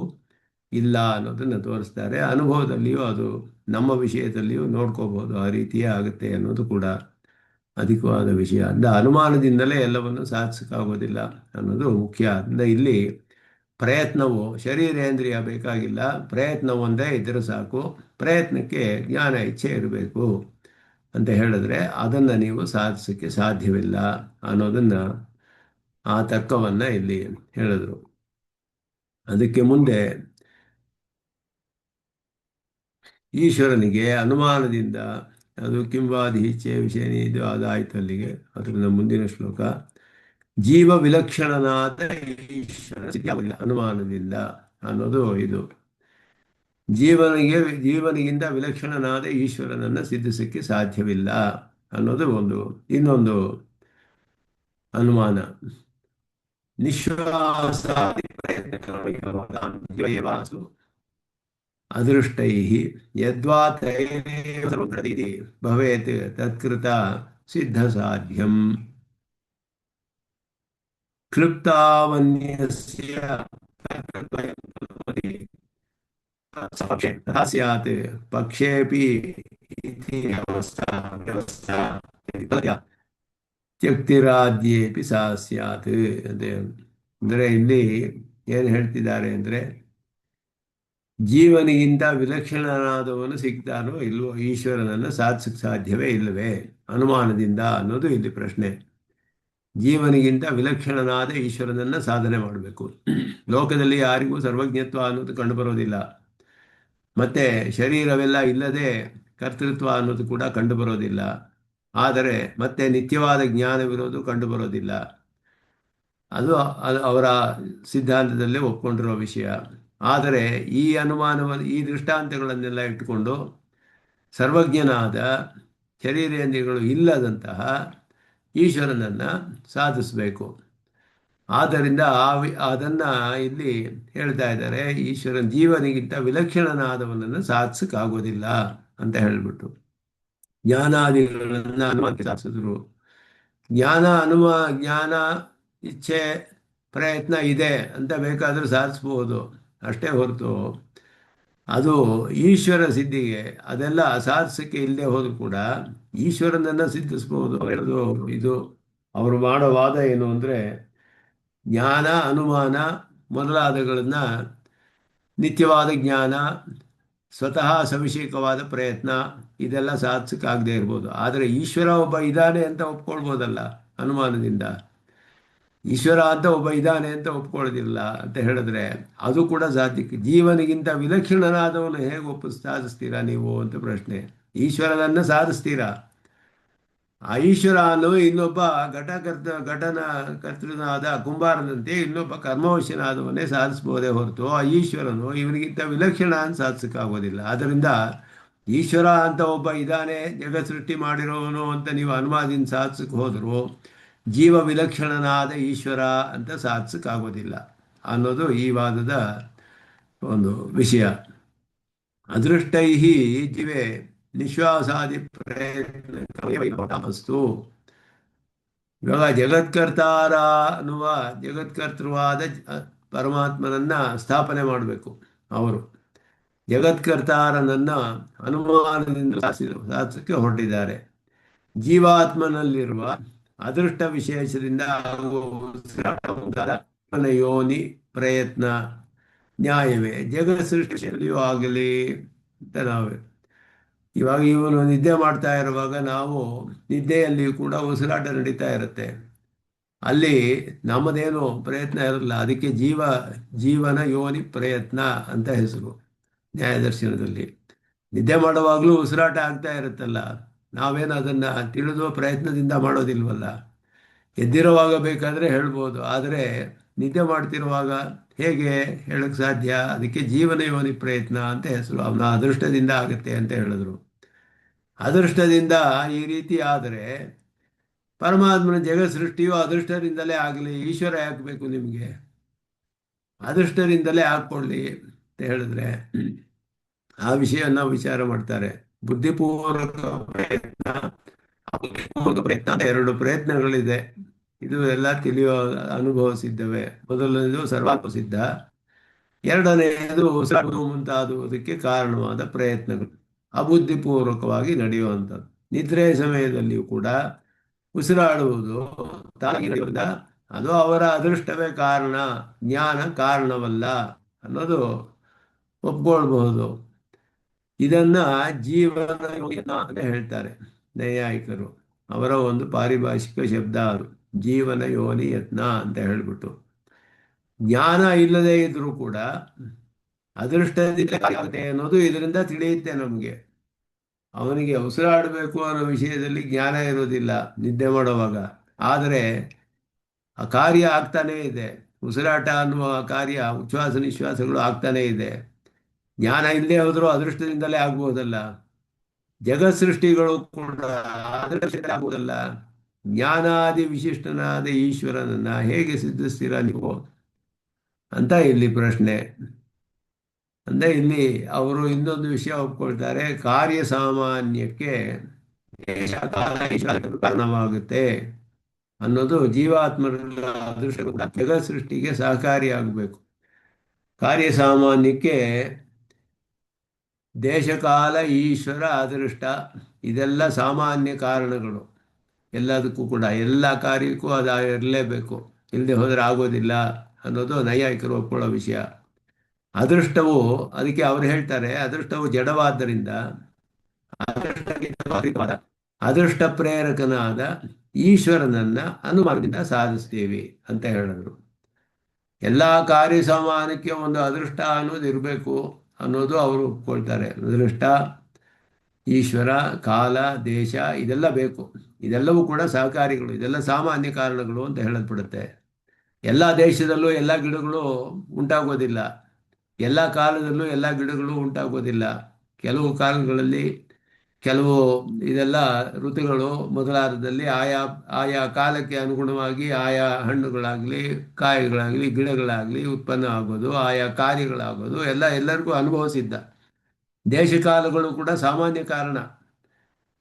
ಇಲ್ಲ ಅನ್ನೋದನ್ನು ತೋರಿಸ್ತಾರೆ. ಅನುಭವದಲ್ಲಿಯೂ ಅದು ನಮ್ಮ ವಿಷಯದಲ್ಲಿಯೂ ನೋಡ್ಕೋಬಹುದು, ಆ ರೀತಿಯೇ ಆಗುತ್ತೆ ಅನ್ನೋದು ಕೂಡ ಅಧಿಕವಾದ ವಿಷಯ. ಅನುಮಾನದಿಂದಲೇ ಎಲ್ಲವನ್ನು ಸಾಧಿಸೋಕ್ಕಾಗೋದಿಲ್ಲ ಅನ್ನೋದು ಮುಖ್ಯ. ಅಂದರೆ ಇಲ್ಲಿ ಪ್ರಯತ್ನವು ಶರೀರೇಂದ್ರಿಯ ಬೇಕಾಗಿಲ್ಲ, ಪ್ರಯತ್ನ ಒಂದೇ ಇದ್ದರೆ ಸಾಕು. ಪ್ರಯತ್ನಕ್ಕೆ ಜ್ಞಾನ ಇಚ್ಛೆ ಇರಬೇಕು ಅಂತ ಹೇಳಿದ್ರೆ ಅದನ್ನು ನೀವು ಸಾಧಿಸೋಕ್ಕೆ ಸಾಧ್ಯವಿಲ್ಲ ಅನ್ನೋದನ್ನು, ಆ ತರ್ಕವನ್ನು ಇಲ್ಲಿ ಹೇಳಿದ್ರು. ಅದಕ್ಕೆ ಮುಂದೆ ಈಶ್ವರನಿಗೆ ಅನುಮಾನದಿಂದ, ಅದು ಕಿಂವಾದಿ ಇಚ್ಛೆ ವಿಷಯ ಇದು ಅದಾಯ್ತು ಅಲ್ಲಿಗೆ. ಅದರಿಂದ ಮುಂದಿನ ಶ್ಲೋಕ, ಜೀವ ವಿಲಕ್ಷಣನಾದ ಈಶ್ವರ ಅನುಮಾನದಿಂದ ಅನ್ನೋದು ಇದು. ಜೀವನಿಗಿಂತ ವಿಲಕ್ಷಣನಾದ ಈಶ್ವರನನ್ನು ಸಿದ್ಧಿಸಕ್ಕೆ ಸಾಧ್ಯವಿಲ್ಲ ಅನ್ನೋದು ಇನ್ನೊಂದು ಅನುಮಾನ. ನಿಶ್ವಾಸಾದಿ ಪ್ರಯತ್ನ ಅದೃಷ್ಟೈ ಯದ್ವಾ ತೈರೇವ ಭವೇತ್ ತತ್ಕೃತ ಸಿದ್ಧ ಸಾಧ್ಯಂ ಕ್ಲುಪ್ತಾವನ್ಯಸ್ಯ ಸ್ಯಾತ್ ಪಕ್ಷೇಪಿ ಇತಿ ವ್ಯವಸ್ಥಾ ತ್ಯಕ್ತಿರಾದ್ಯೇಪಿ ಸಾ ಸ್ಯಾತ್. ಅಂದರೆ ಇಲ್ಲಿ ಏನು ಹೇಳ್ತಿದ್ದಾರೆ ಅಂದರೆ, ಜೀವನಿಗಿಂತ ವಿಲಕ್ಷಣನಾದವನು ಸಿಗ್ತಾನೋ ಇಲ್ವೋ, ಈಶ್ವರನನ್ನು ಸಾಧಿಸಕ್ಕೆ ಸಾಧ್ಯವೇ ಇಲ್ಲವೇ ಅನುಮಾನದಿಂದ ಅನ್ನೋದು ಇಲ್ಲಿ ಪ್ರಶ್ನೆ. ಜೀವನಿಗಿಂತ ವಿಲಕ್ಷಣನಾದ ಈಶ್ವರನನ್ನು ಸಾಧನೆ ಮಾಡಬೇಕು. ಲೋಕದಲ್ಲಿ ಯಾರಿಗೂ ಸರ್ವಜ್ಞತ್ವ ಅನ್ನೋದು ಕಂಡುಬರೋದಿಲ್ಲ, ಮತ್ತು ಶರೀರವೆಲ್ಲ ಇಲ್ಲದೆ ಕರ್ತೃತ್ವ ಅನ್ನೋದು ಕೂಡ ಕಂಡುಬರೋದಿಲ್ಲ. ಆದರೆ ಮತ್ತೆ ನಿತ್ಯವಾದ ಜ್ಞಾನವಿರೋದು ಕಂಡುಬರೋದಿಲ್ಲ. ಅದು ಅವರ ಸಿದ್ಧಾಂತದಲ್ಲೇ ಒಪ್ಕೊಂಡಿರೋ ವಿಷಯ. ಆದರೆ ಈ ಅನುಮಾನವನ್ನು, ಈ ದೃಷ್ಟಾಂತಗಳನ್ನೆಲ್ಲ ಇಟ್ಟುಕೊಂಡು ಸರ್ವಜ್ಞನಾದ ಶರೀರೇಂದ್ರಿಯಗಳು ಇಲ್ಲದಂತಹ ಈಶ್ವರನನ್ನು ಸಾಧಿಸಬೇಕು. ಆದ್ದರಿಂದ ಅದನ್ನು ಇಲ್ಲಿ ಹೇಳ್ತಾ ಇದ್ದಾರೆ, ಜೀವನಿಗಿಂತ ವಿಲಕ್ಷಣನಾದವನನ್ನು ಸಾಧಿಸೋಕ್ಕಾಗೋದಿಲ್ಲ ಅಂತ ಹೇಳಿಬಿಟ್ಟು ಜ್ಞಾನಾದಿಗಳನ್ನು ಅನುಮಾನಕ್ಕೆ ಸಾಧಿಸಿದ್ರು. ಜ್ಞಾನ ಇಚ್ಛೆ ಪ್ರಯತ್ನ ಇದೆ ಅಂತ ಬೇಕಾದರೂ ಸಾಧಿಸ್ಬೋದು, ಅಷ್ಟೇ ಹೊರತು ಅದು ಈಶ್ವರ ಸಿದ್ಧಿಗೆ ಅದೆಲ್ಲ ಸಾಧಿಸೋಕ್ಕೆ ಇಲ್ಲದೆ ಹೋದರೂ ಕೂಡ ಈಶ್ವರನನ್ನು ಸಿದ್ಧಿಸ್ಬೋದು ಹೇಳೋದು. ಇದು ಅವರು ಮಾಡೋ ವಾದ ಏನು ಅಂದರೆ, ಜ್ಞಾನ ಅನುಮಾನ ಮೊದಲಾದಗಳನ್ನು, ನಿತ್ಯವಾದ ಜ್ಞಾನ, ಸ್ವತಃ ಸವಿಷೇಕವಾದ ಪ್ರಯತ್ನ ಇದೆಲ್ಲ ಸಾಧಿಸೋಕ್ಕಾಗದೇ ಇರ್ಬೋದು. ಆದರೆ ಈಶ್ವರ ಒಬ್ಬ ಇದ್ದಾನೆ ಅಂತ ಒಪ್ಕೊಳ್ಬೋದಲ್ಲ ಅನುಮಾನದಿಂದ. ಈಶ್ವರ ಅಂತ ಒಬ್ಬ ಇದ್ದಾನೆ ಅಂತ ಒಪ್ಕೊಳ್ಳೋದಿಲ್ಲ ಅಂತ ಹೇಳಿದ್ರೆ ಅದು ಕೂಡ ಸಾಧ್ಯಕ್ಕೆ. ಜೀವನಿಗಿಂತ ವಿಲಕ್ಷಣನಾದವನು ಹೇಗೆ ಸಾಧಿಸ್ತೀರಾ ನೀವು ಅಂತ ಪ್ರಶ್ನೆ. ಈಶ್ವರನನ್ನು ಸಾಧಿಸ್ತೀರಾ, ಆ ಈಶ್ವರ ಅನ್ನೋ ಇನ್ನೊಬ್ಬ ಕರ್ತೃನಾದ ಕುಂಬಾರನಂತೆ ಇನ್ನೊಬ್ಬ ಕರ್ಮವಶನಾದವನ್ನೇ ಸಾಧಿಸ್ಬೋದೇ ಹೊರತು ಆ ಈಶ್ವರನು ಇವನಿಗಿಂತ ವಿಲಕ್ಷಣ ಅಂತ ಸಾಧಿಸೋಕ್ಕಾಗೋದಿಲ್ಲ. ಆದ್ದರಿಂದ ಈಶ್ವರ ಅಂತ ಒಬ್ಬ ಇದ್ದಾನೆ, ಜಗತ್ ಸೃಷ್ಟಿ ಮಾಡಿರೋವನು ಅಂತ ನೀವು ಅನುಮಾನದಿಂದ ಸಾಧಿಸಕ್ಕೆ ಹೋದರೂ ಜೀವ ವಿಲಕ್ಷಣನಾದ ಈಶ್ವರ ಅಂತ ಸಾಧಿಸೋಕ್ಕಾಗೋದಿಲ್ಲ ಅನ್ನೋದು ಈ ವಾದದ ಒಂದು ವಿಷಯ. ಅದೃಷ್ಟೈ ಜೀವೇ ನಿಶ್ವಾಸಾದಿ ಪ್ರಯತ್ನಸ್ತು. ಇವಾಗ ಜಗತ್ಕರ್ತಾರ ಅನ್ನುವ ಜಗತ್ಕರ್ತೃವಾದ ಪರಮಾತ್ಮನನ್ನು ಸ್ಥಾಪನೆ ಮಾಡಬೇಕು. ಅವರು ಜಗತ್ಕರ್ತಾರನನ್ನು ಅನುಮಾನದಿಂದ ಸಾಧಿಸೋಕ್ಕೆ ಹೊರಟಿದ್ದಾರೆ. ಜೀವಾತ್ಮನಲ್ಲಿರುವ ಅದೃಷ್ಟ ವಿಶೇಷದಿಂದ ಯೋನಿ ಪ್ರಯತ್ನ ನ್ಯಾಯವೇ ಜಗತ್ ಸೃಷ್ಟಿಯಲ್ಲಿಯೂ ಆಗಲಿ ಅಂತ ನಾವೇ. ಇವಾಗ ಇವನು ನಿದ್ದೆ ಮಾಡ್ತಾ ಇರುವಾಗ ನಾವು ನಿದ್ದೆಯಲ್ಲಿಯೂ ಕೂಡ ಉಸಿರಾಟ ನಡೀತಾ ಇರುತ್ತೆ, ಅಲ್ಲಿ ನಮ್ಮದೇನು ಪ್ರಯತ್ನ ಇರಲ್ಲ. ಅದಕ್ಕೆ ಜೀವನ ಯೋನಿ ಪ್ರಯತ್ನ ಅಂತ ಹೆಸರು ನ್ಯಾಯದರ್ಶನದಲ್ಲಿ. ನಿದ್ದೆ ಮಾಡುವಾಗಲೂ ಉಸಿರಾಟ ಆಗ್ತಾ ಇರುತ್ತಲ್ಲ, ನಾವೇನು ಅದನ್ನು ತಿಳಿದು ಪ್ರಯತ್ನದಿಂದ ಮಾಡೋದಿಲ್ವಲ್ಲ. ಎದ್ದಿರುವಾಗ ಬೇಕಾದರೆ ಹೇಳ್ಬೋದು, ಆದರೆ ನಿದ್ದೆ ಮಾಡ್ತಿರುವಾಗ ಹೇಗೆ ಹೇಳಕ್ಕೆ ಸಾಧ್ಯ? ಅದಕ್ಕೆ ಜೀವನ ಯೋನಿ ಪ್ರಯತ್ನ ಅಂತ ಹೆಸರು. ಅವನ ಅದೃಷ್ಟದಿಂದ ಆಗುತ್ತೆ ಅಂತ ಹೇಳಿದ್ರು. ಅದೃಷ್ಟದಿಂದ ಈ ರೀತಿ ಆದರೆ ಪರಮಾತ್ಮನ ಜಗತ್ ಸೃಷ್ಟಿಯು ಅದೃಷ್ಟದಿಂದಲೇ ಆಗಲಿ, ಈಶ್ವರ ಯಾಕೆ ಬೇಕು ನಿಮಗೆ? ಅದೃಷ್ಟದಿಂದಲೇ ಹಾಕ್ಕೊಳ್ಳಿ ಅಂತ ಹೇಳಿದ್ರೆ ಆ ವಿಷಯವನ್ನು ವಿಚಾರ ಮಾಡ್ತಾರೆ. ಬುದ್ಧಿಪೂರ್ವಕ ಪ್ರಯತ್ನ, ಬುದ್ಧಿಪೂರ್ವಕ ಪ್ರಯತ್ನ ಅಂತ ಎರಡು ಪ್ರಯತ್ನಗಳಿದೆ. ಇದು ಎಲ್ಲ ತಿಳಿಯೋ ಅನುಭವ ಸಿದ್ಧವೇ. ಮೊದಲನೇದು ಸರ್ವಾತ್ಮ ಸಿದ್ಧ, ಎರಡನೆಯದು ಉಸಿರಾಡುವುದು ಮುಂತಾದುವುದಕ್ಕೆ ಕಾರಣವಾದ ಪ್ರಯತ್ನಗಳು ಅಬುದ್ಧಿಪೂರ್ವಕವಾಗಿ ನಡೆಯುವಂಥದ್ದು. ನಿದ್ರೆ ಸಮಯದಲ್ಲಿಯೂ ಕೂಡ ಉಸಿರಾಡುವುದು ತಾನಾಗಿ ನಡೆಯುವುದಿಲ್ಲ, ಅದು ಅವರ ಅದೃಷ್ಟವೇ ಕಾರಣ, ಜ್ಞಾನ ಕಾರಣವಲ್ಲ ಅನ್ನೋದು ಒಪ್ಕೊಳ್ಬಹುದು. ಇದನ್ನ ಜೀವನ ಯೋಗ್ಯನ ಅಂತ ಹೇಳ್ತಾರೆ ನೈಯಾಯಿಕರು. ಅವರ ಒಂದು ಪಾರಿಭಾಷಿಕ ಶಬ್ದ ಅದು, ಜೀವನ ಯೋನಿ ಯತ್ನ ಅಂತ ಹೇಳ್ಬಿಟ್ಟು. ಜ್ಞಾನ ಇಲ್ಲದೆ ಇದ್ರೂ ಕೂಡ ಅದೃಷ್ಟದಿಂದ ಆಗುತ್ತೆ ಅನ್ನೋದು ಇದರಿಂದ ತಿಳಿಯುತ್ತೆ ನಮಗೆ. ಅವನಿಗೆ ಉಸಿರಾಡಬೇಕು ಅನ್ನೋ ವಿಷಯದಲ್ಲಿ ಜ್ಞಾನ ಇರೋದಿಲ್ಲ ನಿದ್ದೆ ಮಾಡುವಾಗ, ಆದರೆ ಆ ಕಾರ್ಯ ಆಗ್ತಾನೇ ಇದೆ. ಉಸಿರಾಟ ಅನ್ನುವ ಕಾರ್ಯ, ಉಚ್ಛ್ವಾಸ ನಿಶ್ವಾಸಗಳು ಆಗ್ತಾನೇ ಇದೆ. ಜ್ಞಾನ ಇಲ್ಲದೆ ಹೋದರೂ ಅದೃಷ್ಟದಿಂದಲೇ ಆಗ್ಬೋದಲ್ಲ. ಜಗತ್ ಸೃಷ್ಟಿಗಳು ಕೂಡ ಅದೃಷ್ಟದಿಂದ ಆಗುವುದಲ್ಲ. ಜ್ಞಾನಾದಿ ವಿಶಿಷ್ಟನಾದ ಈಶ್ವರನನ್ನ ಹೇಗೆ ಸಿದ್ಧಿಸ್ತೀರಾ ನೀವು ಅಂತ ಇಲ್ಲಿ ಪ್ರಶ್ನೆ. ಅಂದರೆ ಇಲ್ಲಿ ಅವರು ಇನ್ನೊಂದು ವಿಷಯ ಒಪ್ಕೊಳ್ತಾರೆ, ಕಾರ್ಯ ಸಾಮಾನ್ಯಕ್ಕೆ ದೇಶ ಕಾಲ ಕಾರಣವಾಗುತ್ತೆ ಅನ್ನೋದು ಜೀವಾತ್ಮರ ಅದೃಷ್ಟ ಜಗತ್ ಸೃಷ್ಟಿಗೆ ಸಹಕಾರಿಯಾಗಬೇಕು. ಕಾರ್ಯ ಸಾಮಾನ್ಯಕ್ಕೆ ದೇಶಕಾಲ ಈಶ್ವರ ಅದೃಷ್ಟ ಇದೆಲ್ಲ ಸಾಮಾನ್ಯ ಕಾರಣಗಳು. ಎಲ್ಲದಕ್ಕೂ ಕೂಡ ಎಲ್ಲ ಕಾರ್ಯಕ್ಕೂ ಅದು ಇರಲೇಬೇಕು, ಇಲ್ಲದೆ ಹೋದರೆ ಆಗೋದಿಲ್ಲ ಅನ್ನೋದು ನೈಯಾಯಿಕರು ಒಪ್ಕೊಳ್ಳೋ ವಿಷಯ. ಅದೃಷ್ಟವು, ಅದಕ್ಕೆ ಅವರು ಹೇಳ್ತಾರೆ, ಅದೃಷ್ಟವು ಜಡವಾದ್ದರಿಂದ ಅದೃಷ್ಟ ಪ್ರೇರಕನಾದ ಈಶ್ವರನನ್ನ ಅನುಮಾನದಿಂದ ಸಾಧಿಸ್ತೀವಿ ಅಂತ ಹೇಳಿದ್ರು. ಎಲ್ಲ ಕಾರ್ಯ ಸಾಮಾನ್ಯಕ್ಕೆ ಒಂದು ಅದೃಷ್ಟ ಅನ್ನೋದು ಇರಬೇಕು ಅನ್ನೋದು ಅವರು ಒಪ್ಕೊಳ್ತಾರೆ. ಅದೃಷ್ಟ, ಈಶ್ವರ, ಕಾಲ, ದೇಶ ಇದೆಲ್ಲ ಬೇಕು. ಇದೆಲ್ಲವೂ ಕೂಡ ಸಹಕಾರಿಗಳು, ಇದೆಲ್ಲ ಸಾಮಾನ್ಯ ಕಾರಣಗಳು ಅಂತ ಹೇಳಲ್ಪಡುತ್ತೆ. ಎಲ್ಲ ದೇಶದಲ್ಲೂ ಎಲ್ಲ ಗಿಡಗಳು ಉಂಟಾಗೋದಿಲ್ಲ, ಎಲ್ಲ ಕಾಲದಲ್ಲೂ ಎಲ್ಲ ಗಿಡಗಳು ಉಂಟಾಗೋದಿಲ್ಲ. ಕೆಲವು ಕಾಲಗಳಲ್ಲಿ ಕೆಲವು ಇದೆಲ್ಲ ಋತುಗಳು ಮೊದಲಾದದಲ್ಲಿ ಆಯಾ ಆಯಾ ಕಾಲಕ್ಕೆ ಅನುಗುಣವಾಗಿ ಆಯಾ ಹಣ್ಣುಗಳಾಗಲಿ ಕಾಯಿಗಳಾಗಲಿ ಗಿಡಗಳಾಗಲಿ ಉತ್ಪನ್ನ ಆಗೋದು, ಆಯಾ ಕಾರ್ಯಗಳಾಗೋದು ಎಲ್ಲ ಎಲ್ಲರಿಗೂ ಅನುಭವಿಸಿದ್ದ. ದೇಶಕಾಲಗಳು ಕೂಡ ಸಾಮಾನ್ಯ ಕಾರಣ.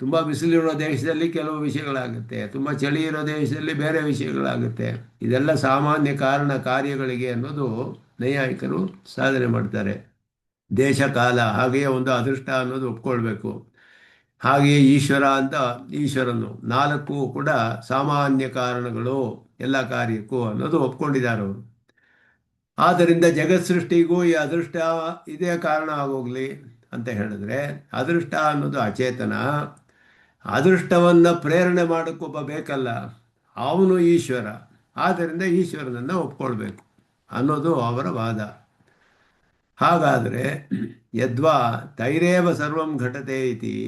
ತುಂಬ ಬಿಸಿಲಿರೋ ದೇಶದಲ್ಲಿ ಕೆಲವು ವಿಷಯಗಳಾಗುತ್ತೆ, ತುಂಬ ಚಳಿ ಇರೋ ದೇಶದಲ್ಲಿ ಬೇರೆ ವಿಷಯಗಳಾಗುತ್ತೆ. ಇದೆಲ್ಲ ಸಾಮಾನ್ಯ ಕಾರಣ ಕಾರ್ಯಗಳಿಗೆ ಅನ್ನೋದು ನೈಯಾಯಿಕರು ಸಾಧನೆ ಮಾಡ್ತಾರೆ. ದೇಶ ಕಾಲ ಹಾಗೆಯೇ ಒಂದು ಅದೃಷ್ಟ ಅನ್ನೋದು ಒಪ್ಕೊಳ್ಬೇಕು. ಹಾಗೆಯೇ ಈಶ್ವರ ಅಂತ, ಈಶ್ವರನು ನಾಲ್ಕು ಕೂಡ ಸಾಮಾನ್ಯ ಕಾರಣಗಳು ಎಲ್ಲ ಕಾರ್ಯಕ್ಕೂ ಅನ್ನೋದು ಒಪ್ಕೊಂಡಿದ್ದಾರೆ ಅವರು. ಆದ್ದರಿಂದ ಜಗತ್ ಸೃಷ್ಟಿಗೂ ಈ ಅದೃಷ್ಟ ಇದೇ ಕಾರಣ ಆಗೋಗ್ಲಿ ಅಂತ ಹೇಳಿದ್ರೆ, ಅದೃಷ್ಟ ಅನ್ನೋದು ಅಚೇತನ, ಅದೃಷ್ಟವನ್ನು ಪ್ರೇರಣೆ ಮಾಡೋಕ್ಕೊಬ್ಬ ಬೇಕಲ್ಲ, ಅವನು ಈಶ್ವರ. ಆದ್ದರಿಂದ ಈಶ್ವರನನ್ನು ಒಪ್ಕೊಳ್ಬೇಕು ಅನ್ನೋದು ಅವರ ವಾದ. ಹಾಗಾದರೆ ಯದ್ವಾ ತೈರೇವ ಸರ್ವಂ ಘಟತೆ ಇತಿ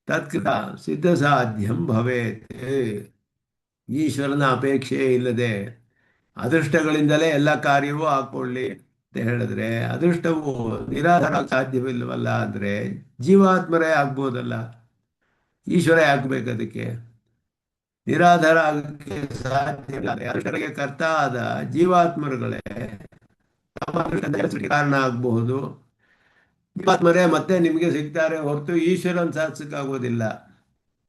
ತತ್ಕೃತ ಸಿದ್ಧ ಸಾಧ್ಯಂ ಭವೇತ್. ಈಶ್ವರನ ಅಪೇಕ್ಷೆ ಇಲ್ಲದೆ ಅದೃಷ್ಟಗಳಿಂದಲೇ ಎಲ್ಲ ಕಾರ್ಯವೂ ಹಾಕ್ಕೊಳ್ಳಿ ಅಂತ ಹೇಳಿದ್ರೆ, ಅದೃಷ್ಟವು ನಿರಾಧಾರ ಸಾಧ್ಯವಿಲ್ಲವಲ್ಲ. ಅಂದರೆ ಜೀವಾತ್ಮರೇ ಆಗ್ಬೋದಲ್ಲ, ಈಶ್ವರ ಆಗ್ಬೇಕು. ಅದಕ್ಕೆ ನಿರಾಧಾರ ಆಗಕ್ಕೆ ಸಾಧ್ಯ ಇಲ್ಲ. ಅದೃಷ್ಟಗಳಿಗೆ ಕರ್ತ ಆದ ಜೀವಾತ್ಮರುಗಳೇ ಕಾರಣ ಆಗಬಹುದು. ಜೀವಾತ್ಮರೇ ಮತ್ತೆ ನಿಮಗೆ ಸಿಗ್ತಾರೆ ಹೊರತು ಈಶ್ವರನ್ ಸಾಧಿಸಕ್ಕಾಗೋದಿಲ್ಲ.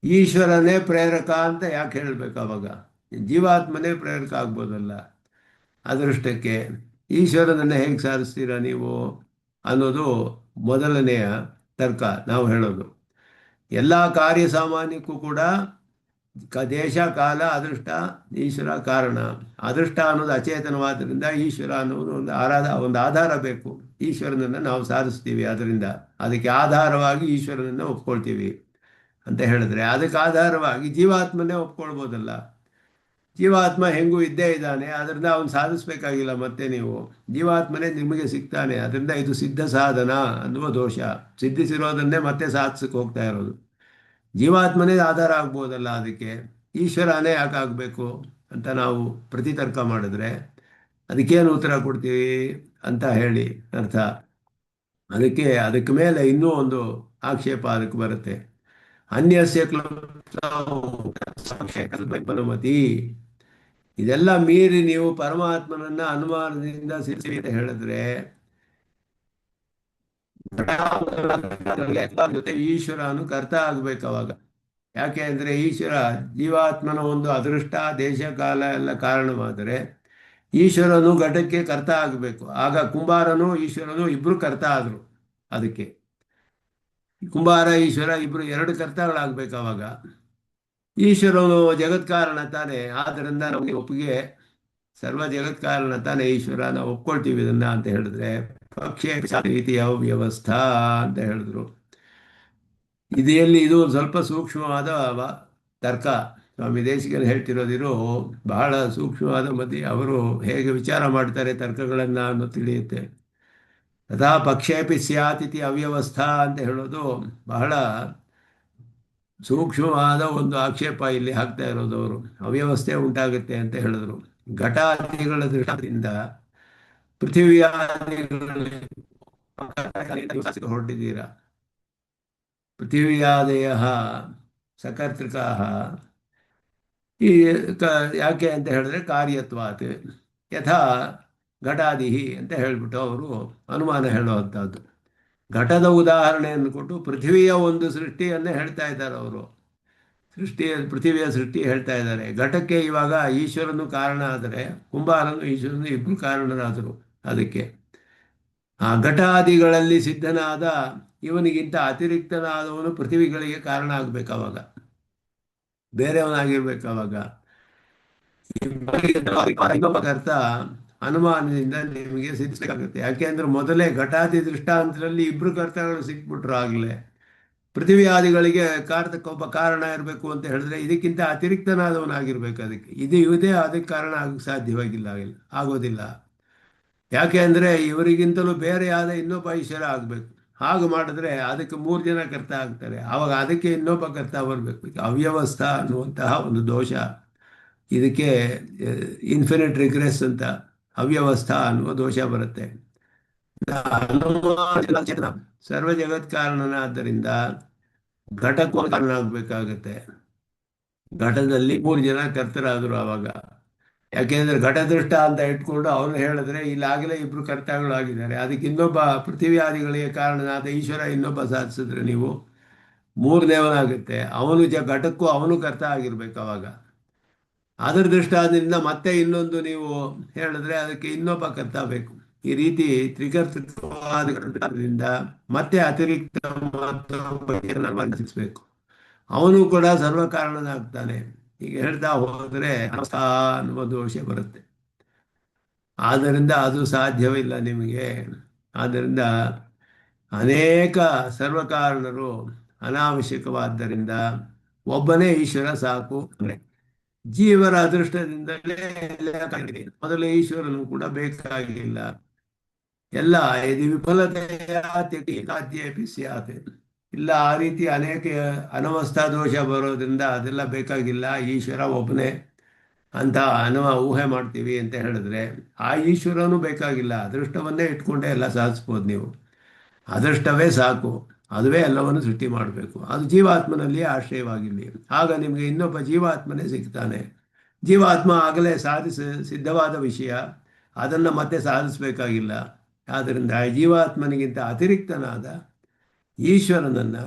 ಈಶ್ವರನೇ ಪ್ರೇರಕ ಅಂತ ಯಾಕೆ ಹೇಳ್ಬೇಕು? ಅವಾಗ ಜೀವಾತ್ಮನೇ ಪ್ರೇರಕ ಆಗ್ಬೋದಲ್ಲ ಅದೃಷ್ಟಕ್ಕೆ. ಈಶ್ವರನನ್ನು ಹೇಗೆ ಸಾಧಿಸ್ತೀರಾ ನೀವು ಅನ್ನೋದು ಮೊದಲನೆಯ ತರ್ಕ ನಾವು ಹೇಳೋದು. ಎಲ್ಲ ಕಾರ್ಯ ಸಾಮಾನ್ಯಕ್ಕೂ ಕೂಡ ದೇಶ ಕಾಲ ಅದೃಷ್ಟ ಈಶ್ವರ ಕಾರಣ. ಅದೃಷ್ಟ ಅನ್ನೋದು ಅಚೇತನವಾದ್ದರಿಂದ ಈಶ್ವರ ಅನ್ನೋದು ಒಂದು ಆಧಾರ ಬೇಕು. ಈಶ್ವರನನ್ನು ನಾವು ಸಾಧಿಸ್ತೀವಿ, ಅದರಿಂದ ಅದಕ್ಕೆ ಆಧಾರವಾಗಿ ಈಶ್ವರನನ್ನು ಒಪ್ಕೊಳ್ತೀವಿ ಅಂತ ಹೇಳಿದ್ರೆ, ಅದಕ್ಕೆ ಆಧಾರವಾಗಿ ಜೀವಾತ್ಮನೇ ಒಪ್ಕೊಳ್ಬೋದಲ್ಲ. ಜೀವಾತ್ಮ ಹೆಂಗೂ ಇದ್ದೇ ಇದ್ದಾನೆ, ಅದರಿಂದ ಅವನು ಸಾಧಿಸ್ಬೇಕಾಗಿಲ್ಲ. ಮತ್ತೆ ನೀವು ಜೀವಾತ್ಮನೇ ನಿಮಗೆ ಸಿಗ್ತಾನೆ. ಅದರಿಂದ ಇದು ಸಿದ್ಧ ಸಾಧನ ಅನ್ನುವ ದೋಷ. ಸಿದ್ಧಿಸಿರೋದನ್ನೇ ಮತ್ತೆ ಸಾಧಿಸಕ್ಕೆ ಹೋಗ್ತಾ ಇರೋದು. ಜೀವಾತ್ಮನೇ ಆಧಾರ ಆಗ್ಬೋದಲ್ಲ, ಅದಕ್ಕೆ ಈಶ್ವರನೇ ಯಾಕೆ ಆಗಬೇಕು ಅಂತ ನಾವು ಪ್ರತಿತರ್ಕ ಮಾಡಿದ್ರೆ ಅದಕ್ಕೇನು ಉತ್ತರ ಕೊಡ್ತೀವಿ ಅಂತ ಹೇಳಿ ಅರ್ಥ. ಅದಕ್ಕೆ ಮೇಲೆ ಇನ್ನೂ ಒಂದು ಆಕ್ಷೇಪ ಅದಕ್ಕೆ ಬರುತ್ತೆ. ಅನ್ಯಸ್ಯ ಕಲ್ಪನಮತಿ. ಇದೆಲ್ಲ ಮೀರಿ ನೀವು ಪರಮಾತ್ಮನನ್ನ ಅನುಮಾನದಿಂದ ಸಿದ್ಧಿ ಅಂತ ಹೇಳಿದ್ರೆ ಜೊತೆ ಈಶ್ವರನು ಕರ್ತ ಆಗ್ಬೇಕು. ಅವಾಗ ಯಾಕೆ ಅಂದರೆ ಈಶ್ವರ ಜೀವಾತ್ಮನ ಒಂದು ಅದೃಷ್ಟ ದೇಶ ಕಾಲ ಎಲ್ಲ ಕಾರಣವಾದರೆ ಈಶ್ವರನು ಘಟಕ್ಕೆ ಕರ್ತ ಆಗಬೇಕು. ಆಗ ಕುಂಬಾರನು ಈಶ್ವರನು ಇಬ್ಬರು ಕರ್ತ ಆದರು. ಅದಕ್ಕೆ ಕುಂಬಾರ ಈಶ್ವರ ಇಬ್ಬರು ಎರಡು ಕರ್ತಗಳಾಗಬೇಕು. ಅವಾಗ ಈಶ್ವರನು ಜಗತ್ಕಾರಣ ತಾನೇ, ಆದ್ದರಿಂದ ನಮಗೆ ಒಪ್ಪಿಗೆ ಸರ್ವ ಜಗತ್ಕಾರಣ ತಾನೇ ಈಶ್ವರ, ನಾವು ಒಪ್ಕೊಳ್ತೀವಿ ಇದನ್ನ ಅಂತ ಹೇಳಿದ್ರೆ ಪಕ್ಷೇ ರೀತಿ ಅವ್ಯವಸ್ಥಾ ಅಂತ ಹೇಳಿದ್ರು. ಇದು ಸ್ವಲ್ಪ ಸೂಕ್ಷ್ಮವಾದ ತರ್ಕ. ಸ್ವಾಮಿ ದೇಶಿಕರು ಹೇಳ್ತಿರೋದಿರು ಬಹಳ ಸೂಕ್ಷ್ಮವಾದ ಮಧ್ಯೆ ಅವರು ಹೇಗೆ ವಿಚಾರ ಮಾಡ್ತಾರೆ ತರ್ಕಗಳನ್ನು ಅನ್ನೋ ತಿಳಿಯುತ್ತೆ. ತಥಾ ಪಕ್ಷೇಪಿ ಸ್ಯಾತ್ ಇತಿ ಅವ್ಯವಸ್ಥಾ ಅಂತ ಹೇಳೋದು ಬಹಳ ಸೂಕ್ಷ್ಮವಾದ ಒಂದು ಆಕ್ಷೇಪ ಇಲ್ಲಿ ಹಾಕ್ತಾ ಇರೋದು. ಅವರು ಅವ್ಯವಸ್ಥೆ ಉಂಟಾಗುತ್ತೆ ಅಂತ ಹೇಳಿದ್ರು. ಘಟಾದಿಗಳ ದೃಷ್ಟಿಯಿಂದ ಪೃಥಿವಿಯಾದಿಗಳಲ್ಲಿ ಹೊರಟಿದ್ದೀರಾ. ಪೃಥಿವಿಯಾದಯ ಸಕರ್ತೃಕಾ ಈ ಯಾಕೆ ಅಂತ ಹೇಳಿದ್ರೆ ಕಾರ್ಯತ್ವಾತ್ ಯಥಾ ಘಟಾದಿಹಿ ಅಂತ ಹೇಳಿಬಿಟ್ಟು ಅವರು ಅನುಮಾನ ಹೇಳುವಂಥದ್ದು. ಘಟದ ಉದಾಹರಣೆಯನ್ನು ಕೊಟ್ಟು ಪೃಥ್ವಿಯ ಒಂದು ಸೃಷ್ಟಿಯನ್ನೇ ಹೇಳ್ತಾ ಇದ್ದಾರೆ ಅವರು. ಪೃಥ್ವಿಯ ಸೃಷ್ಟಿ ಹೇಳ್ತಾ ಇದ್ದಾರೆ. ಘಟಕ್ಕೆ ಇವಾಗ ಈಶ್ವರನು ಕಾರಣ ಆದರೆ ಕುಂಬಾರನು ಈಶ್ವರನು ಇಬ್ಬರು ಕಾರಣರಾದರು. ಅದಕ್ಕೆ ಆ ಘಟಾದಿಗಳಲ್ಲಿ ಸಿದ್ಧನಾದ ಇವನಿಗಿಂತ ಅತಿರಿಕ್ತನಾದವನು ಪೃಥ್ವಿಗಳಿಗೆ ಕಾರಣ ಆಗಬೇಕು. ಅವಾಗ ಬೇರೆಯವನಾಗಿರ್ಬೇಕು. ಅವಾಗ ಅರ್ಥ ಅನುಮಾನದಿಂದ ನಿಮಗೆ ಸಿದ್ಧಿಸಬೇಕಾಗುತ್ತೆ. ಯಾಕೆಂದ್ರೆ ಮೊದಲೇ ಘಟಾದಿ ದೃಷ್ಟಾಂತದಲ್ಲಿ ಇಬ್ರು ಕರ್ತಗಳು ಸಿಕ್ಬಿಟ್ರು. ಆಗಲೇ ಪೃಥ್ವಿ ಆದಿಗಳಿಗೆ ಒಬ್ಬ ಕಾರಣ ಇರಬೇಕು ಅಂತ ಹೇಳಿದ್ರೆ ಇದಕ್ಕಿಂತ ಅತಿರಿಕ್ತನಾದವನಾಗಿರ್ಬೇಕು. ಇದೇ ಅದಕ್ಕೆ ಕಾರಣ ಆಗಕ್ಕೆ ಸಾಧ್ಯವಾಗಿಲ್ಲ, ಆಗೋದಿಲ್ಲ. ಯಾಕೆ ಅಂದರೆ ಇವರಿಗಿಂತಲೂ ಬೇರೆಯಾದ ಇನ್ನೊಬ್ಬ ಈಶ್ವರ ಆಗಬೇಕು. ಹಾಗೆ ಮಾಡಿದ್ರೆ ಅದಕ್ಕೆ 3 ಜನ ಕರ್ತ ಆಗ್ತಾರೆ. ಆವಾಗ ಅದಕ್ಕೆ ಇನ್ನೊಬ್ಬ ಕರ್ತ ಬರಬೇಕು. ಅವ್ಯವಸ್ಥಾ ಅನ್ನುವಂತಹ ಒಂದು ದೋಷ, ಇದಕ್ಕೆ ಇನ್ಫಿನಿಟ್ ರಿಗ್ರೆಸ್ ಅಂತ ಅವ್ಯವಸ್ಥಾ ಅನ್ನುವ ದೋಷ ಬರುತ್ತೆ. ಸರ್ವ ಜಗತ್ ಕಾರಣನಾದ್ದರಿಂದ ಘಟಕ್ಕೂ ಕಾರಣ ಆಗಬೇಕಾಗತ್ತೆ. ಘಟದಲ್ಲಿ 3 ಜನ ಕರ್ತರಾದರು ಆವಾಗ. ಯಾಕೆಂದ್ರೆ ಘಟದೃಷ್ಟ ಅಂತ ಇಟ್ಕೊಂಡು ಅವನು ಹೇಳಿದ್ರೆ ಇಲ್ಲಾಗಲೇ ಇಬ್ರು ಕರ್ತಗಳು ಆಗಿದ್ದಾರೆ. ಅದಕ್ಕೆ ಇನ್ನೊಬ್ಬ ಪೃಥ್ವಿಯಾದಿಗಳಿಗೆ ಕಾರಣನಾದ ಈಶ್ವರ ಇನ್ನೊಬ್ಬ ಸಾಧಿಸಿದ್ರೆ ನೀವು 3ನೇವನಾಗುತ್ತೆ. ಅವನು ಘಟಕ್ಕೂ ಅವನು ಕರ್ತ ಆಗಿರ್ಬೇಕು. ಅವಾಗ ಅದರ ದೃಷ್ಟಾಂತದಿಂದ ಮತ್ತೆ ಇನ್ನೊಂದು ನೀವು ಹೇಳಿದ್ರೆ ಅದಕ್ಕೆ ಇನ್ನೊಬ್ಬ ಕರ್ತ ಬೇಕು. ಈ ರೀತಿ ತ್ರಿಕರ್ತೃತ್ವದಿಂದ ಮತ್ತೆ ಅತಿರಿಕ್ತ ವರ್ಣಿಸಬೇಕು. ಅವನು ಕೂಡ ಸರ್ವ ಕಾರಣನಾಗ್ತಾನೆ. ಈಗ ಹೇಳ್ತಾ ಹೋದರೆ ಅನ್ನುವ ದೋಷ ಬರುತ್ತೆ. ಆದ್ದರಿಂದ ಅದು ಸಾಧ್ಯವಿಲ್ಲ ನಿಮಗೆ. ಆದ್ದರಿಂದ ಅನೇಕ ಸರ್ವಕಾರಣರು ಅನಾವಶ್ಯಕವಾದ್ದರಿಂದ ಒಬ್ಬನೇ ಈಶ್ವರ ಸಾಕು. ಜೀವರ ಅದೃಷ್ಟದಿಂದಲೇ ಮೊದಲು ಈಶ್ವರನು ಕೂಡ ಬೇಕಾಗಿಲ್ಲ. ಎಲ್ಲ ಇದು ವಿಫಲತೆಯಪಿ ಸ್ಯಾತ್. ಇಲ್ಲ, ಆ ರೀತಿ ಅನೇಕ ಅನವಸ್ಥಾ ದೋಷ ಬರೋದ್ರಿಂದ ಅದೆಲ್ಲ ಬೇಕಾಗಿಲ್ಲ, ಈಶ್ವರ ಒಬ್ಬನೇ ಅಂತ ಊಹೆ ಮಾಡ್ತೀವಿ ಅಂತ ಹೇಳಿದ್ರೆ ಆ ಈಶ್ವರನು ಬೇಕಾಗಿಲ್ಲ. ಅದೃಷ್ಟವನ್ನೇ ಇಟ್ಕೊಂಡೇ ಎಲ್ಲ ಸಾಧಿಸ್ಬೋದು ನೀವು. ಅದೃಷ್ಟವೇ ಸಾಕು, ಅದುವೇ ಎಲ್ಲವನ್ನು ಸೃಷ್ಟಿ ಮಾಡಬೇಕು. ಅದು ಜೀವಾತ್ಮನಲ್ಲಿ ಆಶ್ರಯವಾಗಿರಲಿ. ಆಗ ನಿಮಗೆ ಇನ್ನೊಬ್ಬ ಜೀವಾತ್ಮನೇ ಸಿಗ್ತಾನೆ. ಜೀವಾತ್ಮ ಆಗಲೇ ಸಿದ್ಧವಾದ ವಿಷಯ, ಅದನ್ನು ಮತ್ತೆ ಸಾಧಿಸಬೇಕಾಗಿಲ್ಲ. ಆದ್ದರಿಂದ ಜೀವಾತ್ಮನಿಗಿಂತ ಅತಿರಿಕ್ತನಾದ ಈಶ್ವರನನ್ನು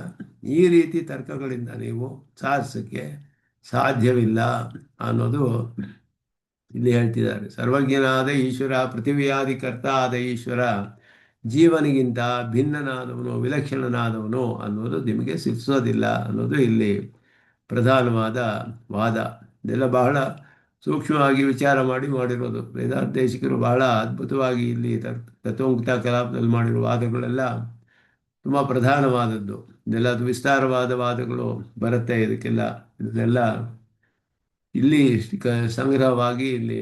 ಈ ರೀತಿ ತರ್ಕಗಳಿಂದ ನೀವು ಸಾಧಿಸೋಕ್ಕೆ ಸಾಧ್ಯವಿಲ್ಲ ಅನ್ನೋದು ಇಲ್ಲಿ ಹೇಳ್ತಿದ್ದಾರೆ. ಸರ್ವಜ್ಞನಾದ ಈಶ್ವರ, ಪೃಥಿವಿಯಾದಿ ಕರ್ತ ಆದ ಈಶ್ವರ ಜೀವನಿಗಿಂತ ಭಿನ್ನನಾದವನು, ವಿಲಕ್ಷಣನಾದವನು ಅನ್ನೋದು ನಿಮಗೆ ಸಿದ್ಧಿಸೋದಿಲ್ಲ ಅನ್ನೋದು ಇಲ್ಲಿ ಪ್ರಧಾನವಾದ ವಾದ. ಇದೆಲ್ಲ ಬಹಳ ಸೂಕ್ಷ್ಮವಾಗಿ ವಿಚಾರ ಮಾಡಿರೋದು. ವೇದಾಂತ ದೇಶಿಕರು ಬಹಳ ಅದ್ಭುತವಾಗಿ ಇಲ್ಲಿ ತತ್ವೋಕ್ತ ಕಲಾಪದಲ್ಲಿ ಮಾಡಿರುವ ವಾದಗಳೆಲ್ಲ ತುಂಬ ಪ್ರಧಾನವಾದದ್ದು. ಇದೆಲ್ಲ ವಿಸ್ತಾರವಾದ ವಾದಗಳು ಬರುತ್ತೆ. ಇದನ್ನೆಲ್ಲ ಇಲ್ಲಿ ಸಂಗ್ರಹವಾಗಿ ಇಲ್ಲಿ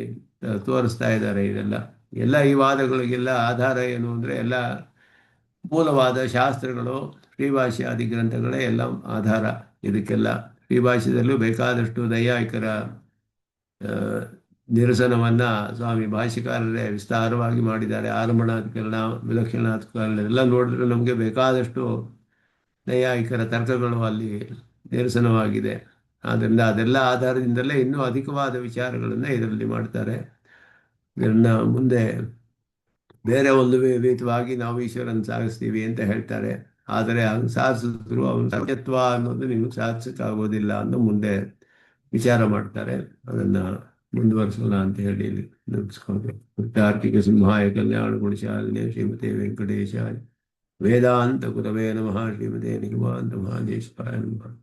ತೋರಿಸ್ತಾ ಇದ್ದಾರೆ. ಎಲ್ಲ ಈ ವಾದಗಳಿಗೆಲ್ಲ ಆಧಾರ ಏನು ಅಂದರೆ ಎಲ್ಲ ಮೂಲವಾದ ಶಾಸ್ತ್ರಗಳು, ಶ್ರೀಭಾಷ್ಯಾದಿ ಗ್ರಂಥಗಳೇ ಎಲ್ಲ ಆಧಾರ ಇದಕ್ಕೆಲ್ಲ. ಶ್ರೀಭಾಷ್ಯದಲ್ಲೂ ಬೇಕಾದಷ್ಟು ನೈಯಾಯಿಕರ ನಿರಸನವನ್ನು ಸ್ವಾಮಿ ಭಾಷ್ಯಕಾರರೇ ವಿಸ್ತಾರವಾಗಿ ಮಾಡಿದ್ದಾರೆ. ಆರಂಭಣಾಧಿಕರಣ, ವಿಲಕ್ಷಣಾಧಿಕರಣ ಎಲ್ಲ ನೋಡಿದ್ರೆ ನಮಗೆ ಬೇಕಾದಷ್ಟು ನೈಯಾಯಿಕರ ತರ್ಕಗಳು ಅಲ್ಲಿ ನಿರಸನವಾಗಿದೆ. ಆದ್ದರಿಂದ ಅದೆಲ್ಲ ಆಧಾರದಿಂದಲೇ ಇನ್ನೂ ಅಧಿಕವಾದ ವಿಚಾರಗಳನ್ನು ಇದರಲ್ಲಿ ಮಾಡ್ತಾರೆ. ಇದನ್ನು ಮುಂದೆ ಬೇರೆ ಒಂದು ವಿಧವಾಗಿ ನಾವು ಈಶ್ವರನ ಸಾಗಿಸ್ತೀವಿ ಅಂತ ಹೇಳ್ತಾರೆ. ಆದರೆ ಅವ್ನು ಸಾಧಿಸಿದ್ರು ಅವನ ಸತ್ಯತ್ವ ಅನ್ನೋದು ನಿಮಗೆ ಸಾಧಿಸಕ್ಕಾಗೋದಿಲ್ಲ ಅಂತ ಮುಂದೆ ವಿಚಾರ ಮಾಡ್ತಾರೆ. ಅದನ್ನ ಮುಂದುವರಿಸೋಣ ಅಂತ ಹೇಳಿ ನಿಲ್ಲಿಸ್ಕೊಂಡು ತಾರ್ಕಿಕ ಸಿಂಹಾಯ ಕಲ್ಯಾಣ ಗುಣಶಾಲಿನೇ ಶ್ರೀಮತಿ ವೆಂಕಟೇಶಾಯ ವೇದಾಂತ ಗುರವೇ ನಮಃ ಶ್ರೀಮತಿ ನಿಗಮಾಂತ ಮಹಾದೇಶಾಯ ನಮಃ.